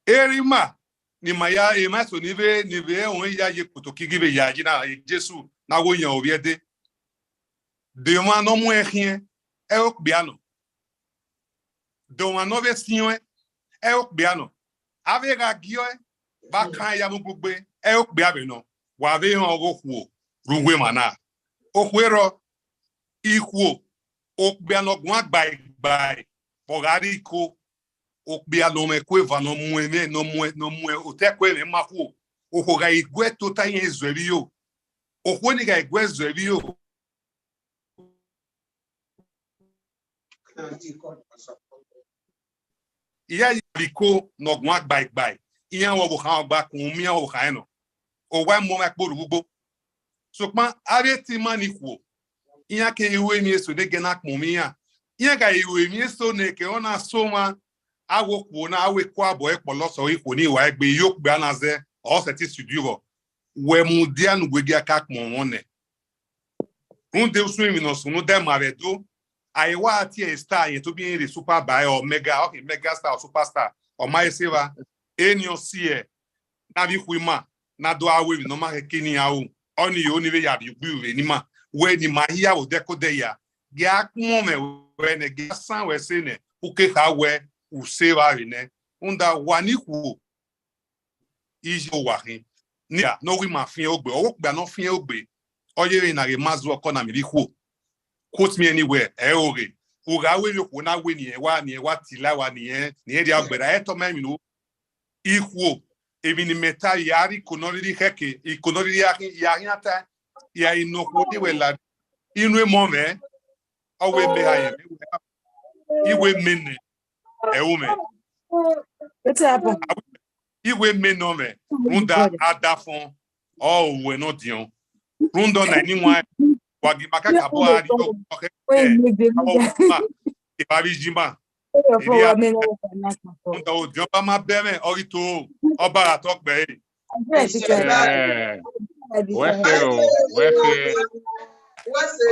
erima ni maya emaso nive on ya ye kutoki give ya ji na Jesu na wo yan obiede de ma no mu ehien e okbiano do ma no ve sion e okbiano ave ga gio ba kan ya mu gbogbe e okbia be no wa ve han ogwo ruwe mana okwero ikwo okbiano gun agbai Pogariko okbia no me kweva no mueme no mue otekwe me mafu okoga igwe tota yen zwerio okwoni ga igwe zwerio iya biko no gwa gbai iya wo bo kan gba kun mi o kan no o wa mo ma poru gbogbo so pan areti maniku iya ke iwe mi eso de gena kun mi ya ihe ga iwe mi so na ke ona so ma agwokwo na awekwa abo ekpoloso ikwo ni wa egbe yokpe anaze o seti studio we mu dia nu gwegi aka kpon won runde usu mi no sunu de maredo aiwa ati e star yen to bi re super buy or mega okay mega star or superstar o mai seva enio sie na bi kwima na do awe mi no ma ke ni awu oni yo ni be ya bi gbu ni ma we ni ma hia wo deko de ya gia kumo me we ne gia san we se ne uke ha we u se va ne unda waniku ijo wa hin ni no wi ma fin ogbe owo gba no fin ogbe Oye na remazu okona miliku. Quote me anywhere. Eore. Ugawe yo kuna we ni ewa tilawa ni dia gbera eto me minu. Iku. Ebi ni meta yari konori heke. Ikonori yari ata. Ya inoku ni wela. Inwe mome. Owe behaye. Iwe mene. Eume. What's happened? Iwe menome. Runda adafon. Oh, we no dion. Runda na anyone. Wagi makaka boari. Ibabijima. Runda o dion ba ma beme. Orito. Oba atokbe.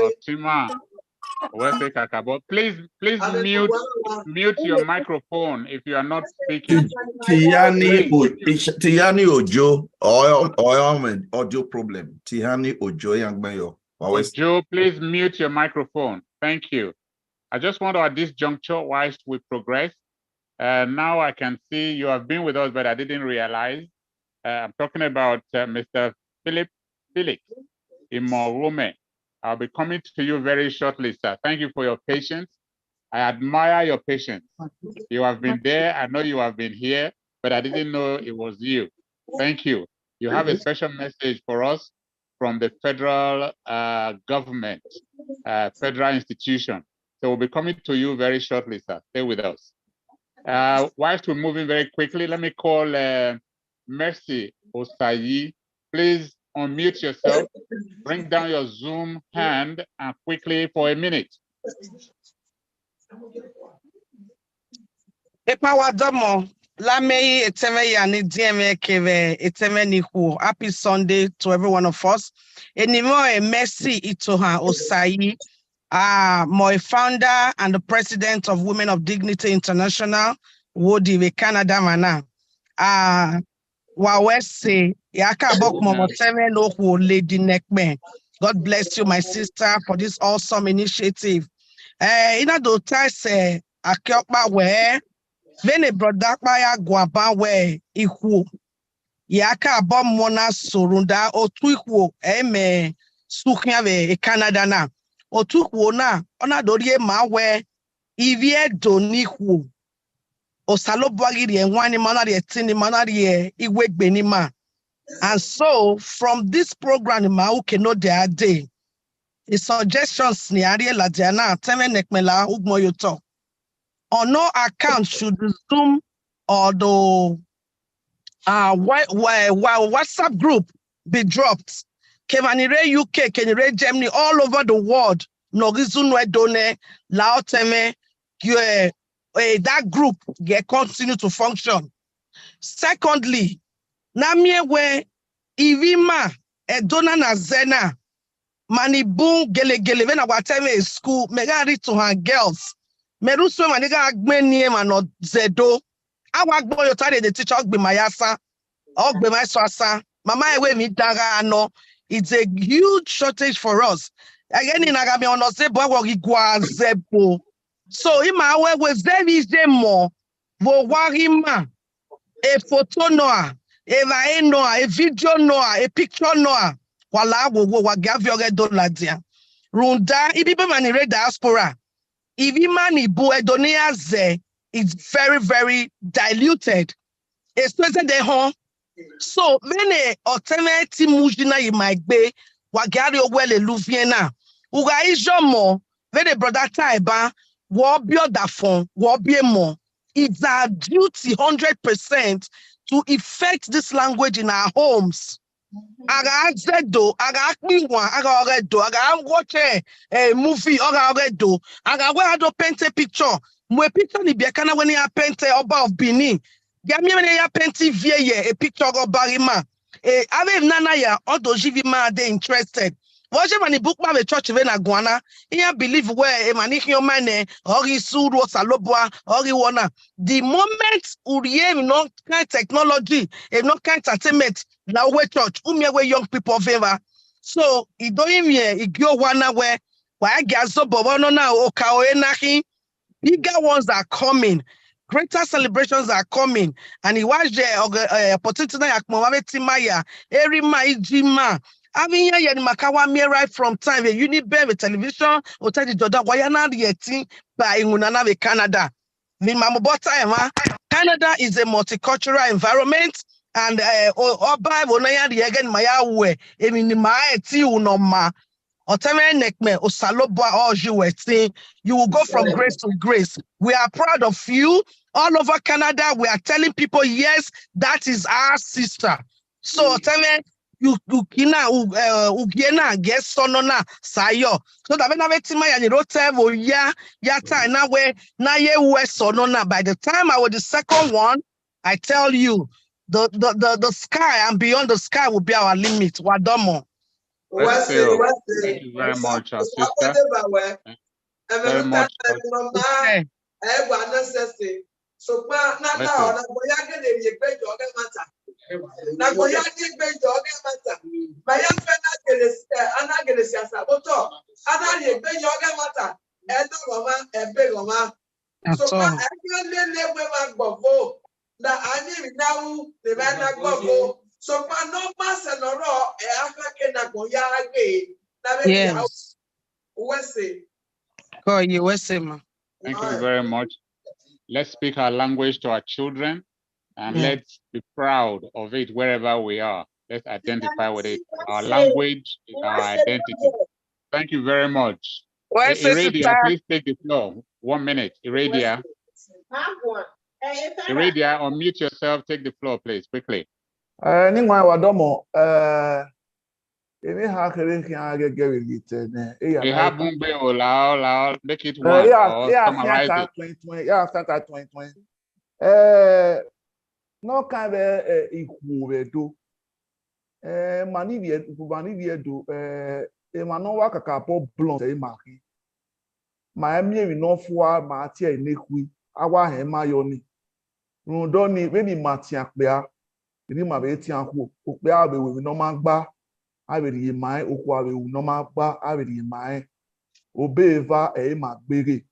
Otima. Kakabo. Please mute your microphone if you are not speaking. Tiani Ojo, audio problem. Tiani Ojo, young mayor. Ojo, please mute your microphone. Thank you. I just want to, at this juncture, whilst we progress, now I can see you have been with us, but I didn't realize. I'm talking about Mr. Felix Imorome. I'll be coming to you very shortly, sir. Thank you for your patience. I admire your patience. You have been there. I know you have been here, but I didn't know it was you. Thank you. You have a special message for us from the federal government, federal institution. So we'll be coming to you very shortly, sir. Stay with us. Whilst we're moving very quickly, let me call Mercy Osayi. Please unmute yourself, bring down your Zoom hand, and quickly for a minute. Happy Sunday to every one of us. Anymore, Mercy Itoha Osayi, my founder and the president of Women of Dignity International, Wodi Canada Mana. Wawese Yaka Bok Momo 7 Lady Nekme. God bless you, my sister, for this awesome initiative. Ina do say Akyopa where Vene Brodakbaya Guaba where Iku Yaka Bom Mona Sorunda Otuiku Eme Sukiave Canada na Otuku na Ona Dorie Ma where Ivie Doniku Osalobwagiri and one manari tini manari iwek benima. And so from this program Mauke no de day, the suggestions ni Ariel Ladiana Teme Nekmela Ugmoyoto. On no account should the Zoom or the WhatsApp group be dropped. Kevanire UK, Kenire Germany, all over the world. Nogizunwe Done, Lao Teme, that group continue to function. Secondly, Namie we Ivima Edona na Zena Manibun Gele when our time is school, Megari to her girls. Meruswe Maniga Agmeni and Zedo. Our boy the teacher Ogbe Mayasa, Ogbe Maiswasa, Mama Ewe Midaga no. It's a huge shortage for us. Again in Agami on Osebo Igwa Zebo. So ima was there is there more vo warima a photo noa a vae noa a video noa a picture noa wala wo wagavio doladia runda ibibe manire diaspora ibi mani bo edonia ze is very very diluted especially the home. So many alternative mujina you might be wagario well eluviena uga ijomo very brother taiba. It's our duty 100% to effect this language in our homes. I watch a movie I paint a picture. My picture ni biakana when you paint of Bini. Gami when you paint a picture of Barima. Ave nana ya odo jivima they interested. Watch mani book ma the church even Aguana. Here believe where a manikio mane or suru salobwa or wana. The moment Uriye no kind technology, a no kind entertainment, now we church, where young people favor. So it don't even it go one where I guess so but no now okaoenaki bigger ones are coming. Greater celebrations are coming, and he was there. Opportunity Timaya, Erima Ijima, Having here Makawa me right from time, a Unibev television, or tell the Jordan, why not yet by Unana Canada. Canada is a multicultural environment, and Oba Bonaya the again Mayawe, Eminima Unoma, Otame Nekme, Osaloba or you will go from grace to grace. We are proud of you. All over Canada, we are telling people, yes, that is our sister. So Otame, you kina ugiena guess sonona sayo. So that when I and you rotevo ya na we na ye sonona. By the time I was the second one, I tell you, the sky and beyond the sky will be our limit. Wadomo. Thank you very much, our sister. Very much. So na boya ke de ye gbe jo ge mata. Na boya ni gbe jo ge mata. Ma ya fe na gele siasa boto. Ana ye gbe jo ge mata. E do goma e be goma. So ma e le we ma gbofo. Na ani mi na wu le ba na gbofo. So ma no ma se no ro e afa ke na go ya gbe. Na be ya. Wese. Oh, you wese ma. Thank you very much. Let's speak our language to our children, and let's be proud of it wherever we are. Let's identify with it. Our language is our identity. Thank you very much. Iradia, please take the floor. 1 minute. Iradia. Iradia, unmute yourself. Take the floor, please, quickly. Ningwa wadomo. Any hackering can get it. You have Mumbai or Lao, make it one. Summarize it. 2020. No kind of equal do. Manivia do. Emmanuel Wakapo blonde maki. Miami no for Matia Nikwi. Awa Hemayoni. Rundoni, maybe Matia Bea. Ini Mabetian who Bea be with no man bar. I will ye my Okwa will no man bar. I will ye my Obeva a Macbiri.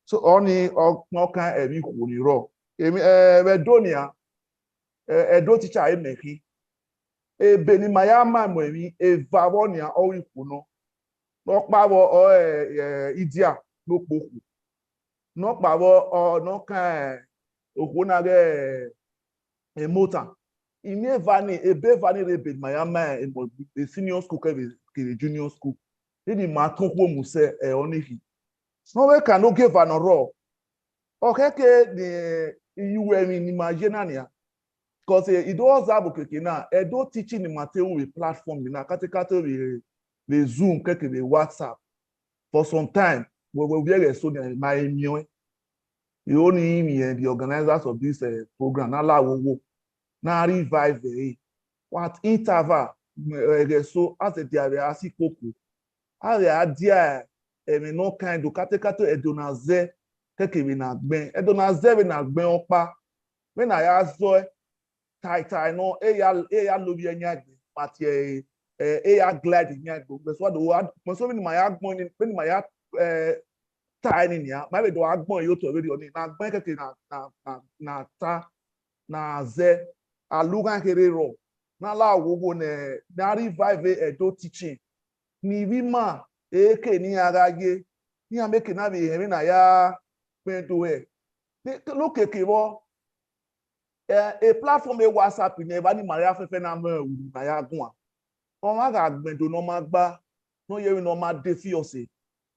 So only or no kind of equal row. Donia a do teacher I make. A Benimayama maybe a Vavonia or Ikuno. No power or Idia, no book. No power or no kind of Okunage a motor. In Vani, a Bevani rebate Miami, a senior school, a junior school. Any Maton Muse a Onihi. No way can no give an raw. Okay, the you in Imaginania. Because it was Abukina, a do teaching in Mateo with platform in a category the Zoom, the WhatsApp. For some time, we will be a student my immune. You only me and the organizers of this program, now revive what interval so as a diarrhea coco. As a idea, no kind of category edonaze, take me na ben, edonaze na ben opa. When I ask Zoe, I know eya lobby nyag, but eya glad nyag. That's what the word. Most of my agmon when my tiny ya, maybe do agmon you to already on it. Na ben na ta na ze. Alugan herero na la wogo ne na revive edo teaching ni wima eke ni agage ni ameke na be hemi na ya pento e look ekebo a platform e WhatsApp ni eba ni Maria fefe na na ya gun o ma ga gbendo no ma gba no ye no ma defi ose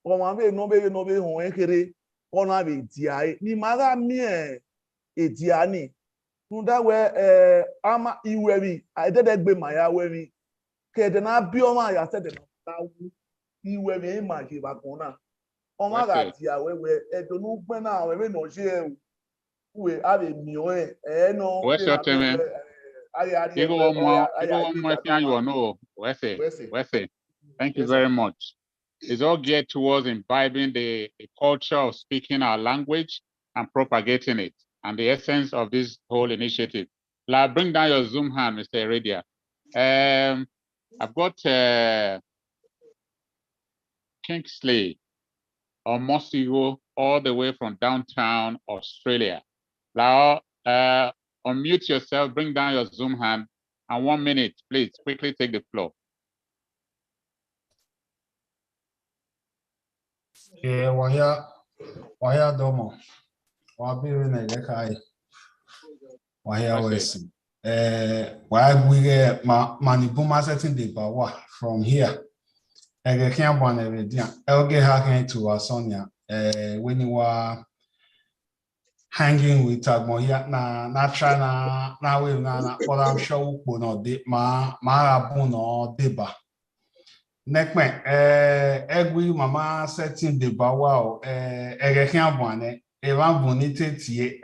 o ma be no be hon ekere o na be dia ni ma ga mi e dia ni Nda we ama iweri I did egbe maya weri ke de na bioma ya said na iweri imagine ba kona o ma ga ti awewe do nu gbe na we no je we ave mi o no where's your time? Thank you very much. It's all geared towards imbibing the culture of speaking our language and propagating it, and the essence of this whole initiative. Now, bring down your Zoom hand, Mr. Iradia. I've got Kingsley or Mosigo all the way from downtown Australia. Now, unmute yourself, bring down your Zoom hand, and 1 minute, please, quickly take the floor. wahia domo. Wabiwe na gekai. Wahia wesi. Wagwige manibuma setting the bawa from here. Ege kian bwana evedia. Elge haken to Sonia. When you were hanging with Agmoya na try na we na but I'm sure we no de ma abu no deba. Nekme egwi mama setting the bawa ege kian bwana evan bonite tie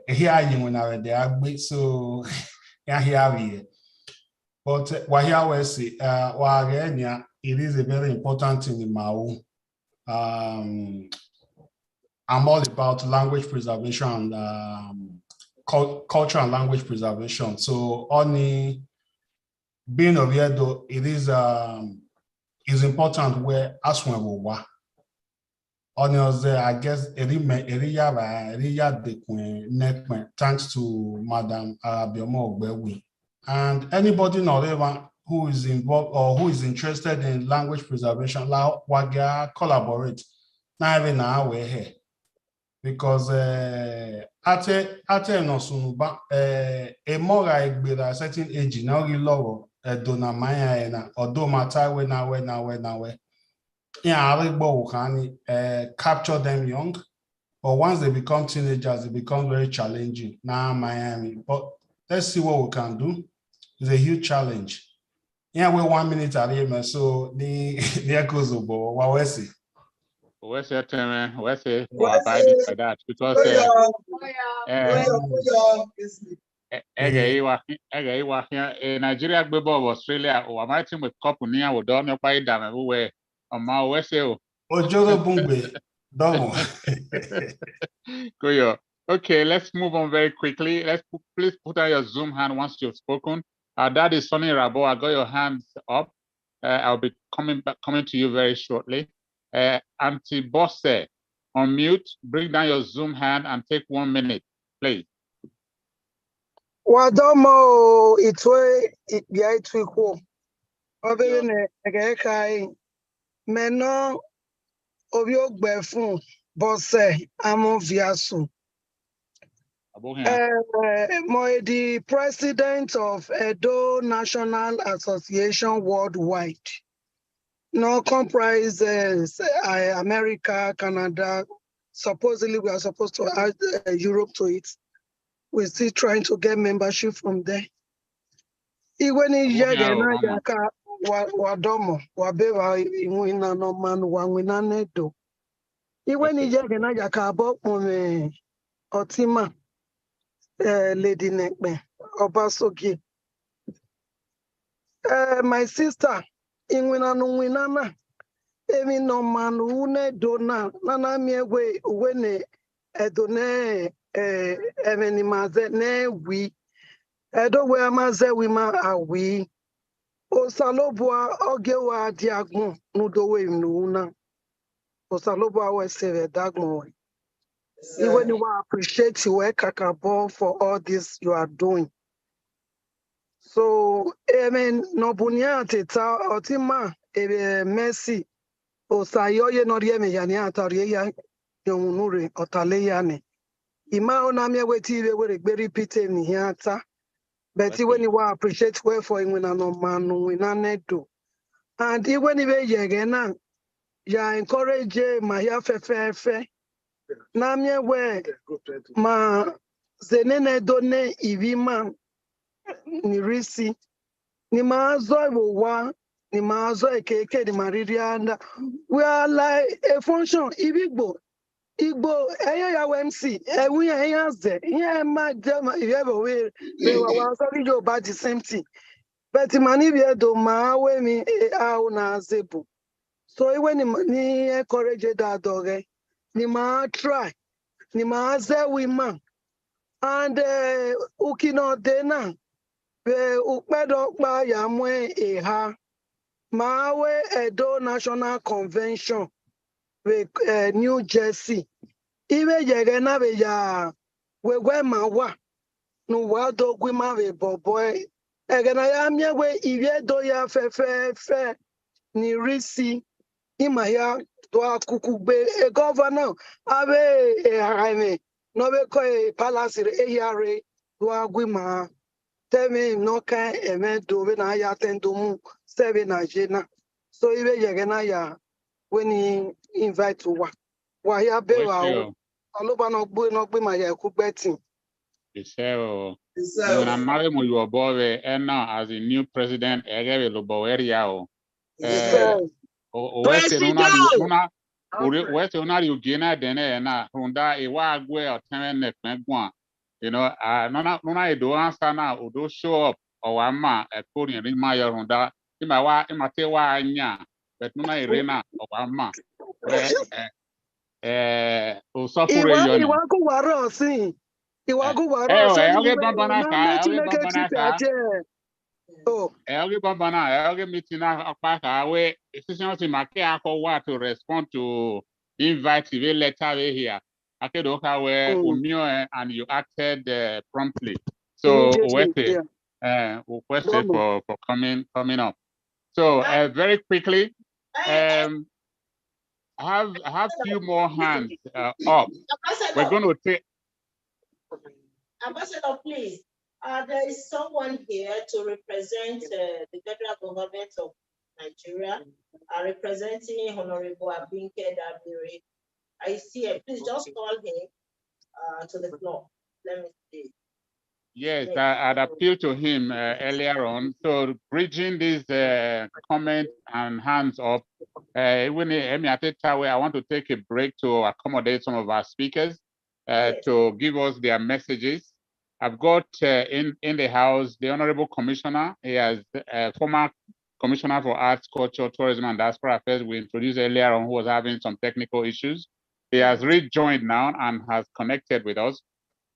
here you when I de agbe so ya here we. But wahia we say wagenya it is a very important thing in Mau. I'm all about language preservation and culture and language preservation. So only being over here though, it is important where as when we were. I guess thanks to Madam Arabiomo Ogbewi. And anybody not even who is involved or who is interested in language preservation, collaborate. Now even now we're here. Because ate no sunuba a more a certain age now you lower dona maya na odo mata we na capture them young, but once they become teenagers it becomes very challenging now Miami. But let's see what we can do. It's a huge challenge. Yeah, we're 1 minute at him, so the echoes of what we see. Where's your time? Where's it? Abiding by that because Nigeria global of Australia or my team with couple near would don't buy them everywhere on my west. Ojogo Bungwe, Domo. Okay, let's move on very quickly. Please put on your Zoom hand once you've spoken. That is Sonny Rabo. I got your hands up. I'll be coming to you very shortly. Auntie Bosse, unmute, bring down your Zoom hand and take 1 minute, please. Wadomo itwe ya itwiko. Obene egekai meno obiogbe fun Bosse amoviasu. The president of Edo National Association Worldwide. No comprises America, Canada. Supposedly we are supposed to add Europe to it. We're still trying to get membership from there. Even in Yagaka Wadomo, Wabeva Iwina no man wangwina nedo. Even in Yagaka Bokmone Otima Lady Nekme Obasogi. My sister in winana emi no man une dona nana miegwe wene edone emeni maze ne wi edo we maze wi ma awi osalobua ogewa diagbon nudowe nuna osalobua we save dagmo even you appreciate you kakabo for all this you are doing. So, no bunya teta otima mercy osayoye no rieme yani atari ya yonure otale yani ima ona me weti we repeat ni hiata but when you appreciate well for when no man we na nedo and when you yege na ya encourage ma ya fefe na me we ma zenene done ivima ni risi ni mazo wa ni mazo ekeke ni maririanda we are like a function igbo eya ya MC we eya ze yeah ma dem you ever we were sorry you about the same thing but mani be do ma we mi au na zebu so when ni encourage that dog ni ma try ni ma ze we man and ukino dena ukpedo pa ya mwe eha mawe Edo National Convention with New Jersey ibe yege na be ya we mawa no wado gwima be boboy egena ya miewe ibe do ya fe ni risi ima ya Dwa kukube a governor, Abe a Jaime, Nobeco Palace, a yare, Dwa Guima, Temi, no can, a man do when I attend to move, 7 Najena. So even Yaganaya, when he invite to what? Why ya bewa? Alobano boy not be my Yakubeti. Iseo. When I'm married with your boy, and now as a new president, I gave a lobo area. West una Eugenia dene na runda iwa agwe oteme nekmegwa. You know, nona do answer na odo show up or ama a coding in my runda. Imate wa anya, but nona irena or ama. Usofure yoni. Iwaku waro si. Iwaku waro Elgi Babana, Elgi Mitina Akpaka, decisions in Makia to respond to invite the letter here. Akedoka where Umio and you acted promptly. So requested for coming up. So very quickly, I have few more hands up. We're going to take. Ambassador, please. There is someone here to represent the federal government of Nigeria, representing Honorable Abinke Dabiri. I see him. Please just call him to the floor. Let me see. Yes, I'd appealed to him earlier on. So bridging this comment and hands up, I want to take a break to accommodate some of our speakers to give us their messages. I've got in the house the Honorable Commissioner. He has former Commissioner for Arts, Culture, Tourism, and Diaspora Affairs we introduced earlier on, who was having some technical issues. He has rejoined now and has connected with us.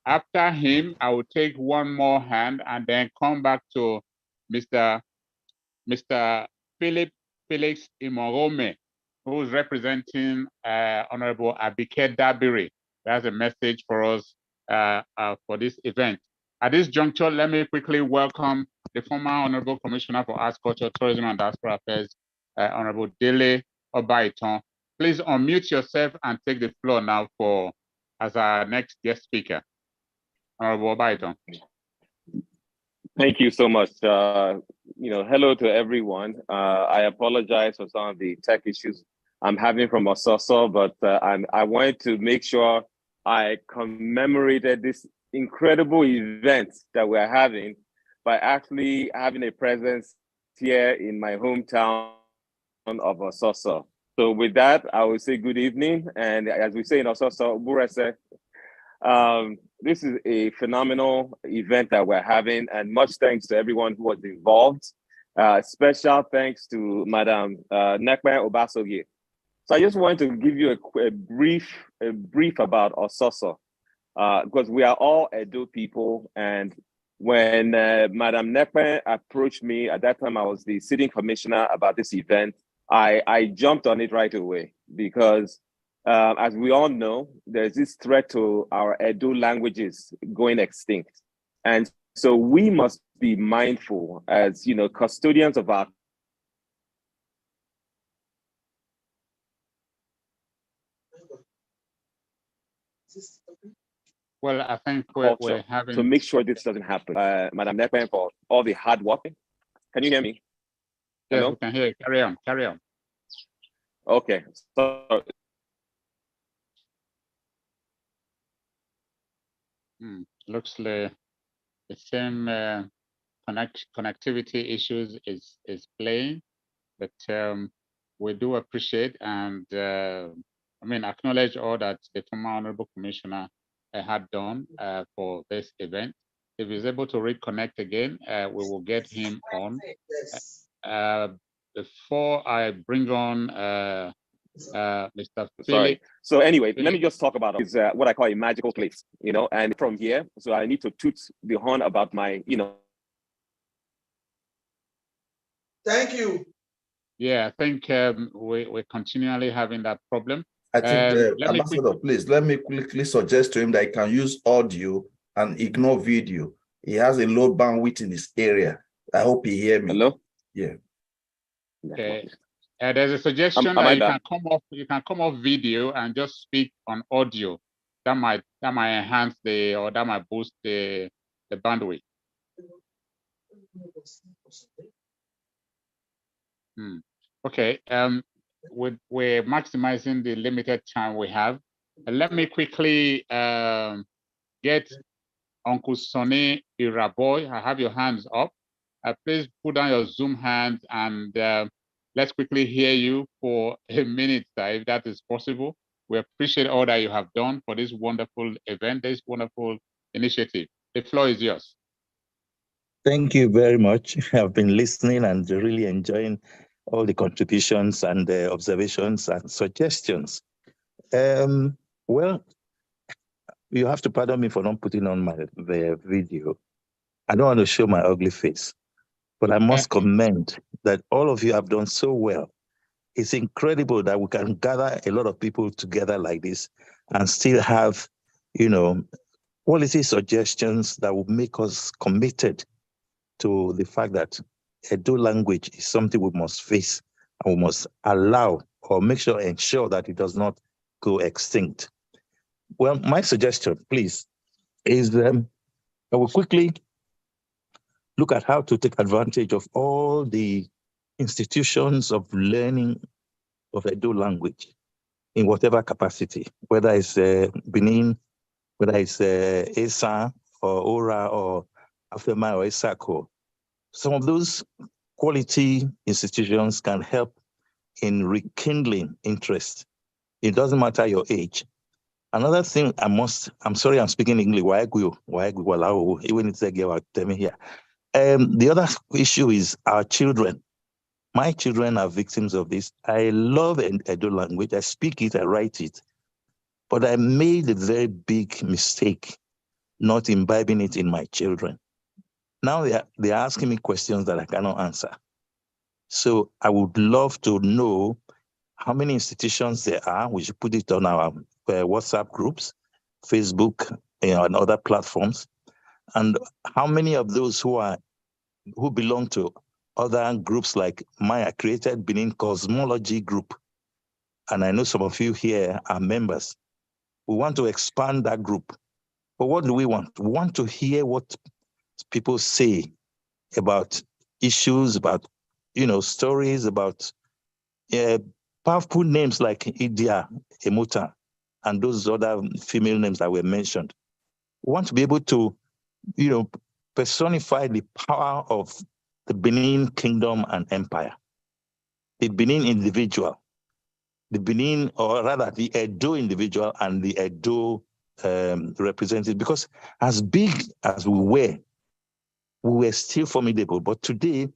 After him, I will take one more hand and then come back to Mr. Felix Imorome, who is representing Honorable Abike Dabiri. That's a message for us for this event. At this juncture, let me quickly welcome the former Honorable Commissioner for Arts, Culture, Tourism, and Diaspora Affairs, Honorable Dele Obaiton. Please unmute yourself and take the floor now as our next guest speaker. Honorable Obaiton. Thank you so much. Hello to everyone. I apologize for some of the tech issues I'm having from Ososo, but I wanted to make sure I commemorated this incredible event that we're having by actually having a presence here in my hometown of Ososo. So with that, I will say good evening. And as we say in Ososo, Burese, this is a phenomenal event that we're having, and much thanks to everyone who was involved. Special thanks to Madam Nekme Obasogie. So I just wanted to give you a brief about Ososo, because we are all Edo people. And when Madam Nekme approached me, at that time I was the sitting commissioner, about this event, I jumped on it right away because as we all know, there's this threat to our Edo languages going extinct. And so we must be mindful as, custodians of our Well, I think we're having to make sure this doesn't happen. Madam Nekpe, for all the hard work. Can you hear me? Yes, we can hear you. Carry on. Okay. So looks like the same connectivity issues is playing, but we do appreciate and acknowledge all that the former Honorable Commissioner had done for this event. If he's able to reconnect again, we will get him on. Before I bring on Mr. Sorry. So anyway, let me just talk about it's what I call a magical place, and from here, so I need to toot the horn about my, Thank you. Yeah, I think we're continually having that problem. I think, Ambassador, please, let me quickly suggest to him that he can use audio and ignore video. He has a low bandwidth in this area. I hope he hear me. Hello? Yeah. Okay. There's a suggestion Am I that done? you can come off video and just speak on audio. That might enhance that might boost the bandwidth. Okay. We're maximizing the limited time we have. Let me quickly get Uncle Sonny Iraboy. I have your hands up. Please put down your Zoom hands and let's quickly hear you for a minute, if that is possible. We appreciate all that you have done for this wonderful event, this wonderful initiative. The floor is yours. Thank you very much. I've been listening and really enjoying all the contributions and the observations and suggestions. Well, you have to pardon me for not putting on the video. I don't want to show my ugly face, but I must commend that all of you have done so well. It's incredible that we can gather a lot of people together like this and still have, quality suggestions that will make us committed to the fact that Edo language is something we must face and we must allow or ensure that it does not go extinct. Well, my suggestion, please, is that I will quickly look at how to take advantage of all the institutions of learning of Edo language in whatever capacity, whether it's Benin, whether it's ESA or ORA or AFEMA or ESACO. Some of those quality institutions can help in rekindling interest. It doesn't matter your age. Another thing I'm sorry, I'm speaking English. Even it's here. The other issue is our children. My children are victims of this. I love Edo language. I speak it, I write it. But I made a very big mistake not imbibing it in my children. Now they're asking me questions that I cannot answer. So I would love to know how many institutions there are. We should put it on our WhatsApp groups, Facebook, and other platforms. And how many of those who belong to other groups like Maya created Benin Cosmology Group. And I know some of you here are members. We want to expand that group. But what do we want? We want to hear what people say about issues, about stories, about powerful names like Idia, Emuta, and those other female names that were mentioned. We want to be able to, personify the power of the Benin Kingdom and Empire, the Benin individual, the Benin, or rather the Edo individual and the Edo representative. Because as big as we were still formidable. But today,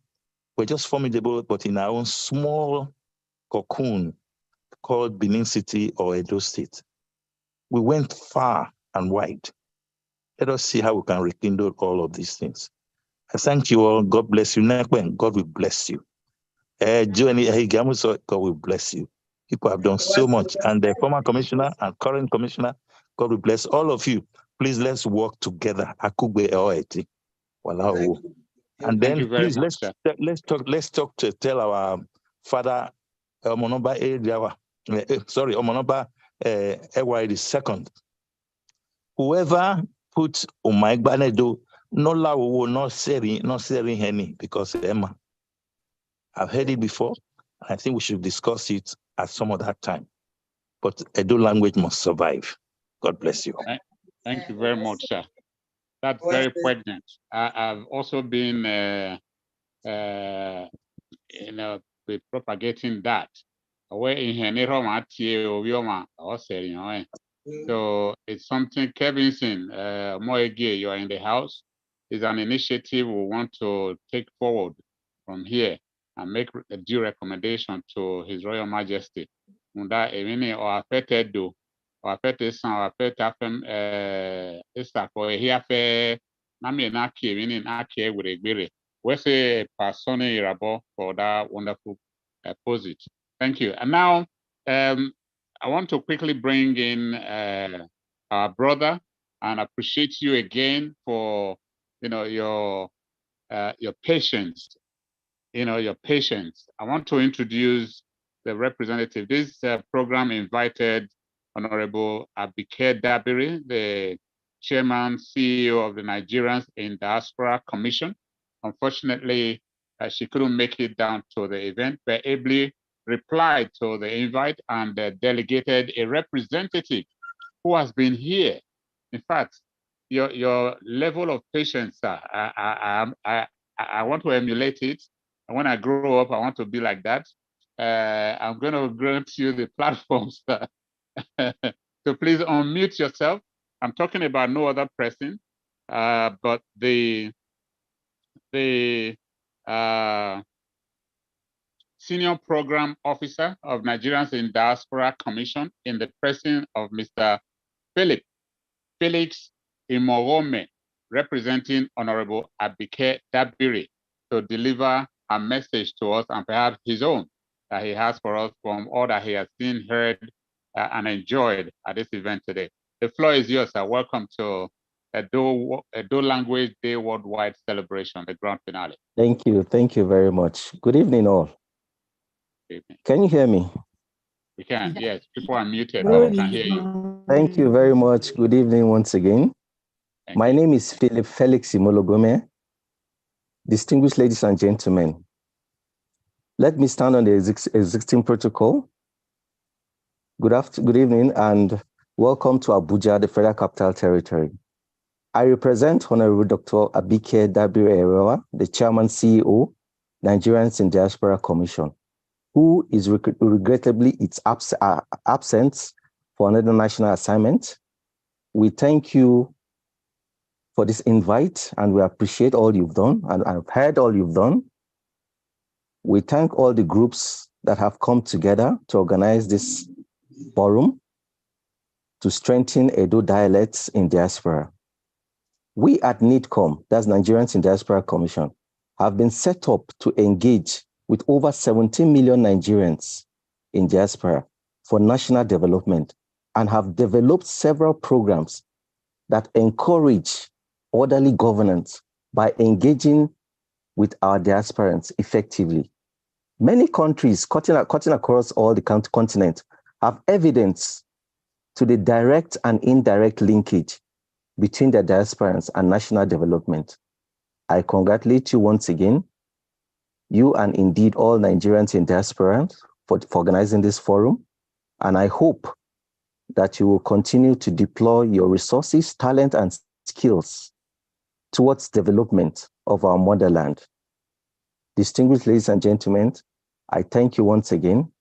we're just formidable, but in our own small cocoon called Benin City or Edo State. We went far and wide. Let us see how we can rekindle all of these things. I thank you all. God bless you. God will bless you. God will bless you. People have done so much. And the former commissioner and current commissioner, God will bless all of you. Please, let's work together. And then please let's talk to tell our father Omonoba Ewa the second. Whoever puts Umaigbanedo no la wo no seri henny because Emma. I've heard it before. I think we should discuss it at some other time. But Edo language must survive. God bless you. Thank you very much, sir. That's very poignant. I've also been, with propagating that. So it's something, Kevinson, Moege, you are in the house. It's an initiative we want to take forward from here and make a due recommendation to His Royal Majesty. That or affected do, or affected some, or affected here with a berry. We say Pasone Irabo for that wonderful posit. Thank you. And now I want to quickly bring in our brother and appreciate you again for your patience. Your patience. I want to introduce the representative. This program invited Honorable Abike Dabiri, the Chairman, CEO of the Nigerians in Diaspora Commission. Unfortunately, she couldn't make it down to the event, but ably replied to the invite and delegated a representative who has been here. In fact, your level of patience, I want to emulate it. And when I grow up, I want to be like that. I'm going to grant you the platforms. So please unmute yourself. I'm talking about no other person, but the Senior Program Officer of Nigerians in Diaspora Commission in the person of Mr. Felix Imorome, representing Honorable Abike Dabiri, to deliver a message to us and perhaps his own that he has for us from all that he has seen, heard, and enjoyed at this event today. The floor is yours, sir. Welcome to Edo Language Day Worldwide Celebration, the grand finale. Thank you. Thank you very much. Good evening, all. Good evening. Can you hear me? We can, yes. People are muted, but we can hear you. Thank you very much. Good evening once again. My name is Felix Imologome. Distinguished ladies and gentlemen, let me stand on the existing protocol. Good evening and welcome to Abuja, the Federal Capital Territory. I represent Honorable Dr. Abike Dabiri Erewa, the Chairman, CEO, Nigerians in Diaspora Commission, who is regrettably absent for another national assignment. We thank you for this invite and we appreciate all you've done and I've heard all you've done. We thank all the groups that have come together to organize this forum to strengthen Edo dialects in diaspora. We at NIDCOM, that's Nigerians in Diaspora Commission, have been set up to engage with over 17 million Nigerians in diaspora for national development and have developed several programs that encourage orderly governance by engaging with our diasporans effectively. Many countries cutting across all the continent have evidence to the direct and indirect linkage between the diasporans and national development. I congratulate you once again, you and indeed all Nigerians in diaspora for organizing this forum. And I hope that you will continue to deploy your resources, talent, and skills towards development of our motherland. Distinguished ladies and gentlemen, I thank you once again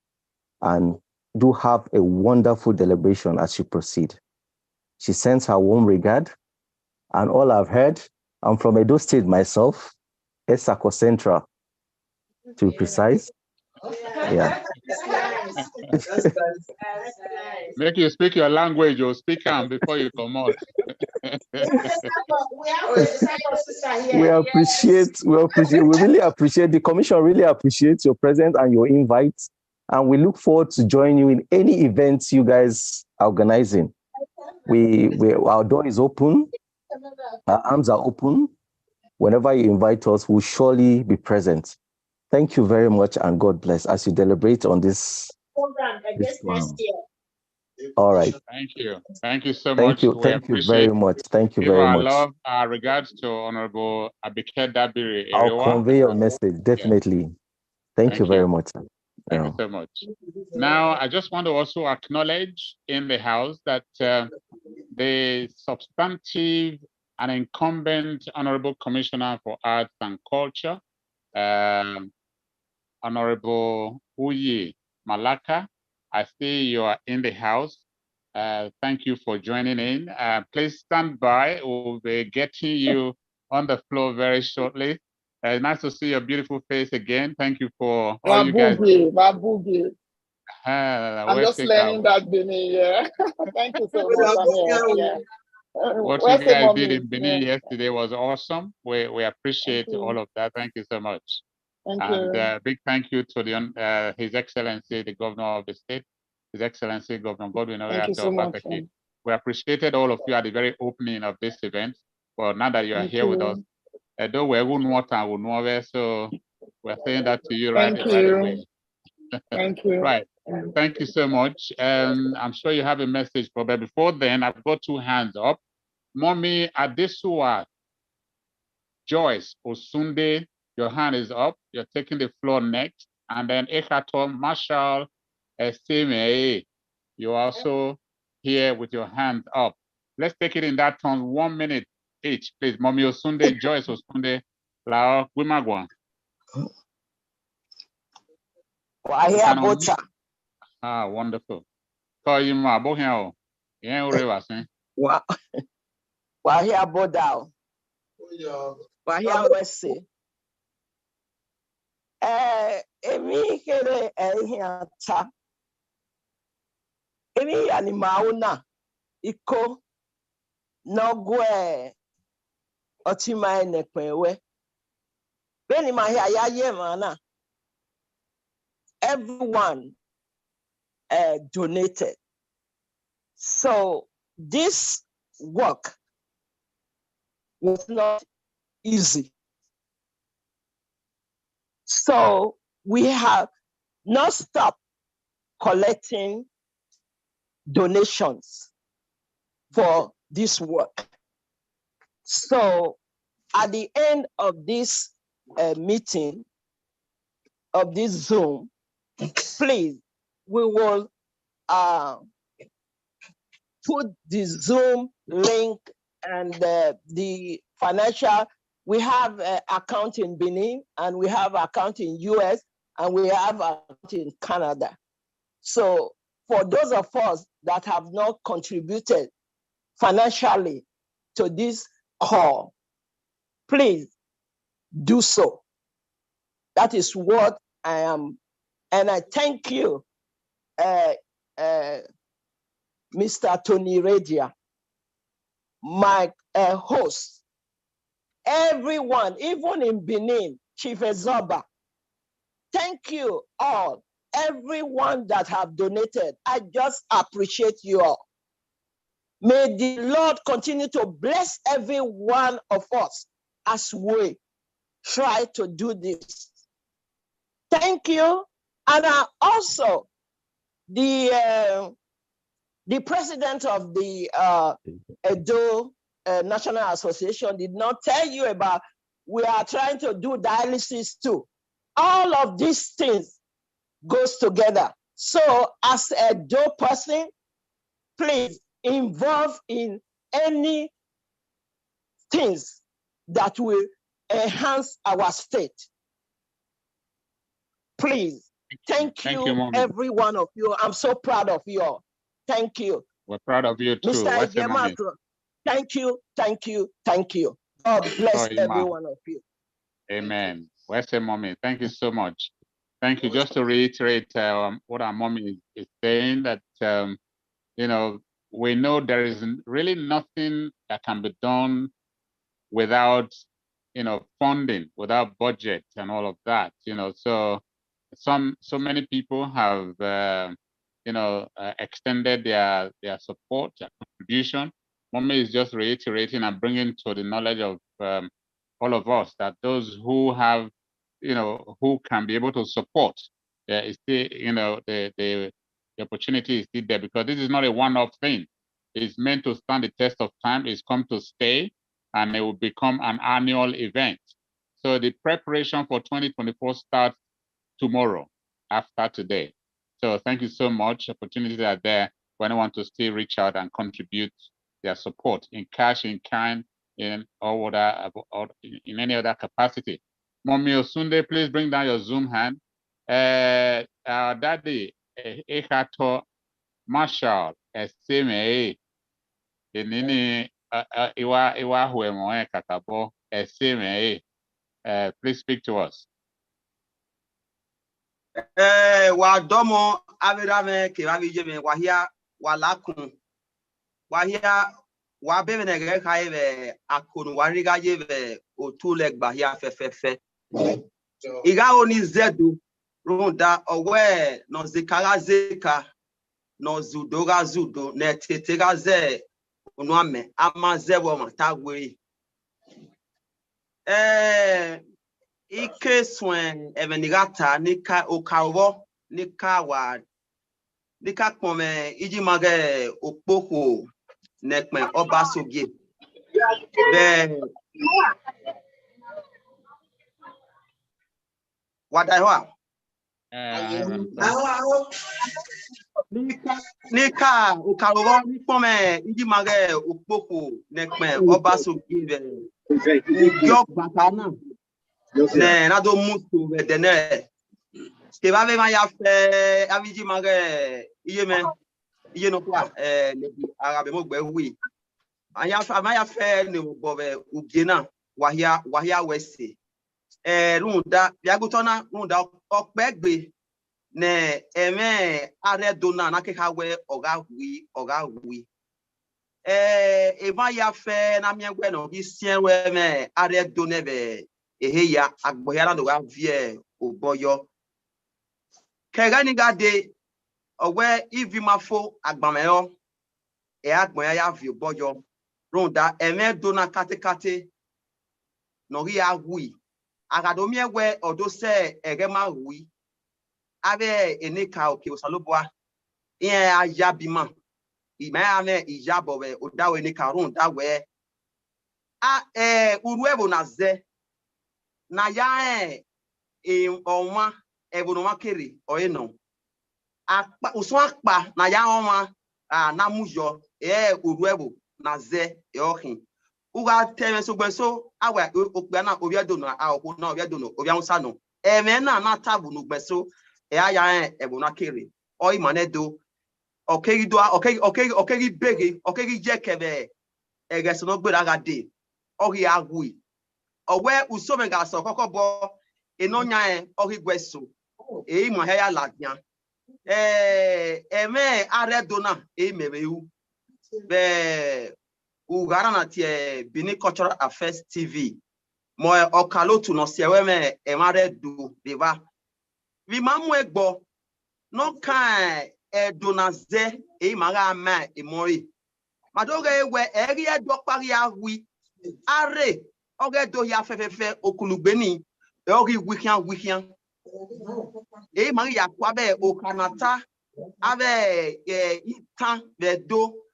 and do have a wonderful deliberation as you proceed. She sends her warm regard and all I've heard, I'm from Edo State myself, Esako Central, to be precise. Yeah. Make you speak your language or speak them before you come out. We really appreciate, the commission really appreciates your presence and your invite. And we look forward to join you in any events you guys are organizing. Our door is open, our arms are open. Whenever you invite us, we'll surely be present. Thank you very much and God bless as you deliberate on this program. All right. Thank you. Thank you so much. Thank you very much. Thank you very much. Love, our regards to Honorable Abike Dabiri Erewa. I'll convey your message, definitely. Yeah. Thank you very much. Thank you so much. Now, I just want to also acknowledge in the House that the substantive and incumbent Honorable Commissioner for Arts and Culture, Honorable Uyi Malaka, I see you are in the House. Thank you for joining in. Please stand by. We'll be getting you on the floor very shortly. Nice to see your beautiful face again. Thank you for all you guys. I'm just learning that Benin, yeah. Thank you so much. Yeah. What you guys did in Benin yesterday was awesome. We appreciate all of that. Thank you so much. Thank you. Big thank you to His Excellency, the Governor of the state, His Excellency Governor Godwin. Thank you so much. We appreciated all of you at the very opening of this event. Well, now that you are here with us, though we wouldn't want to, so we're saying that to you right away. Thank you. Right. Thank you so much. I'm sure you have a message for, but before then, I've got 2 hands up. Mommy Adesua, Joyce Osunde, your hand is up. You're taking the floor next. And then Ekato Marshall Eseme, you're also here with your hand up. Let's take it in that turn, 1 minute each, please. Mommy Osunde, Joyce Osunde, Lao Wimagwan. Wahia Bota. Ah, wonderful. Call you ma bohia. Yeah, Wahia Bodao. Wahia Wesi. Emi kere ehiata. Emi animauna. Iko. Nogwe. Otima enekwewe. Beni mahia ya yemana. Everyone donated. So this work was not easy. So we have not stopped collecting donations for this work. So at the end of this meeting, of this Zoom, please, we will put the Zoom link and the financial. We have account in Benin, and we have account in US, and we have account in Canada. So for those of us that have not contributed financially to this call, please do so. That is what I am. And I thank you, Mr. Tony Redia, my host, everyone, even in Benin, Chief Ezoba. Thank you all, everyone that have donated. I just appreciate you all. May the Lord continue to bless every one of us as we try to do this. Thank you. And also, the president of the Edo National Association did not tell you about, we are trying to do dialysis too. All of these things goes together. So as a Edo person, please involve in any things that will enhance our state. Please, thank you, every one of you. I'm so proud of you all. Thank you. We're proud of you too. Mr. Ejemato, thank you, thank you, thank you. God bless every one of you. Amen. Where's your mommy? Thank you so much. Thank you. Just to reiterate what our mommy is saying, that, you know, we know there is really nothing that can be done without, you know, funding, without budget and all of that, you know. So many people have, you know, extended their support, their contribution. Mommy is just reiterating and bringing to the knowledge of all of us that those who have, you know, who can be able to support, is still, you know, the opportunity is still there, because this is not a one-off thing. It's meant to stand the test of time. It's come to stay, and it will become an annual event. So the preparation for 2024 starts tomorrow after today. So thank you so much. Opportunities are there for anyone to still reach out and contribute their support in cash, in kind, in or other, or in any other capacity. Mommy Osunde, please bring down your Zoom hand. Our daddy, Ekato Marshall, Eseme, Inini, Iwa Huemoe Katabo, Eseme, please speak to us. Wa domo avirame ke avijeme wahia walakun wahia wa bevene ge kaive akunu wariga jeve otuleg bahia fefefe iga oni zedu runda owe no zikara zeka no zudoga zudo ne tetega ze onuame amazewo matagwe Ike swen evenigata nika okawo nika kpome iji mage okpoko nekme obasogie be wadaiwa nika ukarobo nikpome iji mage okpoko nekme obasogie be ugyo batana ne nado mutu be dene ke va ma ya fe aviji mage iye no kwa le arabe mo gbe wi aya fa ma ya fe ne bo be ugena wahia wese runda biagutona runda opegbe ne eme are dona na ke kawe oga wi e ma ya fe na miegwe no bi sienwe me are dona be ehe ya agboya na do ga vie oboyo kegani gade owe ivimafo agbameyo agboya ya vi oboyo ronda eme dona kate no ri agui agadomie we odo se egema wi ave enika oke osalobwa ihe ajabima ime ame ijabo we odawe enika ronda we uruebo na ze na ya onwa ebonoma kere oyeno akpa uswakpa na ya onwa na mujo uruebo na ze ohin uga teme so gbeso awa okpe na obiado na aoko na obiado no obiansa no eme na tabu no gbeso aya ebona kere o imanedo okegido okegi bege okegi jekebe egeso no gbera ga de ogi agui owe usome ga so kokobo enonya ogi gbeso mo ya ladian eme aredona mebehu be ugara na tie Benin Cultural Affairs TV mo okalotu no siewe me emaredu beba vi mamu egbo no kan donaze maga ma emori madoga ewe eri edo pari awi are oge do ya fefefe okulugbeni ogi wikian mari ya kwa be okanata ave itan bedo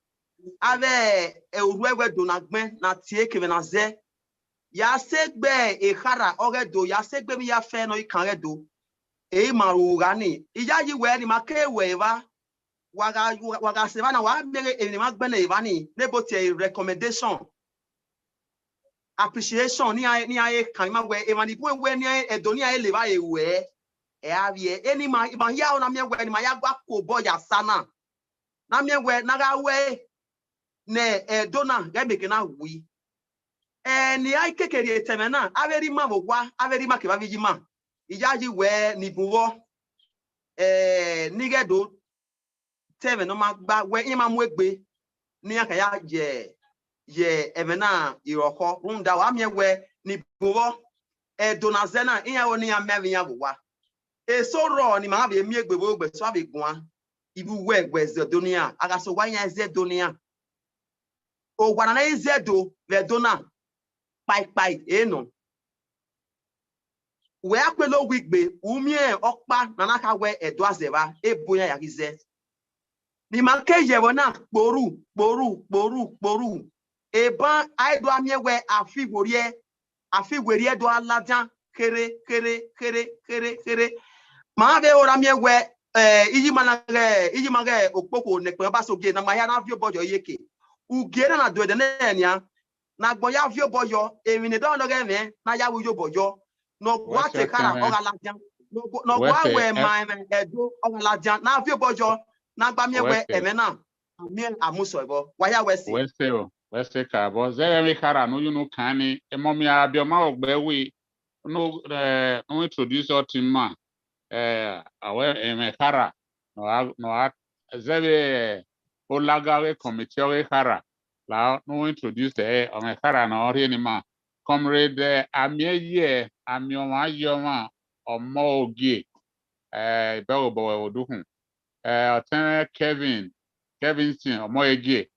ave euruewe donagben na tie keve na ze ya segbe ekhara ogedo ya segbe mi ya fe no ikan redo maru gani ija yi we ni makewe eva waga se bana wa mere eni magbene eva ni nebo tie recommendation appreciation ni aye kan ma we eva ni we ni edo ni aye leva ewe avie eni ma ya ona mi we ni ma ya gwa ko boya sana na mi we na ga we ne dona ga na wi ni ai kekere temena averi ma bogwa averi ma ke ba viji ma ijaji we ni buwo ni gedo teme no ma gba we ima mu egbe ni aka ya ye emena iroko runda wa mi we ni buwo dona zena iya oni ya mevi ya bogwa so ro ni ma be mi egbe bo gbe so be gun ibu we egbe ze donia aga so wa ya ze donia o gwana na izedo ve dona pai eno we akwelo wigbe umie okpa na naka we edo azeba eboya yagize ni manke yewo na gboru eba aido amie we afigwerie do alajan kere ma be ora mie we iji mage okpoko nekpe basoge na ma ya na vio bojo yeke ugere na do de nenia na gboya vio boyo emine do no game na ya wo boyo no gwa te kara ogalajan no gwa we ma edo ogalajan na vio boyo na gba mi we emena mi amuso ebo wa ya wesi wese ka bo zere mi kara no yunu kani emomi abioma ogbe wi no no introduce otima awe eme kara no zebe olagawe committee owe kara la no introduce ome kara na ori ni ma comrade amieye amioma yoma omo ogie bewo bo oduhun oten Kevinson omo egie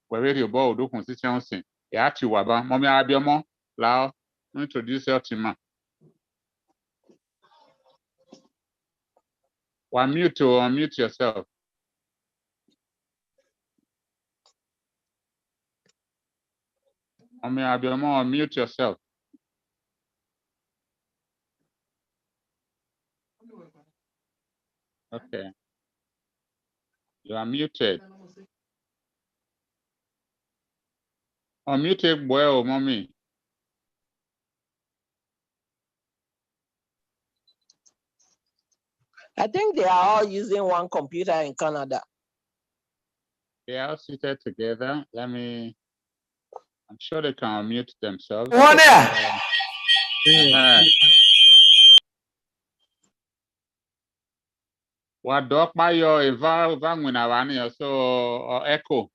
were bo oduhun si chensin ya ti waba momi abiomo la no introduce otima Unmute or unmute yourself. Unmute yourself. Okay. You are muted. Unmute well, mommy. I think they are all using one computer in Canada. They are seated together. I'm sure they can unmute themselves. What dog by your Eva so echo?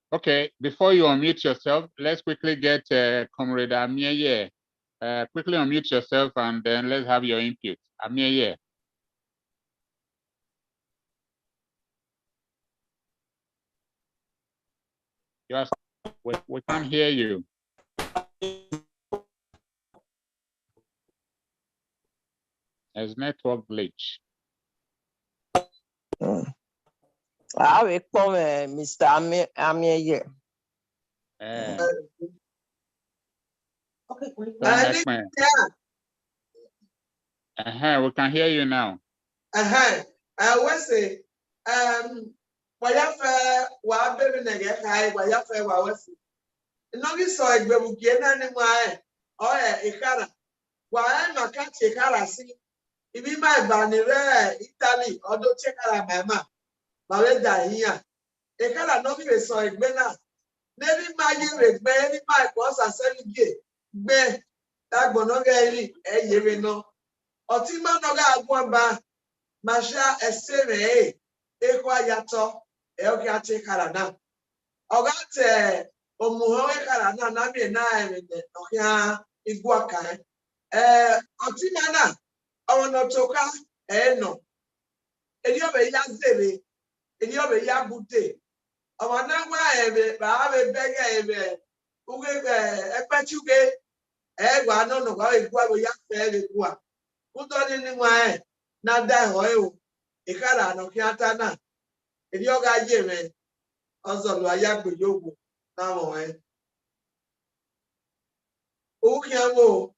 Okay, before you unmute yourself, let's quickly get Comrade Amie. Quickly unmute yourself and then let's have your input. Amie. Yes, we can't hear you. There's network glitch. I will come, Mr. Amie. Okay, we can hear you now. I will say, Wayafa, Wababy Nega, Wayafa, Wawasi. No, we saw it, but we get anywhere. Oh, a cara. Why am I can't take her? See, if you might banner Italy or don't check her, mamma. Maleda here. A cara no be saw it, Bena. Maybe my year, maybe my boss are selling gay. Be that bonoga, a year no. Otima noga agwamba. Masha esere ekwa yato elga te karana ogate omuhowe karana na me na emene ohia igwa kan otimana owono toka no eni obe ya zere eni obe ya bute owana gwa ebe ba be bege ebe uge epechuge egwa no gwa igwa bo ya fe egwa udoni ni nwa na da hoyo ikara no kiata na edi oga jeme ozolu aya gbejogo na mo o kiawo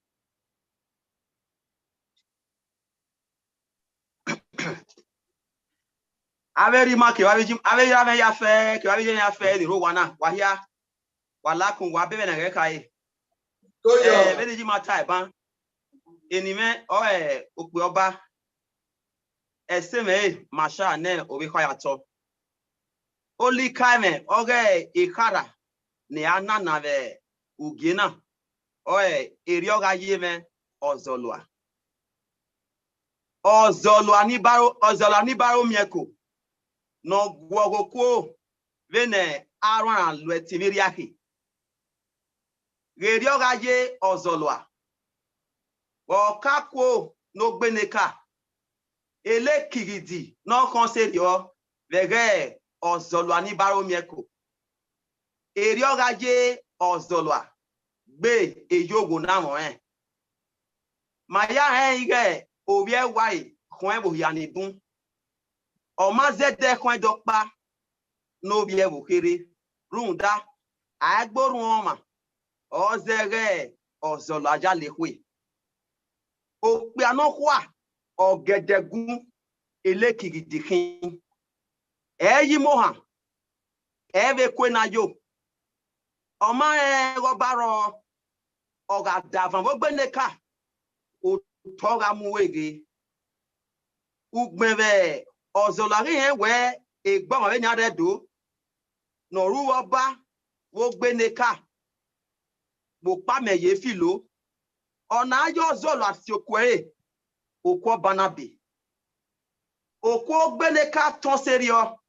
Averi ma ke wabi averi ave ya fe ke wabi ya fe ni ro wana wahia wala kun wa bebe na ge kai be di ma tai ban enime o ope oba eseme masha ne obi kwa yato oli kaime oge ikara ne ana na ve ugina eri oga yeme ozolwa ni baro mieko no gwogoko vene aran lwetimiriaki eri oga ye ozolwa okakwo no gbeneka ele kigidi no konserio vege ozolwa ni baro mieko eri oga je ozolwa gbe eyogo na mo maya ige obie wai khwen bo ya ni dun o ma zede khwen dokpa no bie bo kere runda agborun oma o zege ozolwa ja lekwe o pe anokwa ogedegun elekigidikin eyi moha eve kwena yo oma robaro oga davan bo gbeneka o toga muwege ugbeve ozolari we egba ma be nya redo no ruwo ba wo gbeneka bo pa meye filo ona ayo zolo ati okwe okwo banabe okwo gbeneka ton serio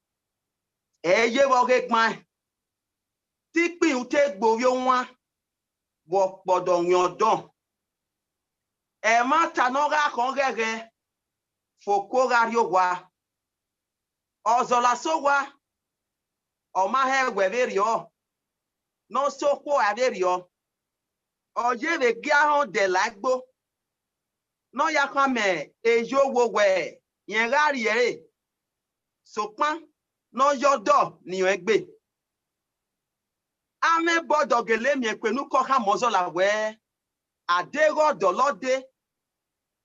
eye wo gegman ti pin ute gbori won wo podo yan don e ma tanoga kan gege foko radio wa ozola so wa Omahe weverio. No so ko averio. Oje ve giahon de lagbo. No yakame ejo wo we. Yen gari ere. Sokpan no yodo ni egbe. Ame bodo gele mi penu ko ha mozola we. Adego dolode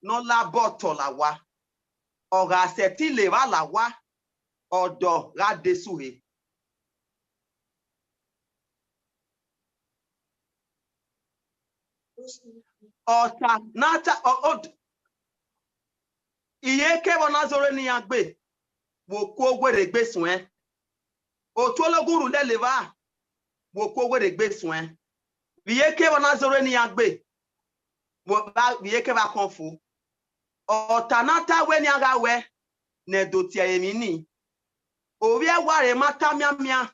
no la boto la wa. Oga seti le va la wa. Odo la desuhe. Ota nata od iye ke bona zore ni agbe wo ko gwere gbe sun o to logun ru le va wo ko gwere gbe sun iye ke bona zore ni agbe wo ba iye ke ba kon fu ota nata we ni aga we ne do ti emi ni o wi eware mata miamia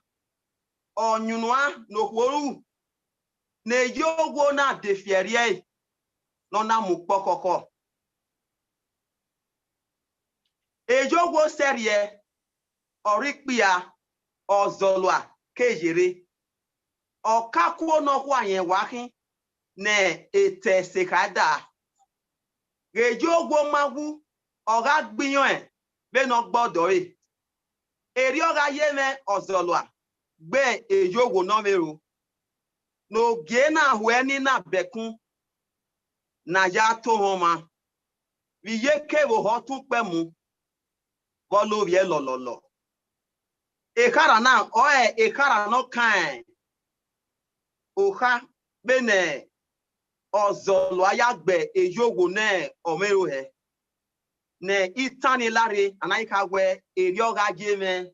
onyunua no horu ne yogo na defierie no na mu pokoko ejogo serie orikpia ozolwa kejere okakuo no kwa yen wahin ne ete sekada ejogo magu oga gbiyan e be no gbodo e eri oga yeme ozolwa gbe ejogo no meru no gena hueni na bekun na ya to homa wiye kewo ho tun pe mu bolo wie lololo ekara na ekara no kan oha bene ozolo ayagbe ejogo ne omero he ne itani lare anaika we eri oga jeme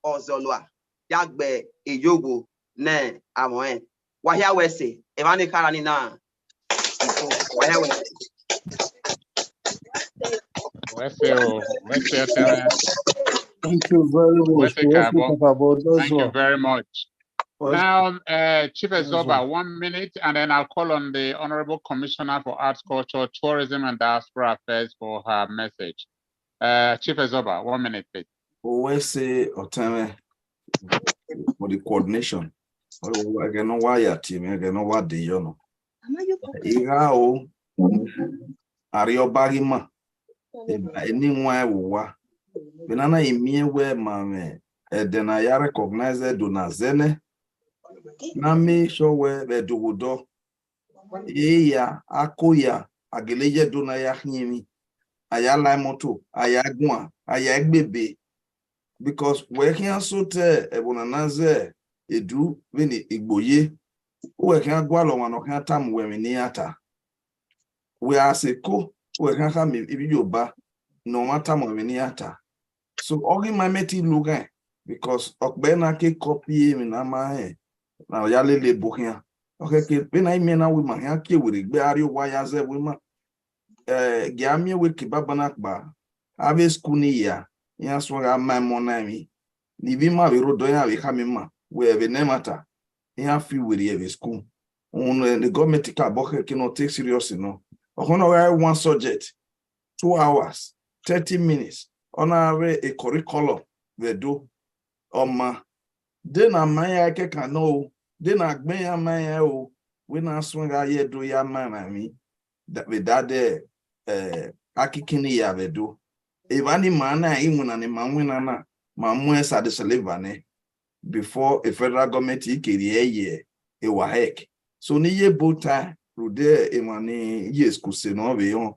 ozolo yagbe ejogo ne amoen wahia wese evani kara ni na wahia wese Thank you very much. Thank you very much. Now, Chief Ezoba, 1 minute, and then I'll call on the Honorable Commissioner for Arts, Culture, Tourism, and Diaspora Affairs for her message. Chief Ezoba, 1 minute, please. Always say Otame for the coordination. I can know why your team, I can know what the you know. Irao Ario Bagima. Anyone wa. Benana imie we mame. Then I recognize Donazene. Na me show we do wodo. Eya akoya ageleje dona ya nyimi. Aya lai moto, aya gwa, aya egbebe. Because we can so te ebonanaze edu veni igboye. We can gwa lo wan kan tam we ni ata. We are seko we can ha mi ibiyoba no matter we ni ata. So ogi my meti lugan because okbena ke copy mi na ma he. Na ya lele bokia. Okay, ke bena ime na we ma ya ke we gbe ari wa ya ze we ma giamie we ke babana ba. Ave skuni ya. Ya swaga my monami. Ni bi ma we rodo ya we kamema. We have a matter. Ya fi we the school. On the government ka boke cannot take seriously no. One subject 2 hours 30 minutes on a curriculum we do then a maya ke no then a gbe maya o we na swing a do ya mami that we dade akikini ya we do evani mana imuna ni mamwina na mamu esa de selevane before a federal government ikiri e wa hek so ni ye bota rude emani yes kuse no be on.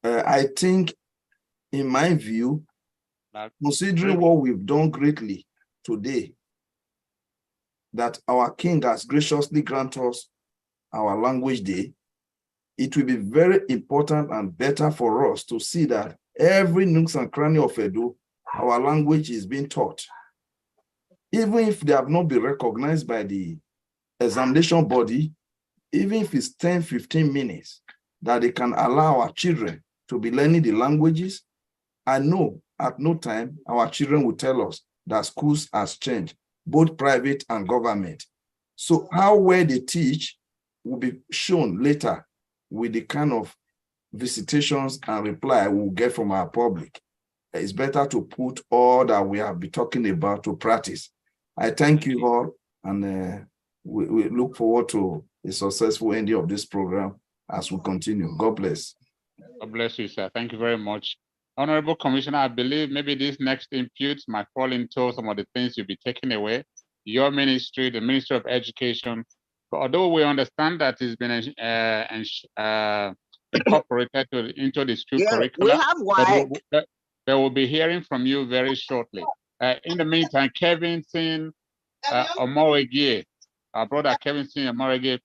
I think in my view, considering what we've done greatly today, that our king has graciously granted us our language day, it will be very important and better for us to see that every nooks and cranny of Edo, our language is being taught. Even if they have not been recognized by the examination body, even if it's 10, 15 minutes, that they can allow our children to be learning the languages. I know at no time our children will tell us that schools has changed, both private and government. So how well they teach will be shown later with the kind of visitations and reply we'll get from our public. It's better to put all that we have been talking about to practice. I thank you all, and we look forward to a successful ending of this program as we continue. God bless. God bless you, sir. Thank you very much. Honorable Commissioner, I believe maybe this next impute might fall into some of the things you'll be taking away. Your ministry, the Ministry of Education, although we understand that it's been incorporated into the school curriculum, but we'll be hearing from you very shortly. In the meantime, Kevin Sin Omorege, our brother Kevin Sin Omorege,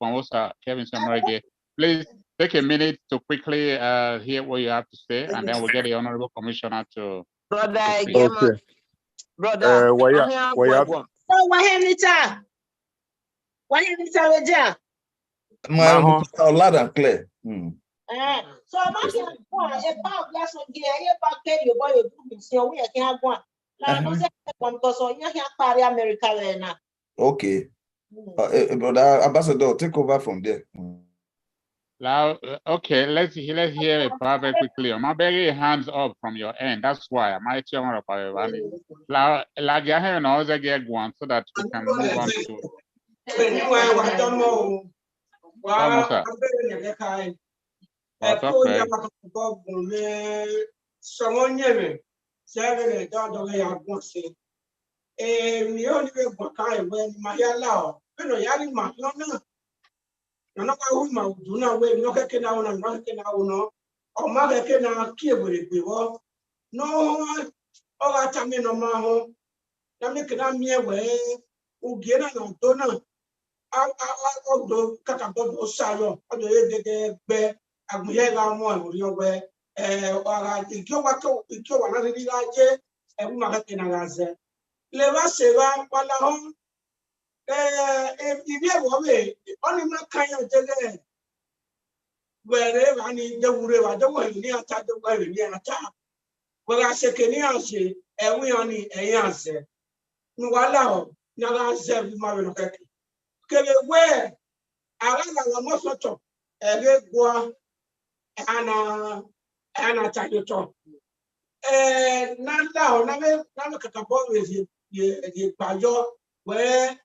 Kevin Sin Omorege, please take a minute to quickly hear what you have to say, and then we'll get the Honorable Commissioner to. Brother, okay. Brother, Loud and clear. So I'm not going to about last one year, about your boy, so we can't go. America. Okay. Brother Ambassador, take over from there. Okay, let's hear it very quickly. I'm very hands up from your end. That's why I'm actually on about so that we can move on to. No ma do na we no ke na una no ke na uno o ma ke na ki ebere pe wo no o ga ta mi no ma ho na mi ke na mi e we u ge na no to na o do ka ka do sa yo o do ye de be agmuye ga mo e ri o we o ga ti kyo wa na ri ga je e u ma ke na ga ze le va se va wala ho if you want me, only my kind of delay. Wherever I need the wood, I don't want to attack the way we attack. Well, I say, can you answer? And we only answer. No, allow, not answer with my little cake. Can you wear? I don't know most of a good one and attack your talk. And not now, never cut up with you, where.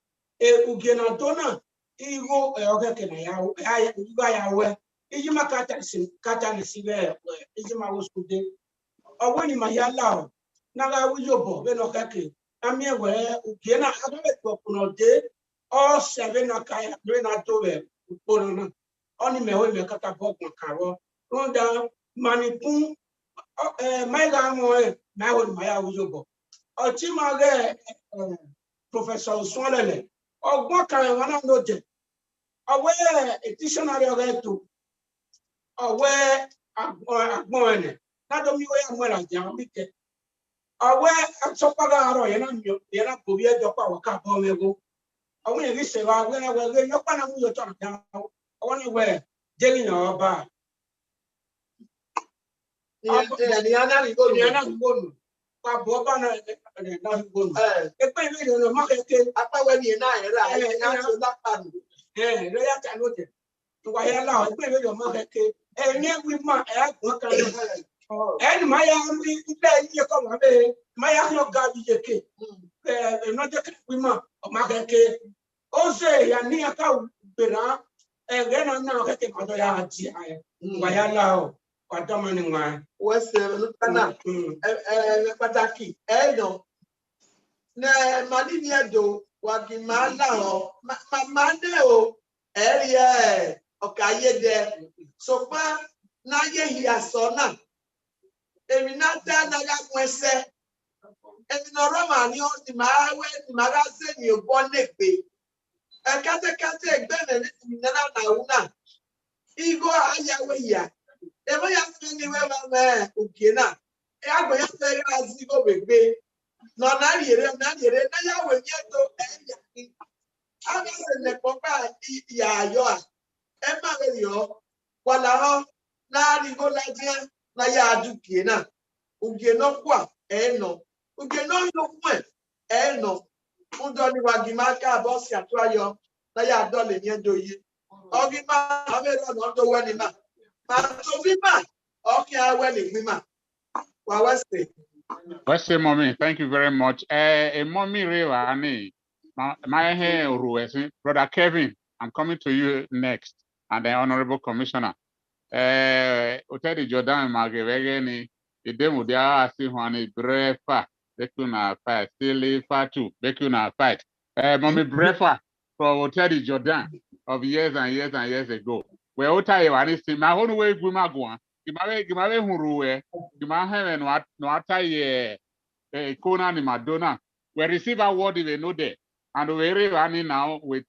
Ugena dona igo oke na ya igo ya we ijima kata ni sibe ijima woskude owoni ma ya la na ga wujobo be no kake ami we ugena agabe to kuno de o sebe na kaya be na to be uporo na oni mewe me kata bokun kawo ronda manipun mai ga mo na wo ma ya wujobo o ti ma ge Professor Oswalele ọgbọ́n kan ẹ̀wọ̀n náà ló jẹ ọwẹ́ dictionary ọ̀rẹ́ tó ọwẹ́ àgbọ̀n ẹ̀nẹ̀ ládọ́mí wọ́n yà mọ́ ẹ̀rọ àjẹ́ àwọn mìkẹ́ ọwẹ́ sọ́pàgà àárọ̀ yẹn náà kò bí ẹjọ́ pa àwọ̀ká bọ́ wẹ́gọ́ ọwọ́ yẹn rí sèwà wẹ́rẹ́ yọpá náà mú yọ tọ̀ àjà ọwọ́ ní wẹ́ jẹ́rìyàn ọba ìyànà Boba na gbonu. Epe mi lo ma keke apawe ni na era na so la panu. Lo ya ta lo je. Wa ya la epe mi lo ma keke. Ni wi ma agbon kan lo. Ni ma ya mi ibe yi ko ma be. Ma ya no ga bi je ke. No je wi ma o ma keke. O se ya ni aka bera ge na keke ma do ya ji aye. Wa ya la o. Kana pataki edo na manini edo wagimala o mamade o area okayede so pa na ye hiasona emi na ta na ga kwese emi no roma ni o ti mawe ti magaze ni obo negbe kate egbe ni na una igo ayawe ya ebe ya fini we mama ukena e agbo ya fe ya zigo begbe no na yere na ya we ye to eya ki aga se le popa ya yo e ma we yo wala ho na rigo la je na ya dukie na ukena kwa e no ukena yo kwa e no udo ni wagimaka boss ya to ayo na ya do le yen do yi ogi ma abero no do wani ma What's the mommy? Thank you very much. Mommy Rewani, my hair, Brother Kevin, I'm coming to you next, and the Honorable Commissioner. Otedi Jordan Magevegeni, the demo they are asking one brefa, Bekuna fight, still fatu, Bekuna fight. Mommy brefa from Otedi Jordan of years and years and years ago. Where Ota Iwani see my own way Gumagua, Gimawe Huruwe, Gimahe and what no Ata Kona ni Madonna. We receive award if we know that. And we're running now with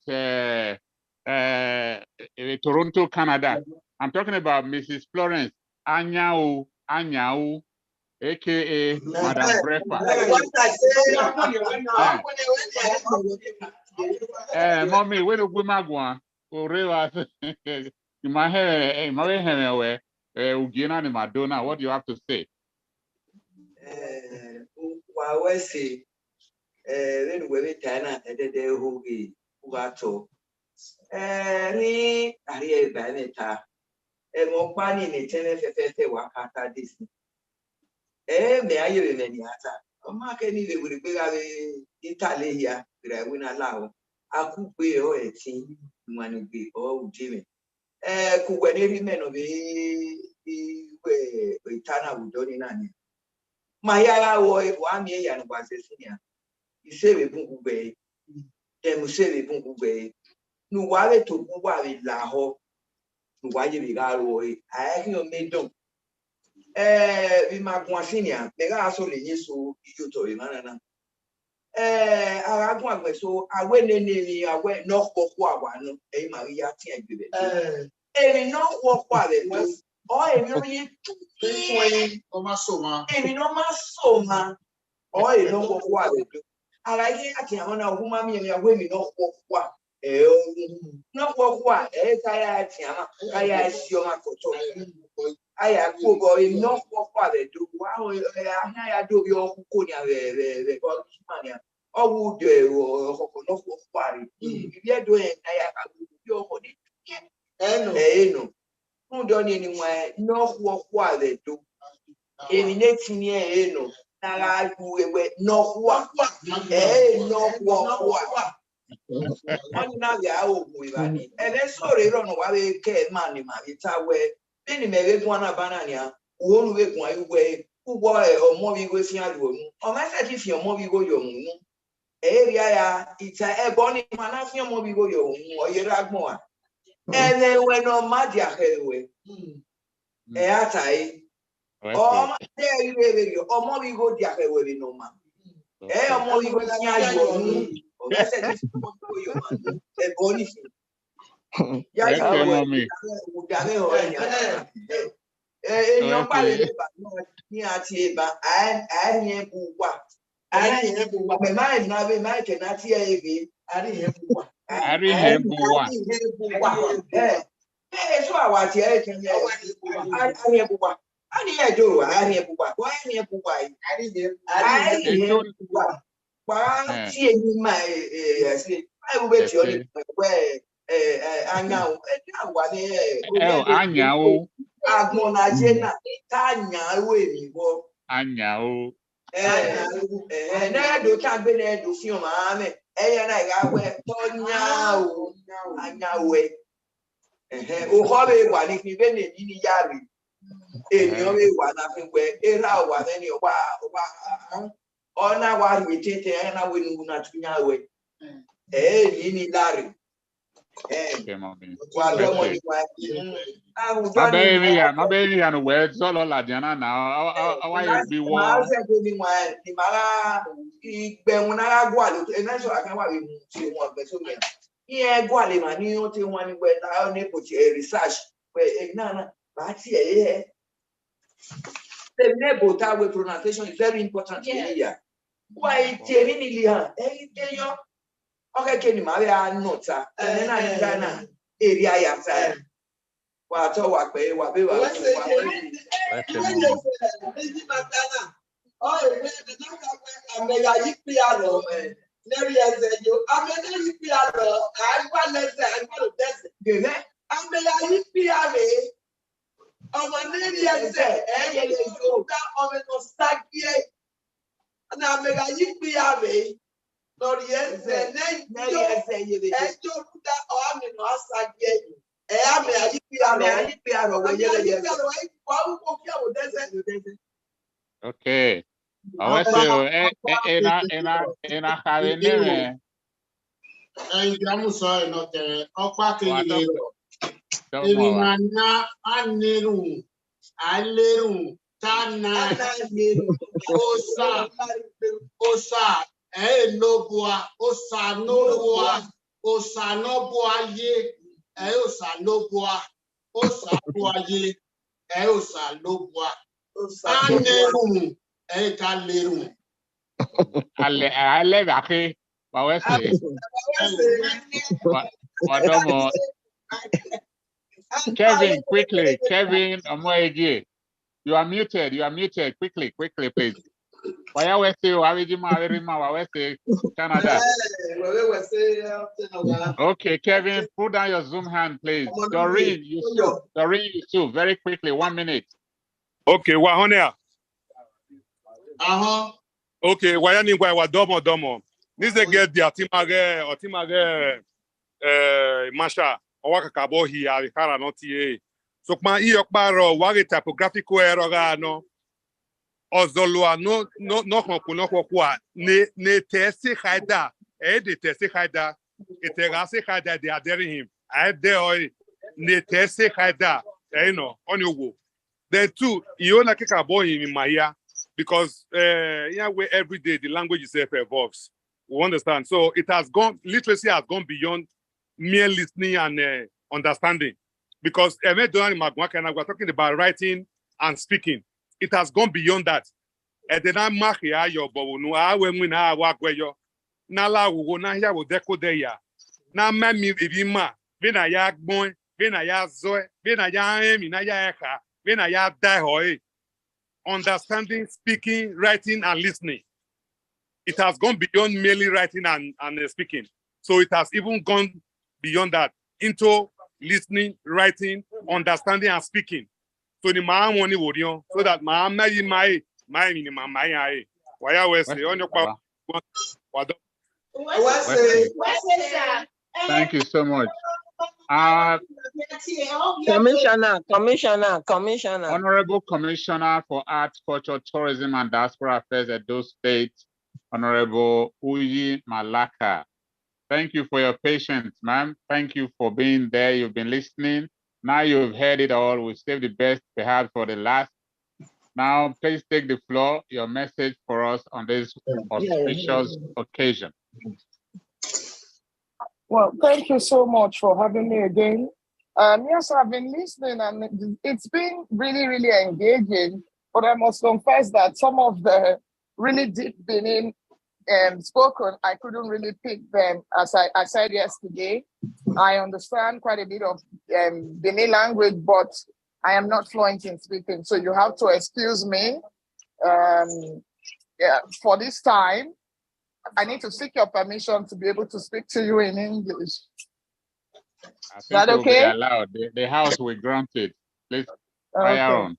Toronto, Canada. I'm talking about Mrs. Florence Anyao, aka Madam Brefa. Mommy, when you go Magua, you might have my hair, Ugina and Madonna. What do you have to say? Wawese when we tana edede hugi ugato ni ariye baneta mo pani ne tene fefefe wakata this me aye me ni ata o ma ke ni le gbe ga be Italy here gra we na lawo akupe o eti mani gbe o ujime ku we ni rime no be we tana udoni nani Mayara woy wa mi ya no kwase sinia isebe bungube dem sebe bungube nu wa le to bu wa le la ho nu wa je bi ga ro e a ki o me don bi ma gun sinia me ga so le yin so ijo to e manana ara gun agbe so awe ne ni awe no ko ko awa no e Maria ti egbe e no wo kwa le o e mi yin o ma so ma e no ma so ma o e no wo kwa le ara ye ati àwọn na huma mi ya we mi no wo kwa no wo kwa kaya ati ama kaya si o ma ko to aya ku go e no wo kwa le do wa o ya ya do bi o ku ni ave ko mania o wu de o ko no wo kwa ri bi e do en aya ka bi o ko ni no do ni ni wa no wo kwa le do emi ne tini no na ku ewe no kwa no kwa oni na ya o ku ibani ele so re ro no wa be ke man ni ma ita we bi ni me be gun na banana ya wo nu be gun ayu we ugbo omo bi we fi alu mu o ma se ti fi omo bi go yo mu area ya ita ebo ni ma na fi omo bi go yo mu o ye ra gbon wa ele we no ma dia hewe atai o de ire yo omo bi go dia hewe no ma omo bi go ti ayu mu o ma se ti fi omo bi go yo mu ebo ni ya ya we udare o no pa le ba ni ati ba a ni bu wa me ma na be ma ke na ti e be ari he bu wa so awa ti e ke ni ari he bu wa ani e do ari he bu wa ari he bu wa ari he bu wa pa ti e ni ma se ai bu be ti o ni we anyao wa ni anyao agbona jena ta anyao emi wo anyao na do ta gbe na do fi o ma me eye na ga we to nyao anyao o ho be wa ni fi be ni yari emi o be wa na fi we era wa ni o wa ona wa ri tete na we nu na tunya we ni lari my baby and word solo la diana now why be war ni mara igbe won na gwa lo e na so akan wa we ti won gbe so me ye gwa le ma ni o ti won ni gbe na o ni ko ti research we na ba ti the name ta we pronunciation is very important here why ti ni li han yo okay ke ni ma be anota ene na ni Ghana area ya ta wa to wa pe wa be wa oh e be na ka pe ameya yipi aro neri eze yo ameya yipi aro agba lese agba lese gele ameya yipi aro ọmọ neri eze ye le yo ka ọmọ no stagie na ameya yipi aro Lord, yes, and then yes, and you don't that arm in us again. Okay. I was say, in a having I'm sorry, not there. Don't Aleru, Tana, Osa, Osa, Nobua, Osa, Nobua, Osa, Nobua, ye, Osa, Nobua, Osa, Boye, Osa, Nobua, Aneru, Ekaleru. Ale Baki, Wawesi. Wadomo. Kevin, quickly. Kevin Omoeji. You are muted. You are muted. Quickly, please. Wawesi, Wawesi, Canada. Okay, Kevin, put down your Zoom hand, please. Doreen, Yusuf, very quickly, 1 minute. Okay, Wahonia. Okay, Wayani wa domo. Nize get the otimage Masha owaka kabo hi arikara no tie. So ma iyokparo wage typographical error ga no. Ozolua no kwa ne tesi haida de tesi haida eterase haida they are daring him. I there ne tesi haida on your wo. Then two, you only kick boy in my ear because where every day the language itself evolves. We understand. So it has gone, literacy has gone beyond mere listening and understanding. Because we're talking about writing and speaking. It has gone beyond that. And then I'm your bonu, I when I walk where you Nala will not hear with deco there. Now, mammy, if you ma, when I yak boy, when I yak zoe, when I am in a yaka. When I have die, understanding, speaking, writing, and listening. It has gone beyond merely writing and speaking. So it has even gone beyond that into listening, writing, understanding, and speaking. So the man money would so that my Thank you so much. Commissioner. Honorable Commissioner for Arts, Culture, Tourism, and Diaspora Affairs, Edo State, Honorable Uyi Malaka. Thank you for your patience, ma'am. Thank you for being there. You've been listening. Now you've heard it all. We'll save the best perhaps for the last. Now, please take the floor, your message for us on this auspicious occasion. Well, thank you so much for having me again. Yes, I've been listening and it's been really, really engaging, but I must confess that some of the really deep Benin spoken, I couldn't really pick them. As I said yesterday, I understand quite a bit of Benin language, but I am not fluent in speaking. So you have to excuse me for this time. I need to seek your permission to be able to speak to you in English. Is that okay? Be allowed. The House will grant it. Please fire on.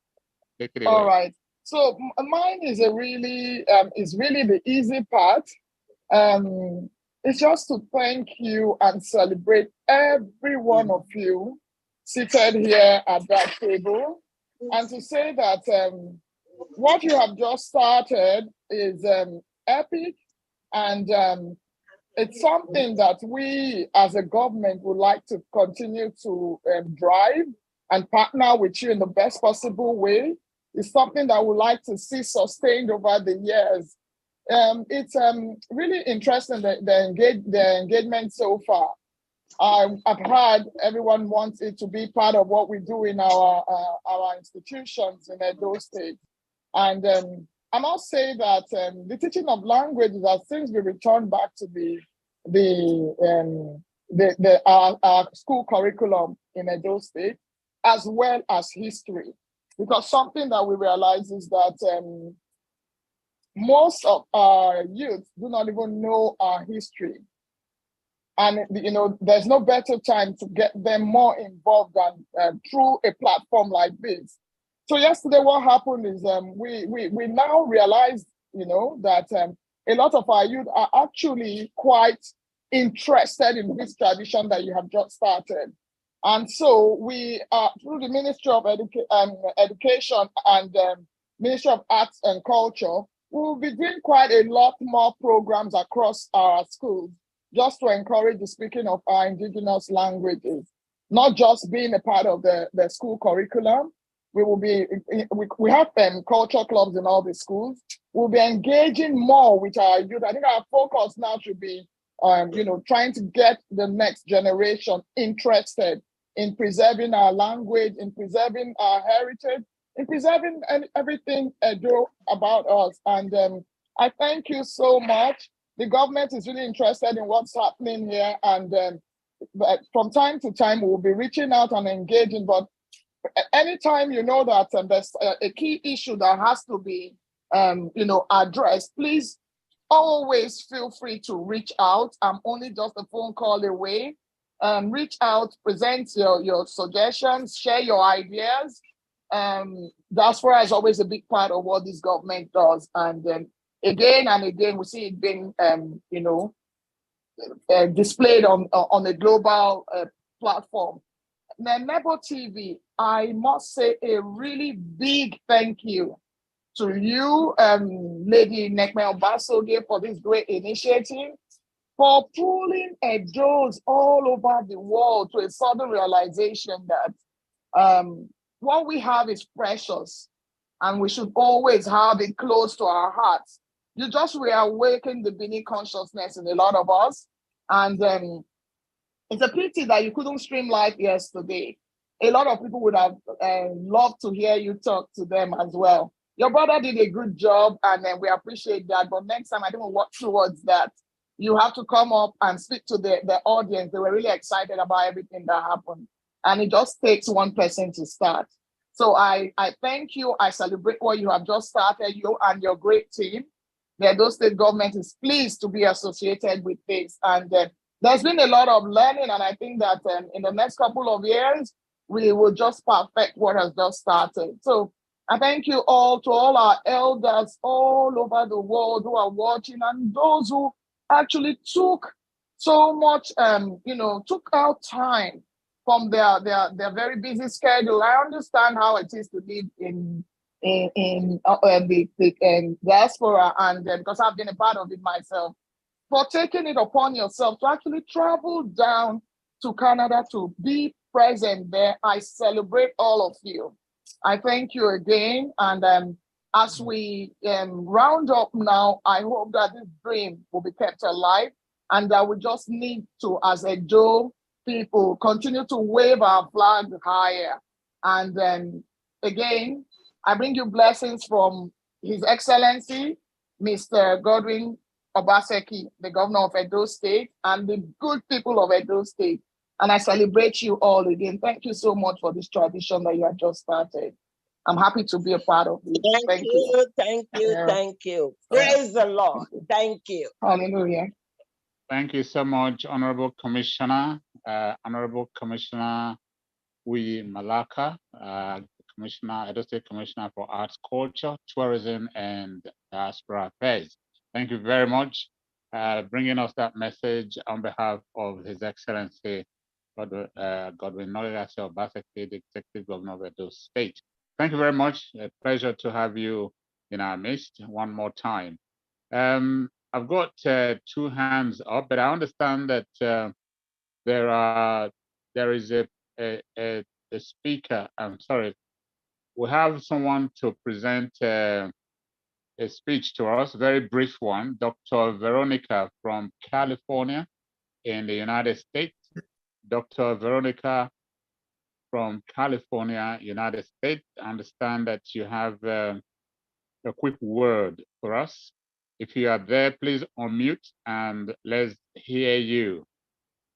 Take it away. All right. So mine is really the easy part. It's just to thank you and celebrate every one of you seated here at that table, and to say that what you have just started is epic. And it's something that we as a government would like to continue to drive and partner with you in the best possible way. It's something that we'd like to see sustained over the years. It's really interesting, the engagement so far. I've heard everyone wants it to be part of what we do in our institutions in Edo State. And I must say that the teaching of languages has since we returned back to our school curriculum in Edo State, as well as history. Because something that we realize is that most of our youth do not even know our history. And there's no better time to get them more involved than through a platform like this. So yesterday, what happened is we now realized, that a lot of our youth are actually quite interested in this tradition that you have just started. And so we are, through the Ministry of Education and Ministry of Arts and Culture, we will be doing quite a lot more programs across our schools, just to encourage the speaking of our indigenous languages, not just being a part of the school curriculum. We have culture clubs in all the schools. We'll be engaging more with our youth. I think our focus now should be, trying to get the next generation interested in preserving our language, in preserving our heritage, in preserving everything about us. And I thank you so much. The government is really interested in what's happening here. And but from time to time, we'll be reaching out and engaging. But anytime you know that there's a key issue that has to be addressed, please always feel free to reach out. I'm only just a phone call away. Reach out, present your suggestions, share your ideas. Diaspora is always a big part of what this government does. And again and again, we see it being, displayed on a global platform. Now, Nebo TV, I must say a really big thank you to you, Lady Nekme Obasogie, for this great initiative, for pulling Edos all over the world to a sudden realization that what we have is precious and we should always have it close to our hearts. You just reawaken the Bini consciousness in a lot of us. And it's a pity that you couldn't stream live yesterday. A lot of people would have loved to hear you talk to them as well. Your brother did a good job, and we appreciate that. But next time, I think we'll work towards that. You have to come up and speak to the audience. They were really excited about everything that happened. And it just takes one person to start. So I thank you. I celebrate what you have just started, you and your great team. The Edo State government is pleased to be associated with this. And there's been a lot of learning. And I think that in the next couple of years, we will just perfect what has just started. So I thank you all, to all our elders all over the world who are watching, and those who actually took so much, took out time from their very busy schedule. I understand how it is to live in the diaspora, and because I've been a part of it myself, for taking it upon yourself to actually travel down to Canada to be present there. I celebrate all of you. I thank you again. And as we round up now, I hope that this dream will be kept alive, and that we just need to, as Edo people, continue to wave our flag higher. And then again, I bring you blessings from His Excellency, Mr. Godwin Obaseki, the governor of Edo State, and the good people of Edo State. And I celebrate you all again. Thank you so much for this tradition that you have just started. I'm happy to be a part of it. Thank you. Thank you. Praise the Lord. Thank you. Hallelujah. Thank you so much, Honorable Commissioner. Honorable Commissioner Uyi Malaka, Commissioner, Edo State Commissioner for Arts, Culture, Tourism, and Diaspora Affairs. Thank you very much bringing us that message on behalf of His Excellency Godwin Nolagase Obaseki, the Executive Governor of Edo State. Thank you very much. A pleasure to have you in our midst one more time. I've got two hands up, but I understand that there is a speaker. I'm sorry. We have someone to present a speech to us, very brief one. Dr. Veronica from California in the United States. Dr. Veronica from California, United States. I understand that you have a quick word for us. If you are there, please unmute and let's hear you.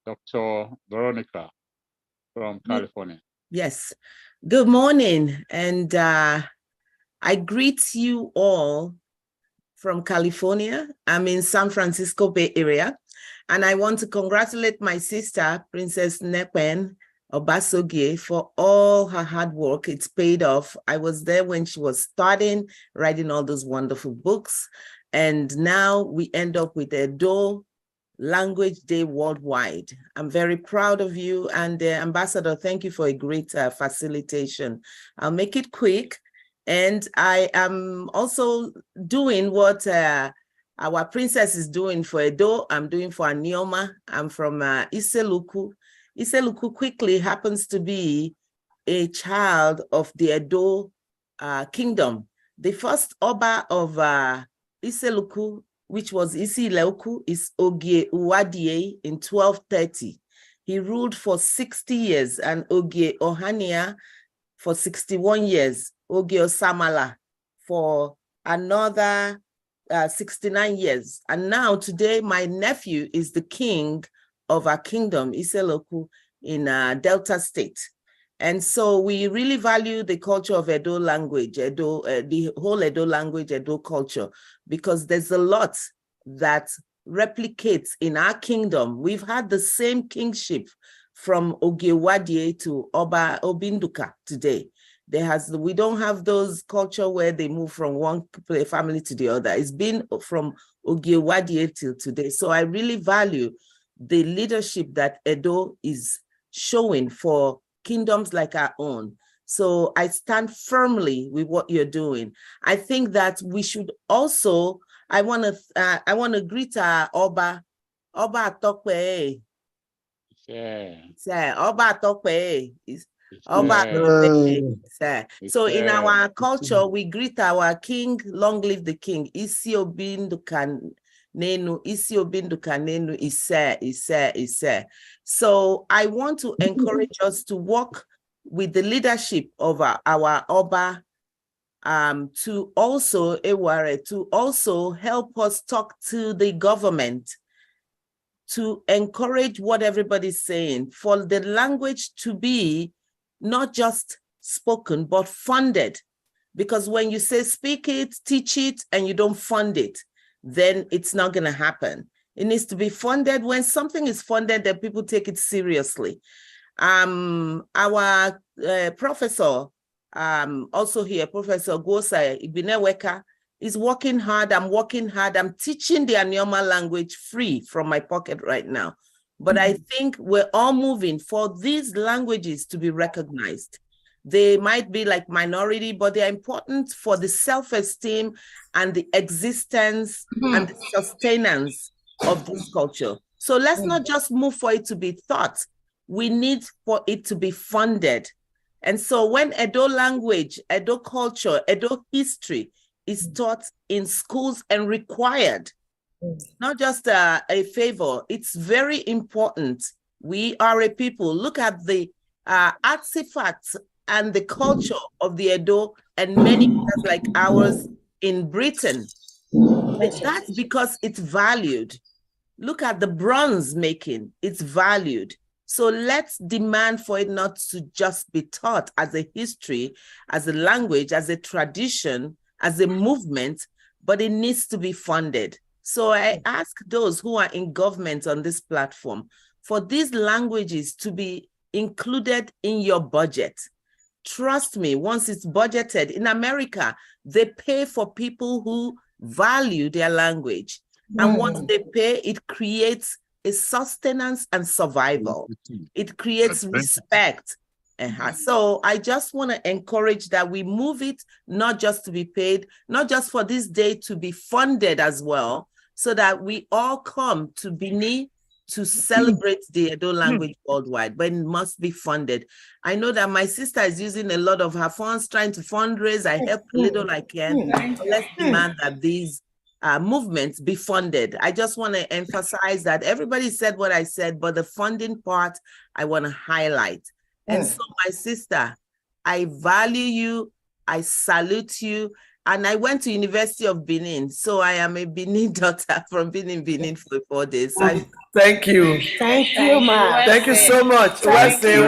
Dr. Veronica from California. Yes. Good morning. And I greet you all from California. I'm in San Francisco Bay Area. And I want to congratulate my sister, Princess Nekpen, Obasogie for all her hard work. It's paid off. I was there when she was starting writing all those wonderful books. And now we end up with Edo Language Day worldwide. I'm very proud of you. And Ambassador, thank you for a great facilitation. I'll make it quick. And I am also doing what our princess is doing for Edo. I'm doing for Anioma. I'm from Iseluku. Iseluku quickly happens to be a child of the Edo kingdom. The first Oba of Iseluku, which was Isileuku, is Ogie Uwadie in 1230. He ruled for 60 years, and Ogie Ohania for 61 years, Ogie Osamala for another 69 years. And now today, my nephew is the king of our kingdom, Iseluku, in Delta State. And so we really value the culture of Edo language, the whole Edo language, Edo culture, because there's a lot that replicates in our kingdom. We've had the same kingship from Ogewadie to Oba Obinduka today. We don't have those culture where they move from one family to the other. It's been from Ogewadie till today. So I really value the leadership that Edo is showing for kingdoms like our own. So I stand firmly with what you're doing. I think that we should also, I want to greet our Oba Atokwe. Yeah. Oba Atokwe is Oba Atokwe. So in our culture, we greet our king, long live the king. Isi Obinduka Nenu, Isi Obinduka Nenu, Ise. So I want to encourage us to work with the leadership of our Oba to also help us talk to the government to encourage what everybody's saying, for the language to be not just spoken, but funded. Because when you say speak it, teach it, and you don't fund it, then it's not going to happen. It needs to be funded. When something is funded, then people take it seriously. Our professor, also here, Professor Gosa Ibineweka, is working hard. I'm working hard. I'm teaching the Anioma language free from my pocket right now. But I think we're all moving for these languages to be recognized. They might be like minority, but they're important for the self-esteem and the existence and the sustenance of this culture. So let's not just move for it to be taught. We need for it to be funded. And so when Edo language, Edo culture, Edo history is taught in schools and required, not just a favor, it's very important. We are a people. Look at the artifacts and the culture of the Edo and many others like ours in Britain. That's because it's valued. Look at the bronze making, it's valued. So let's demand for it not to just be taught as a history, as a language, as a tradition, as a movement, but it needs to be funded. So I ask those who are in government on this platform for these languages to be included in your budget. Trust me, once it's budgeted, in America, they pay for people who value their language. And once they pay, it creates a sustenance and survival. It creates respect. So I just want to encourage that we move it, not just to be paid, not just for this day to be funded as well, so that we all come to Benin to celebrate the Edo language worldwide, but it must be funded. I know that my sister is using a lot of her funds trying to fundraise. I help a little I can. So let's demand that these movements be funded. I just want to emphasize that everybody said what I said, but the funding part I want to highlight. And so my sister, I value you, I salute you, and I went to University of Benin, so I am a Benin daughter from Benin for 4 days. So Thank you. Thank you, ma. Thank you so much. Thank you.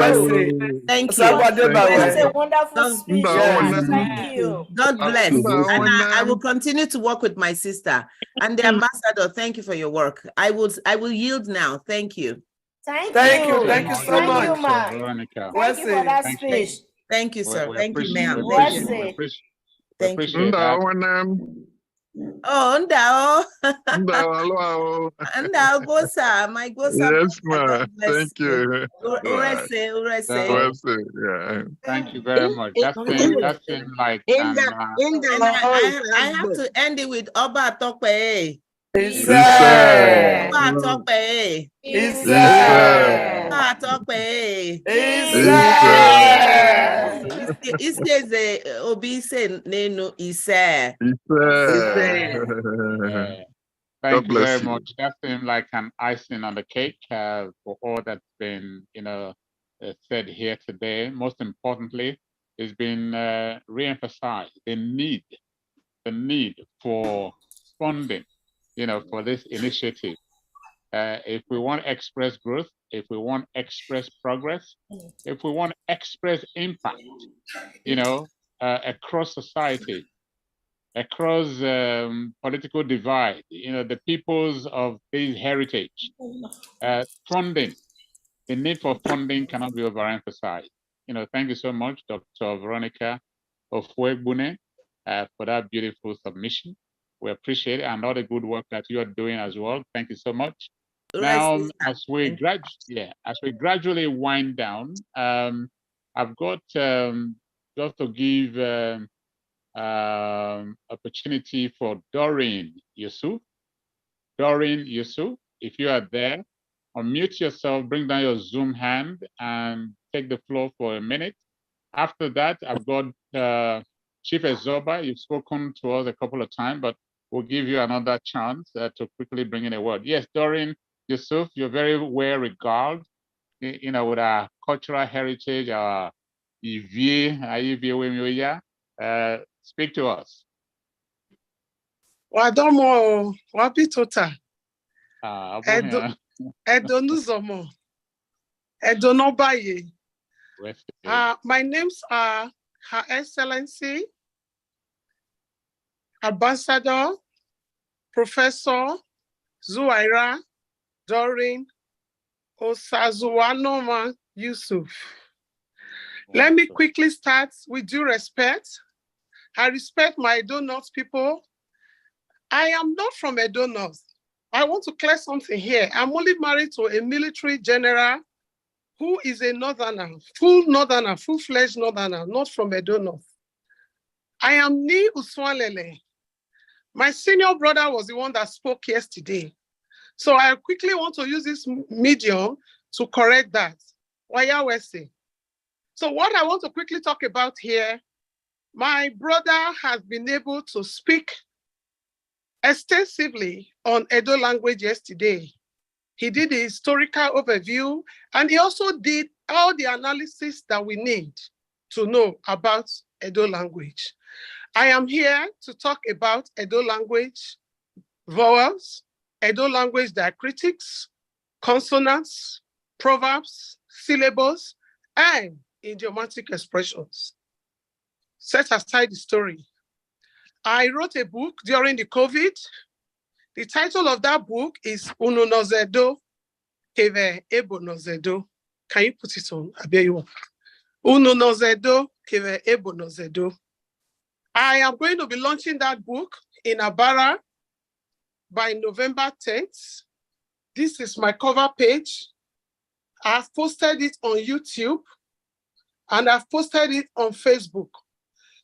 Thank you. That's a wonderful speech. Thank you. God bless. And I will continue to work with my sister. And the ambassador, thank you for your work. I will yield now. Thank you. Thank Thank you. you Thank you so much. much, Ma. Veronica. Thank you for that Thank you. speech. Thank you, sir. Thank you, ma'am. We Thank you. appreciate you. that. Oh, Ndao. Hello. Ndao Gosa, my Gosa. Yes, ma. Thank you. Urese, urese. Yeah. Thank you very much. That seemed like an, And I have to end it with Oba Tokpe. Isa. Oba Tokpe. Isa. Oba Tokpe. It says Obi say Nenu Isa. Thank you bless very you. much. That seemed like an icing on the cake for all that's been, said here today. Most importantly, it's been re-emphasized the need for funding, for this initiative. If we want to express growth, if we want to express progress, if we want to express impact, across society, across political divide, the peoples of this heritage, funding, the need for funding cannot be overemphasized. Thank you so much, Dr. Veronica Ofuegbune, for that beautiful submission. We appreciate it and all the good work that you are doing as well. Thank you so much. Now, as we gradually wind down, I've got just to give opportunity for Doreen Yusuf. Doreen Yusuf, if you are there, unmute yourself, bring down your Zoom hand and take the floor for a minute. After that, I've got Chief Ezoba. You've spoken to us a couple of times, but we'll give you another chance to quickly bring in a word. Yes, Doreen Yusuf, you're very well regarded, with our cultural heritage, our speak to us. Wadomo, Wapitota, Edonuzomo, Edonobaye. My names are Her Excellency, Ambassador, Professor Zuwaira Doreen Osazuwanoma Yusuf. Let me quickly start with due respect. I respect my Edo North people. I am not from Edo North. I want to clear something here. I'm only married to a military general who is a northerner, full-fledged northerner, not from Edo North. I am Ni Uswalele. My senior brother was the one that spoke yesterday. So I quickly want to use this medium to correct that. Wayawese. So what I want to quickly talk about here, my brother has been able to speak extensively on Edo language yesterday. He did the historical overview, and he also did all the analysis that we need to know about Edo language. I am here to talk about Edo language vowels, Edo language diacritics, consonants, proverbs, syllables, and idiomatic expressions. Set aside the story. I wrote a book during the COVID. The title of that book is Ununozedo Keve Ebonozedo. Can you put it on? Ununozedo Keve Ebonozedo. I am going to be launching that book in Abara by November 10th. This is my cover page. I've posted it on YouTube and I've posted it on Facebook.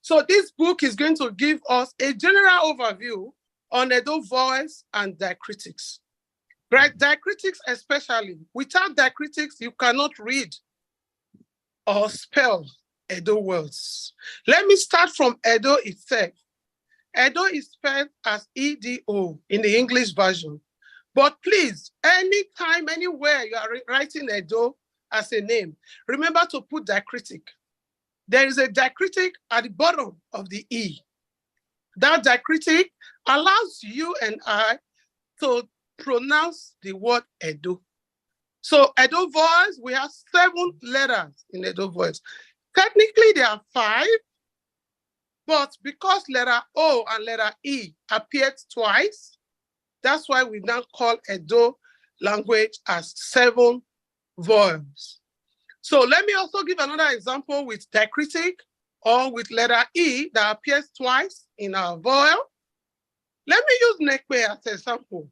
So this book is going to give us a general overview on Edo vowels and diacritics. Diacritics especially. Without diacritics, you cannot read or spell Edo words. Let me start from Edo itself. Edo is spelled as E-D-O in the English version. But please, anytime, anywhere you are writing Edo as a name, remember to put diacritic. There is a diacritic at the bottom of the E. That diacritic allows you and I to pronounce the word Edo. So Edo voice, we have 7 letters in Edo voice. Technically, there are 5, but because letter O and letter E appeared twice, that's why we now call Edo language as 7 vowels. So let me also give another example with diacritic or with letter E that appears twice in our vowel. Let me use Nekpe as an example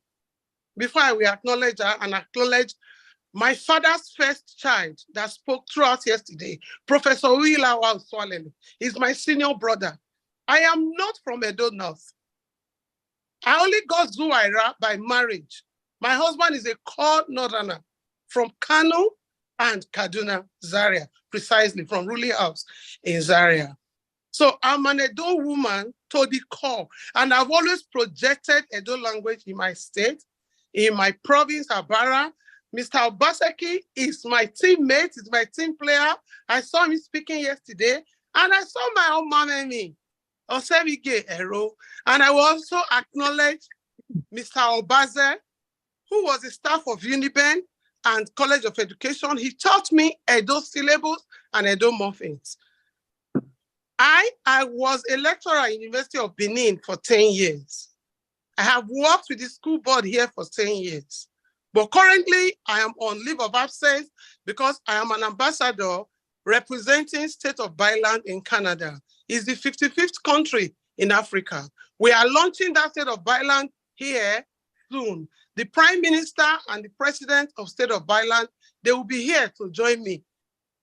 before I will acknowledge her and acknowledge my father's first child that spoke throughout yesterday, Professor Uilawa Swalele. He's my senior brother. I am not from Edo North. I only got Zuwaira by marriage. My husband is a core northerner from Kano and Kaduna, Zaria, precisely from ruling house in Zaria. So I'm an Edo woman to the core, and I've always projected Edo language in my state, in my province, Abara. Mr. Obaseki is my teammate, is my team player. I saw him speaking yesterday, and I saw my own mommy, Osebike Ero, and I will also acknowledge Mr. Obaze, who was a staff of Uniben and College of Education. He taught me Edo syllables and Edo morphemes. I was a lecturer in University of Benin for 10 years. I have worked with the school board here for 10 years. But currently, I am on leave of absence because I am an ambassador representing State of Byland in Canada. It's the 55th country in Africa. We are launching that State of Byland here soon. The Prime Minister and the President of State of Byland, they will be here to join me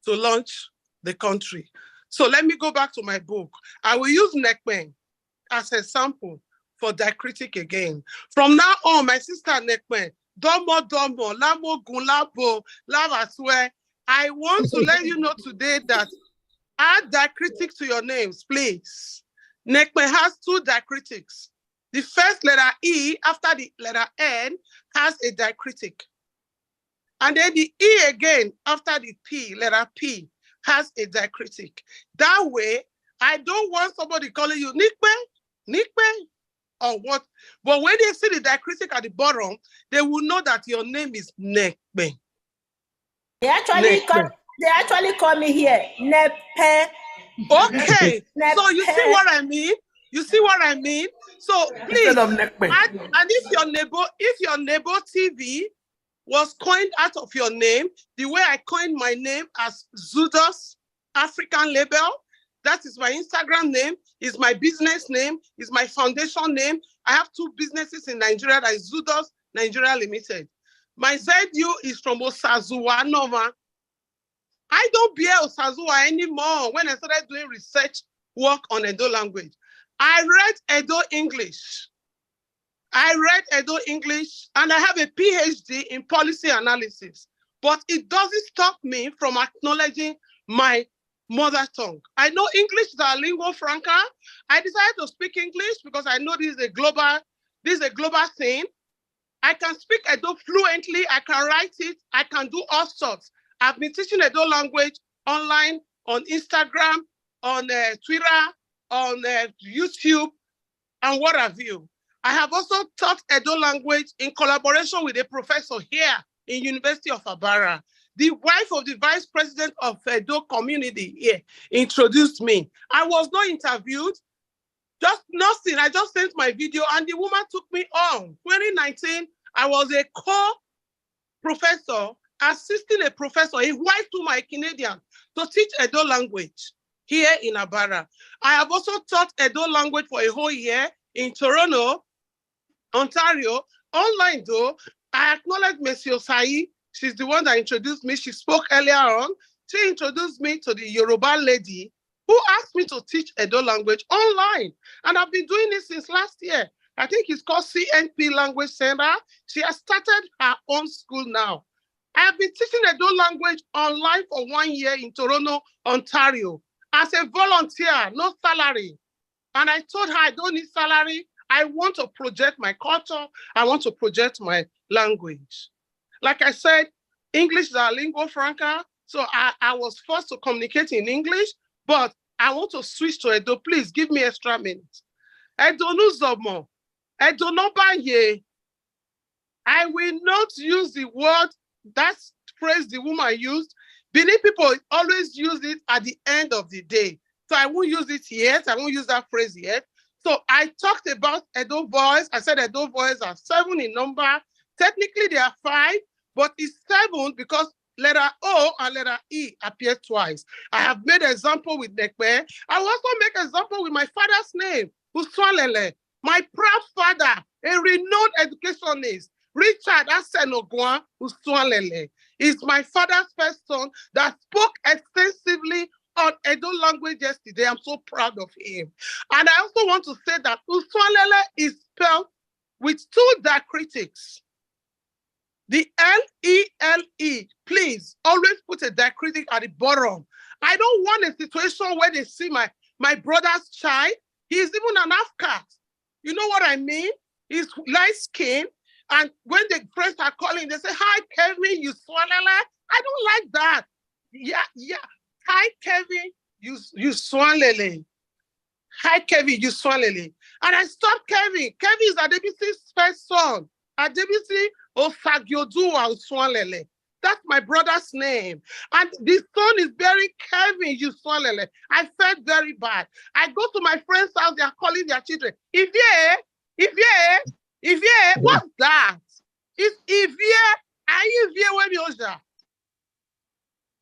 to launch the country. So let me go back to my book. I will use Nekpen as a sample for diacritic again. From now on, my sister Nekpen, Domo, Lamo, Gunlabo, Lavaswe. I want to let you know today that add diacritic to your names, please. Nekpe has 2 diacritics. The first letter E after the letter N has a diacritic. And then the E again after the P, letter P, has a diacritic. That way, I don't want somebody calling you Nikpe, or what. But when they see the diacritic at the bottom, they will know that your name is Nekpe. They actually call me here Nepe. Okay, so you see what I mean? You see what I mean? So please, and if your neighbor TV was coined out of your name, the way I coined my name as Zudos African Label, that is my Instagram name, is my business name, is my foundation name. I have 2 businesses in Nigeria, that is Zudos Nigeria Limited. My ZU is from Osazuwa, Nova. I don't bear Osazuwa anymore. When I started doing research work on Edo language, I read Edo English. And I have a PhD in policy analysis, but it doesn't stop me from acknowledging my mother tongue. I know English is our lingua franca. I decided to speak English because I know this is a global thing. I can speak Edo fluently. I can write it. I can do all sorts. I've been teaching Edo language online, on Instagram, on Twitter, on YouTube, and what have you. I have also taught Edo language in collaboration with a professor here in University of Abara. The wife of the vice president of Edo community here introduced me. I was not interviewed, just nothing. I just sent my video and the woman took me on. 2019, I was a co-professor, assisting a professor, a white to my Canadian, to teach Edo language here in Abara. I have also taught Edo language for a whole year in Toronto, Ontario. Online though, I acknowledge Monsieur Sai. She's the one that introduced me. She spoke earlier on. She introduced me to the Yoruba lady who asked me to teach Edo language online. And I've been doing this since last year. I think it's called CNP Language Center. She has started her own school now. I have been teaching Edo language online for 1 year in Toronto, Ontario, as a volunteer, no salary. And I told her I don't need salary. I want to project my culture. I want to project my language. Like I said, English is our lingua franca. So I was forced to communicate in English, but I want to switch to Edo. Please give me extra minutes. Edo nuzomo. Edo no baye. I will not use the word, that phrase the woman used. Benin people always use it at the end of the day. So I won't use it yet. I won't use that phrase yet. So I talked about Edo boys. I said Edo boys are 7 in number. Technically, they are 5, but it's 7 because letter O and letter E appear twice. I have made example with Nekpe. I will also make example with my father's name, Uswalele. My proud father, a renowned educationist, Richard Asenogwa Uswalele, is my father's first son that spoke extensively on Edo language yesterday. I'm so proud of him. And I also want to say that Uswalele is spelled with 2 diacritics. The L-E-L-E, please always put a diacritic at the bottom. I don't want a situation where they see my brother's child. He is even an Afghan. You know what I mean? He's light skinned. And when the friends are calling, they say, hi, Kevin, you swalele. I don't like that. Yeah. Hi, Kevin, you swalele. Hi, Kevin, you swalele. And I stopped Kevin. Kevin is Adebisi's first son. Adebisi Osagiodua Uswalele. That's my brother's name. And the son is very Kevin Uswalele. I felt very bad. I go to my friend's house, they are calling their children. If what's that? It's Ivie, Ivie when you're there.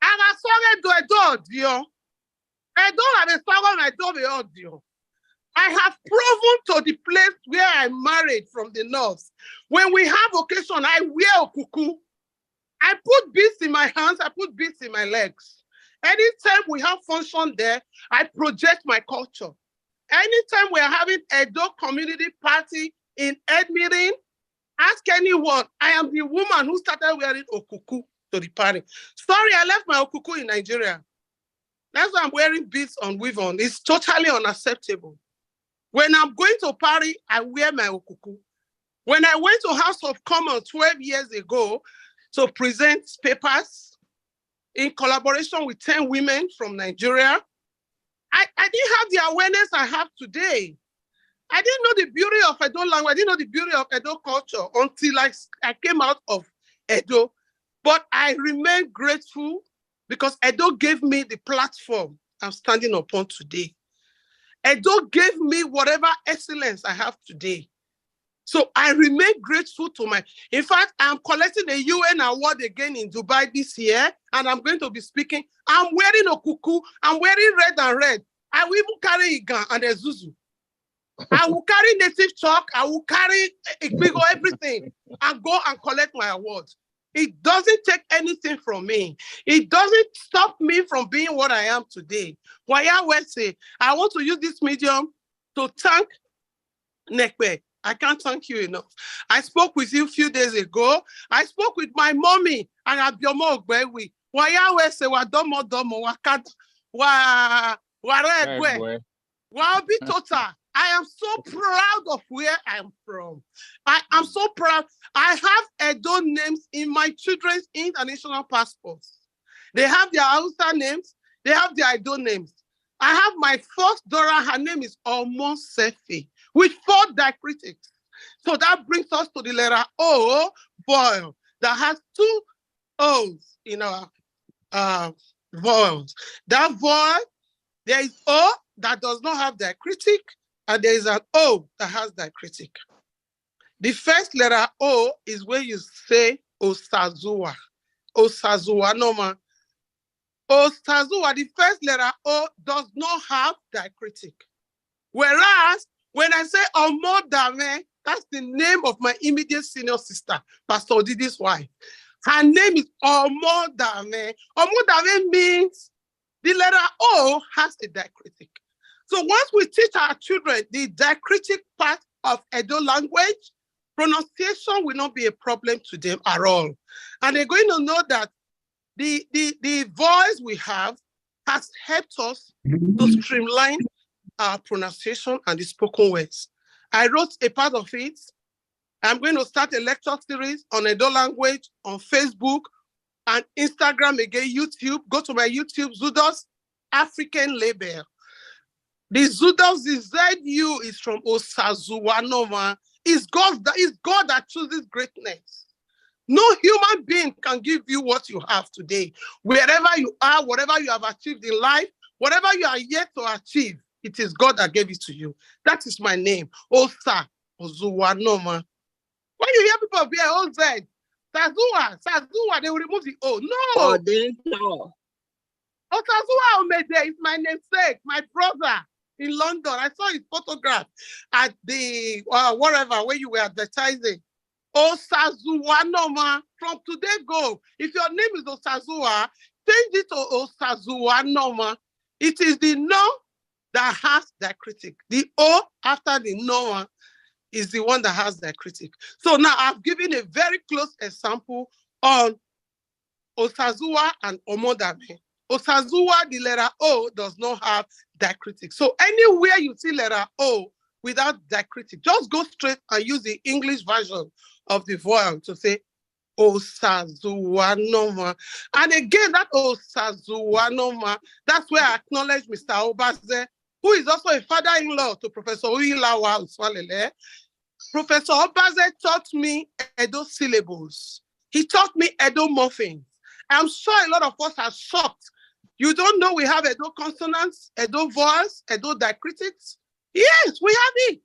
And I saw it do a dog, dear. I don't have a song I don't have audio. I have proven to the place where I married from the north. When we have occasion, I wear a cuckoo. I put beads in my hands, I put beads in my legs. Anytime we have function there, I project my culture. Anytime we're having a dog community party in Edmonton, ask anyone, I am the woman who started wearing okuku to the party. Sorry, I left my okuku in Nigeria. That's why I'm wearing beads on weave on. It's totally unacceptable. When I'm going to party, I wear my okuku. When I went to House of Commons 12 years ago to present papers in collaboration with 10 women from Nigeria, I didn't have the awareness I have today. I didn't know the beauty of Edo language. I didn't know the beauty of Edo culture until I came out of Edo. But I remain grateful because Edo gave me the platform I'm standing upon today. Edo gave me whatever excellence I have today. So I remain grateful to in fact, I'm collecting a UN award again in Dubai this year, and I'm going to be speaking. I'm wearing a kuku, I'm wearing red and red. I will even carry a gun and a zuzu. I will carry native chalk, I will carry a big everything, and go and collect my awards. It doesn't take anything from me. It doesn't stop me from being what I am today. Waya Wese, I want to use this medium to thank Nekpe. I can't thank you enough. I spoke with you a few days ago. I spoke with my mommy, and Abiomo Ogbewi. Waya Wese, Wadomo Domo, Wakad, Waregwe, Wabi Tota. I am so proud of where I'm from. I am so proud. I have Edo names in my children's international passports. They have their Hausa names. They have their Edo names. I have my first daughter. Her name is Omo Sefi, with 4 diacritics. So that brings us to the letter O, vowel, that has 2 O's in our vowels. That vowel, there is O that does not have diacritic, and there is an O that has diacritic. The first letter O is where you say Osazua. Osazua, no man. Osazua, the first letter O does not have diacritic. Whereas, when I say Omodame, that's the name of my immediate senior sister, Pastor Odidi's wife. Her name is Omodame. Omodame means the letter O has a diacritic. So once we teach our children the diacritic part of Edo language, pronunciation will not be a problem to them at all. And they're going to know that the voice we have has helped us to streamline our pronunciation and the spoken words. I wrote a part of it. I'm going to start a lecture series on Edo language on Facebook and Instagram, again, YouTube. Go to my YouTube, Zudos African Label. The Zudos, the ZU is from Osazuwanova. It's God that chooses greatness. No human being can give you what you have today. Wherever you are, whatever you have achieved in life, whatever you are yet to achieve, it is God that gave it to you. That is my name, Osa Ozuwanoma. When you hear people be Oz, Sazua, they will remove the O. No. Odento. Osazua Omede is my namesake, my brother in London. I saw his photograph at the whatever where you were advertising. Osazua Noma. From today go, if your name is Osazua, change it to Osazua Noma. It is the no that has diacritic. The O after the no is the one that has diacritic. So now I've given a very close example on Osazua and Omodame. Osazua, the letter O does not have diacritic. So anywhere you see letter O without diacritic, just go straight and use the English version of the vowel to say Osazuanoma. And again, that Osazuanoma, that's where I acknowledge Mr. Obaze, who is also a father-in-law to Professor Uilawa Uswalele. Professor Obaze taught me Edo syllables. He taught me Edo morphemes. I'm sure a lot of us are shocked. You don't know we have Edo consonants, Edo vowels, Edo diacritics? Yes, we have it.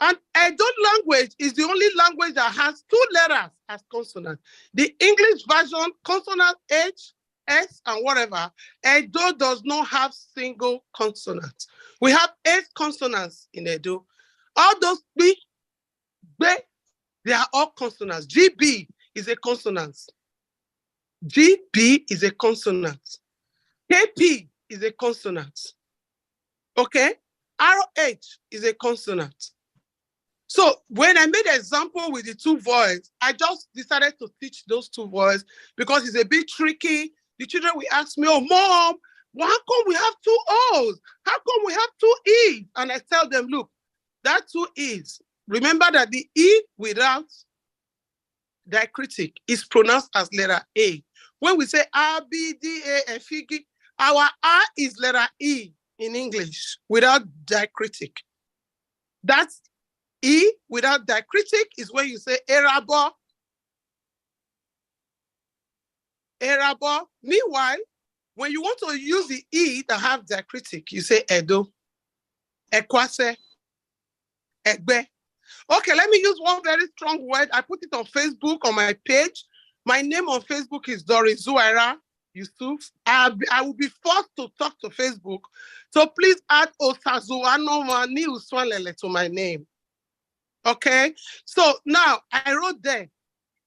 And Edo language is the only language that has 2 letters as consonants. The English version, consonant H, S, and whatever. Edo does not have single consonants. We have 8 consonants in Edo. All those B, they are all consonants. GB is a consonant. GB is a consonant. KP is a consonant. Okay? ROH is a consonant. So when I made an example with the 2 vowels, I just decided to teach those 2 vowels because it's a bit tricky. The children will ask me, oh, Mom, well, how come we have 2 O's? How come we have 2 E's? And I tell them, look, that 2 E's. Remember that the E without diacritic is pronounced as letter A. When we say R, B, D, A, F, E, G, our R is letter E in English without diacritic. That's E without diacritic is when you say Erabo. Erabo. Meanwhile, when you want to use the E that have diacritic, you say Edo, Ekwase, Egbe. Okay, let me use one very strong word. I put it on Facebook on my page. My name on Facebook is Doris Zuaira Yusuf. I will be forced to talk to Facebook. So please add Osazuanoma Ni Uswanlele to my name. Okay, so now I wrote there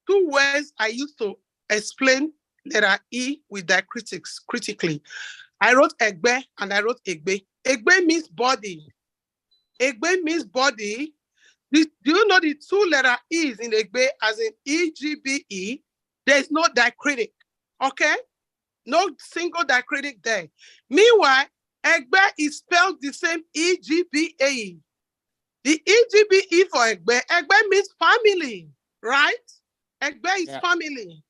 2 words I used to explain letter E with diacritics critically. I wrote Egbe and I wrote Egbe. Egbe means body. Egbe means body. Do you know the 2 letter E's in Egbe as in EGBE? There's no diacritic, okay? No single diacritic there. Meanwhile, Egbe is spelled the same EGBE. The EGBE for Egbe means family, right? Egbe is family.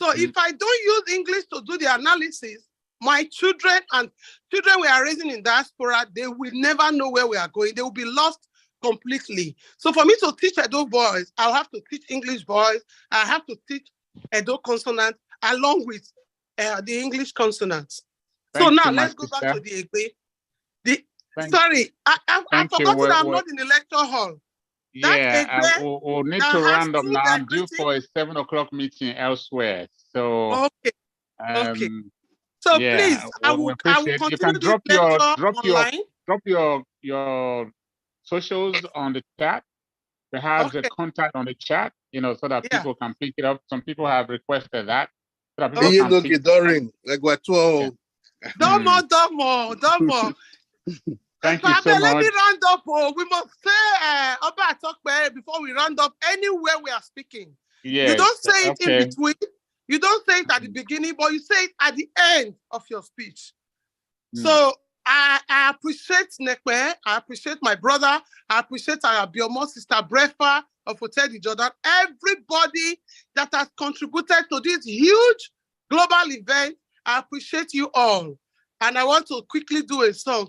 So if I don't use English to do the analysis, my children and children we are raising in diaspora, they will never know where we are going. They will be lost completely. So for me to teach Edo boys, I'll have to teach English boys. I have to teach Edo consonants along with the English consonants. So now let's go back to the Egbe. Sorry, I forgot that I'm not in the lecture hall. Yeah, we'll need to round up now. I'm due for a 7 o'clock meeting elsewhere. So okay. So yeah, please, I will continue. You can drop your socials on the chat. Perhaps a contact on the chat, so that people can pick it up. Some people have requested that. So that people can pick it up. Don't more. Thank you so much. Let me round up. We must say about talk before we round up anywhere we are speaking. Yes, you don't say it in between. You don't say it at the beginning, but you say it at the end of your speech. So I appreciate Nekpe. I appreciate my brother. I appreciate our Biomo sister Brefa of Hotel the Jordan. Everybody that has contributed to this huge global event. I appreciate you all. And I want to quickly do a song.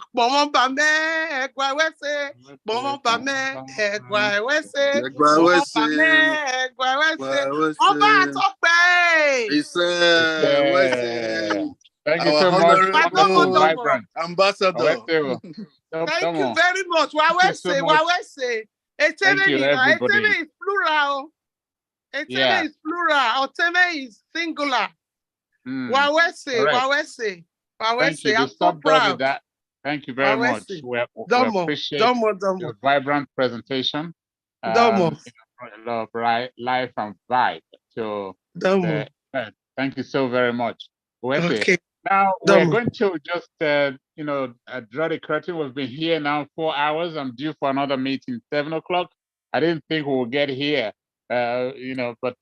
Thank you so much. Ambassador. Thank you very much. Thank you, everybody. It's plural. Eteme Yeah. is plural. Oteme is singular. Mm, Wawese, correct. wawese, Thank you. wawese. They I'm so stopped us with proud. that. Thank you very much. Wawese. We Domo, appreciate domo, domo, your vibrant presentation. domo, Love life and vibe to domo. the event. Thank you so very much. Okay, Now we're domo. going to just draw the curtain. We've been here now 4 hours. I'm due for another meeting 7 o'clock. I didn't think we would get here, but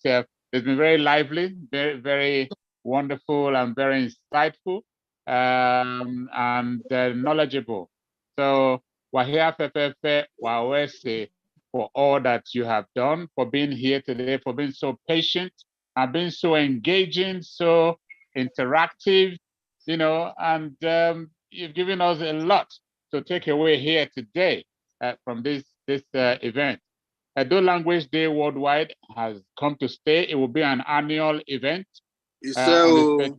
it's been very lively, very, very wonderful and very insightful and knowledgeable. So Wahia Fefefe Wawese for all that you have done, for being here today, for being so patient and being so engaging, so interactive, and you've given us a lot to take away here today from this event. Edo Language Day Worldwide has come to stay. It will be an annual event on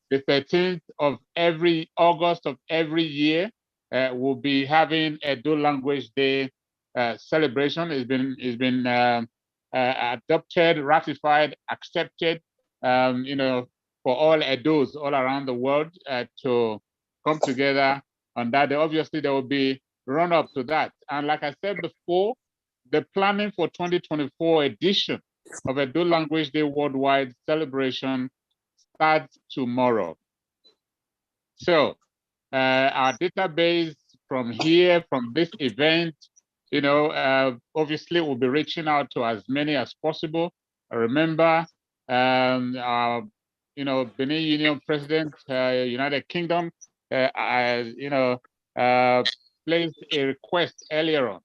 the 13th of every August of every year. We'll be having Edo Language Day celebration. It's been adopted, ratified, accepted, for all Edos all around the world to come together on that day. Obviously, there will be run up to that. And like I said before, the planning for 2024 edition of Edo Language Day Worldwide celebration starts tomorrow. So our database from here, from this event, obviously we'll be reaching out to as many as possible. Remember, our, Benin Union President, United Kingdom, placed a request earlier on,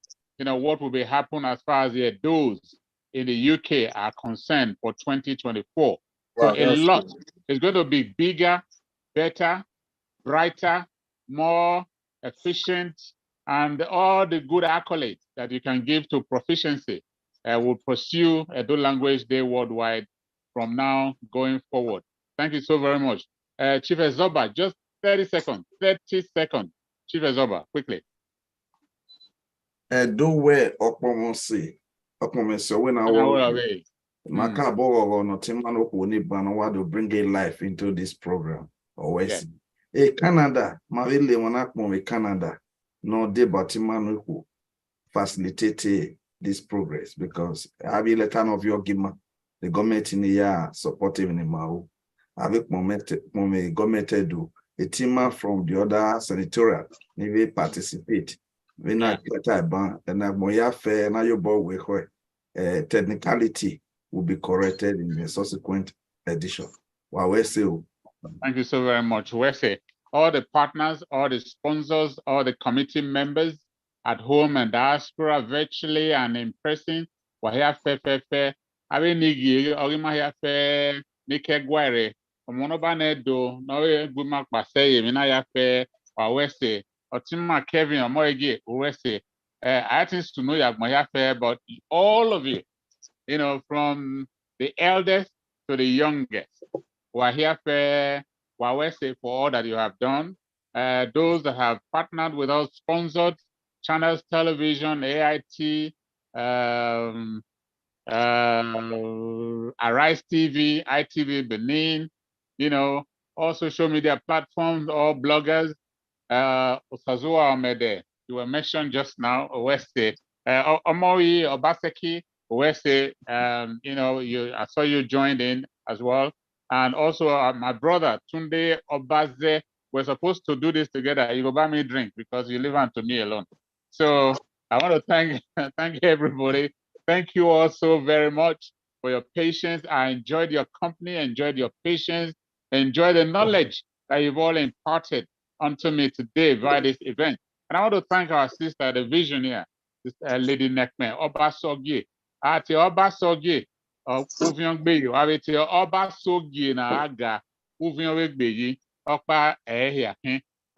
what will be happening as far as the Edos in the UK are concerned for 2024. So a lot is going to be bigger, better, brighter, more efficient, and all the good accolades that you can give to proficiency will pursue Edo Language Day Worldwide from now going forward. Thank you so very much. Chief Ezoba, just 30 seconds. Chief Ezoba, quickly. Do where Okpomonsi when I was Makabo no Timano Banwa to bring a life into this program. Always. Canada, Mavile Monakmo Canada, no de Batimano who facilitate this progress because I will let of your gima, the government in the year supportive in the Mao. Avec mon government do a team from the other senatorial, maybe participate. We not get a ban, and I moya fair, now your boy with technicality will be corrected in the subsequent edition. Thank you so very much. Wese, all the partners, all the sponsors, all the committee members at home and diaspora, virtually and in person, Wahia Fefe, Abe Nigi, Ogimahia Fe, Nike Guere, Omonobanedo, Noe Bumak Basay, Minaya Fe, Wese, Otima Kevin, Omoegi, Wese. I think to know Yagmahia Fe, but all of you, from the eldest to the youngest. We're here for Wawese for all that you have done. Those that have partnered with us, sponsored Channels Television, AIT, Arise TV, ITV Benin, all social media platforms, all bloggers. Osazua Omede, you were mentioned just now, Owese, Omoi Obaseki, Owese, I saw you joined in as well. And also my brother, Tunde Obaze, we're supposed to do this together. You go buy me a drink because you leave unto me alone. So I want to thank everybody. Thank you all so very much for your patience. I enjoyed your company, enjoyed your patience, enjoyed the knowledge that you've all imparted unto me today via this event. And I want to thank our sister, the visionary, Lady Nekme, Obasogie. Ati Obasogie, Uvion Beyo, Aveti Obasogie na aga, Uvion Wegbeyi, Okpa Ehia,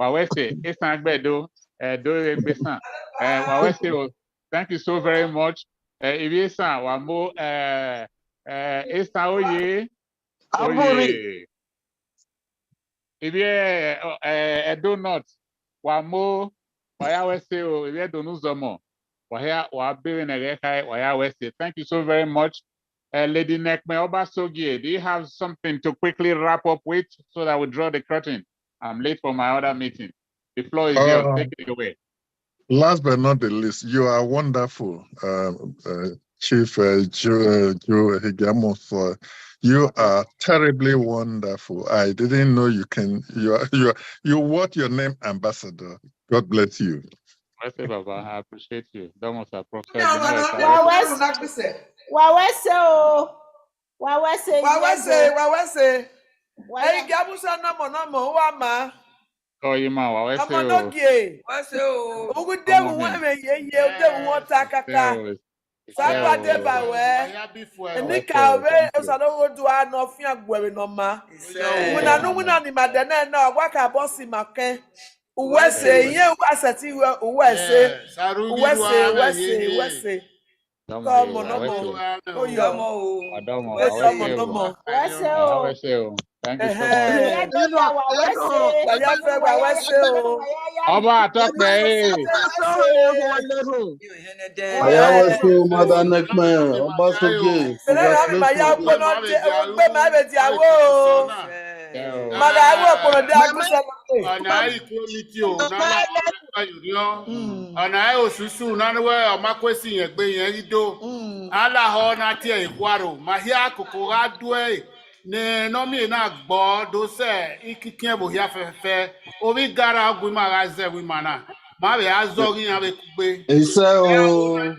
Wawese, Esangbedo, Dore Besan, Wawese, thank you so very much. Ibiesa, Wamo, Esa Oye, Oye. Ibie Edo North, Wamo, Waya West, Ibie Donuzomo, Waya Wabi Negekai, Waya West. Thank you so very much. Lady Nekme Obasogie, do you have something to quickly wrap up with so that we draw the curtain? I'm late for my other meeting. The floor is yours. Take it away. Last but not the least, you are wonderful, Chief Joe Higamos. You are terribly wonderful. I didn't know you can. You what your name, ambassador. God bless you. I say, Baba, I appreciate you. That was a prophet. Oh, you man, thank you so much. Mother Nekme, Obasogie, ne no mi na gbo do se ikikien bo ya fefe obi gara gwi ma ga ze wi mana ma be azori ya be kugbe ise o ona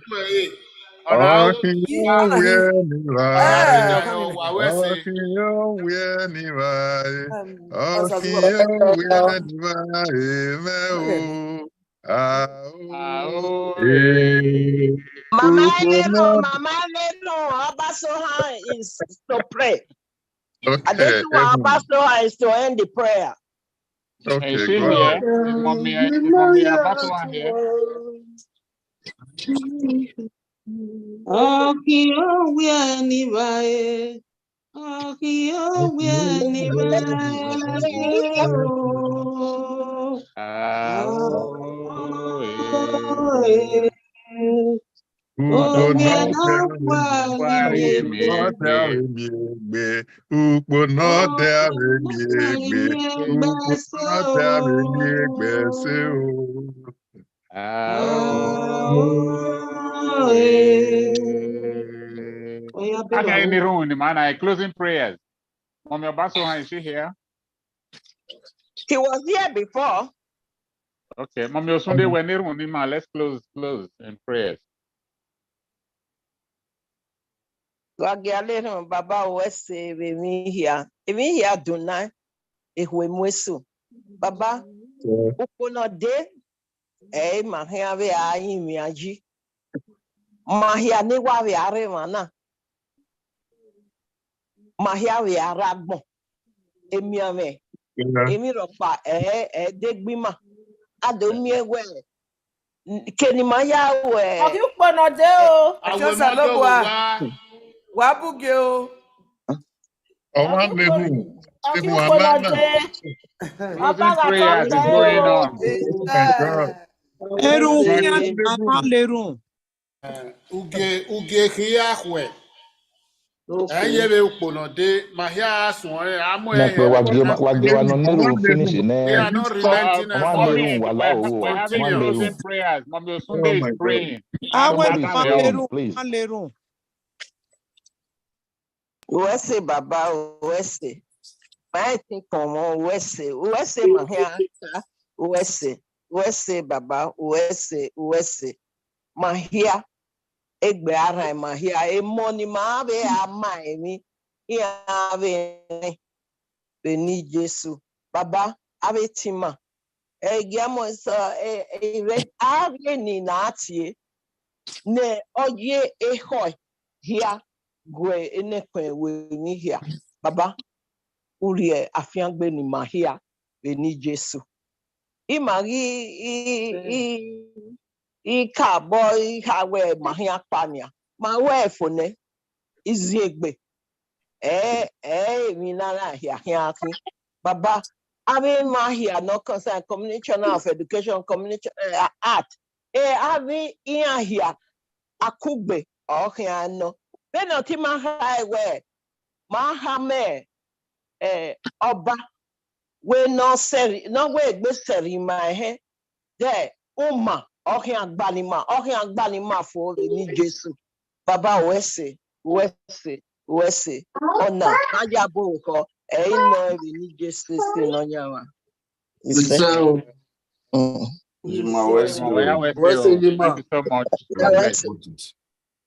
Mama Leno, Abasoha is to pray. Okay. I think Abasoha is to end the prayer. Okay, is she here? Mommy Abasoha here? Closing prayers. Mommy Abasoha, is she here? He was here before. Okay, Mommy Osunde, let's close in prayers. Baba West, we here Duna, Ehwemuesu. Baba, Upono de, Mahia ve ayi miaji. Mahia ne wa ve are mana. Mahia ve aragbo. Emiame. Emi ropa degbima. Adomie we. Kenimaya we. Upono de o. Ajosa Wabuge o. Closing prayers is going on. Uge hiahwe. Eye be upono de mahia asore amo e. Finish Closing prayers. Mommy Osunde is praying. Please. Uwese Baba Uwese. I think Uwese Mahia Uwese Baba Uwese Mahia Egbe ara Mahia Emoni ma be ama emi ya be beni Jesu Baba ave tima egiamo so ave ni na atie ne oye ehoi hia gwe enekwe we ni hia Baba urie afiangbe ni mahia beni Jesu imagi ika boy hawe mahia pania ma we fone iziegbe minara hia Baba ave mahia no concern communication of education communication art ave hia akugbe o hia no Benoti Mahaiwe, Mahame, Oba, we no seri, no way, be seri my head. There, Uma, Ohi Agbanima for the Jesu. Baba Wese, Ona, Ayabo, no religious system on Yawa. So, Thank you so much. God bless.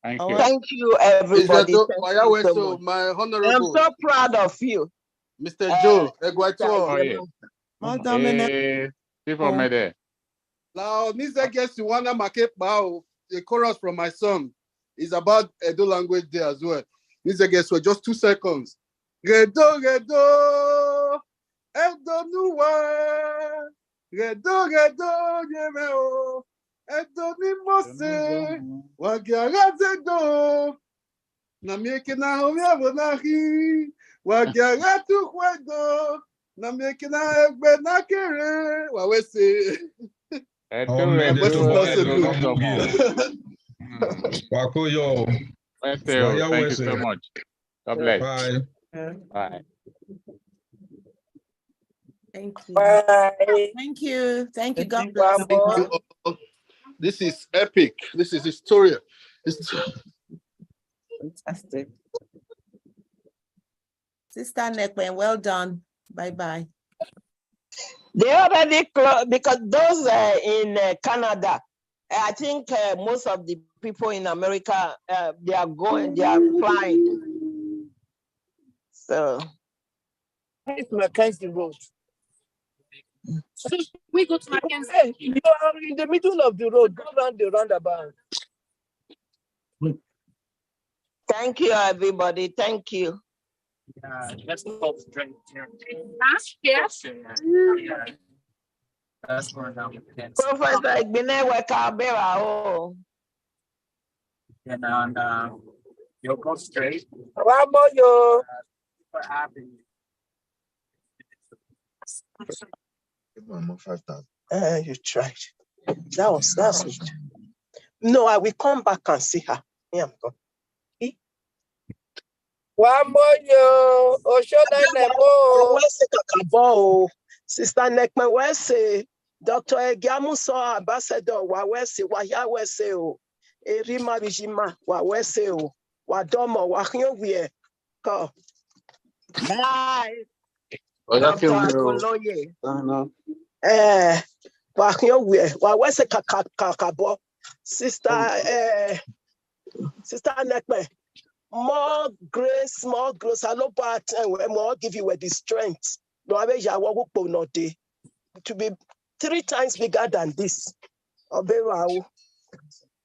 Thank you. Thank you, everybody. Mr. Thank you so much. My honorable. I'm so proud of you. Mr. Joe, Egwato. Oh, yeah. People made it. Now, Mr. Guest, you want to make the chorus from my song is about Edo language there as well. Mr. Guest, for just 2 seconds. Redo, Edo nuwa. Redo, yemeo. Edo ni mose. Wagiara do. Na mieke na homia bonahi. Wagiara tu kwedo. Na mieke na egbe na kere. Wawese. Wakoyo. Thank you so much. God bless. Bye. Bye. Thank you. Bye. Thank you. Thank you. God Thank bless. you all. This is epic. This is Historia. Fantastic. Sister Nekwen, well done. Bye-bye. They already closed because those in Canada, I think most of the people in America, they are flying. So. It's Mackenzie Road. We go to Mackenzie. Hey, you are in the middle of the road. Go around the roundabout. Thank you, everybody. Thank you. Let's go straight here. Yes. That's going down. Professor Igbine Wekabera. Oh. And you'll go straight. One more, yo. For having you. You tried. That's it. No, I will come back and see her. Yeah, I'm gone. One more, yo. Sister Nekman, where say Dr. Egiamu saw Ambassador, where say Waya, where say, oh, Erima Bijima, where say, oh, Wadomo, Wahyo, we go. Bye. Where say Kakabo, Sister Nekman. More grace, I know, but more give you the strength. To be 3 times bigger than this.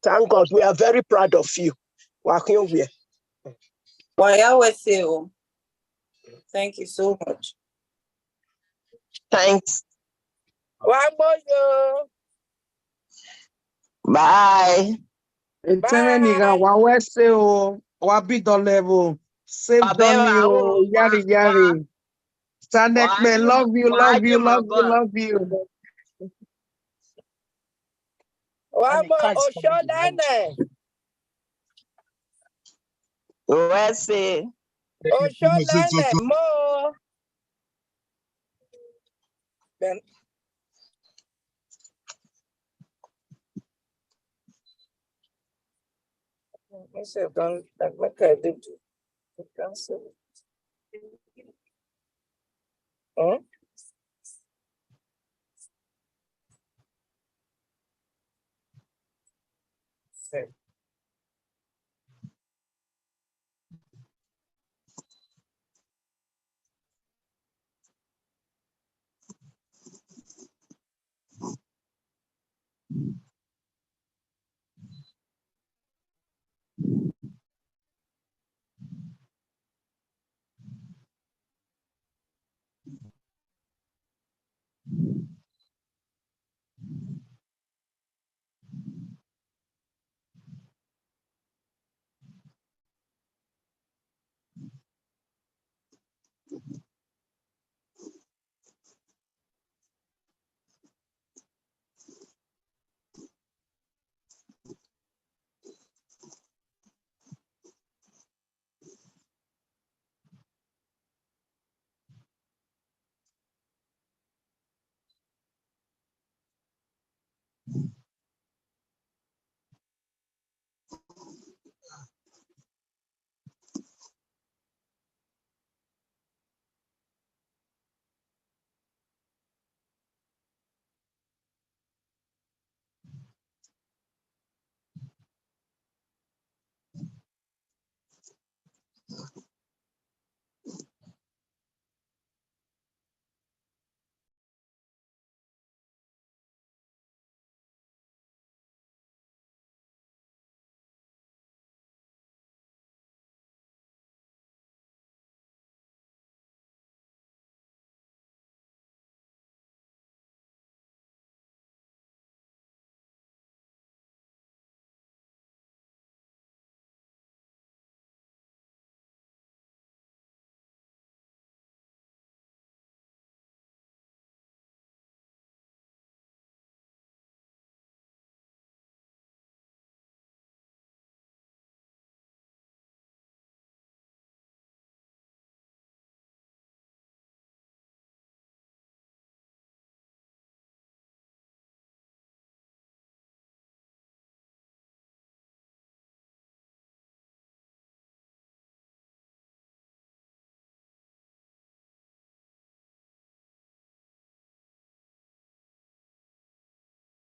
Thank God, we are very proud of you. Thank you so much. Thanks. Bye. level. Save Donny, yari. Stanek man, love you. Myself don't like my car did to cancel. Huh? Same.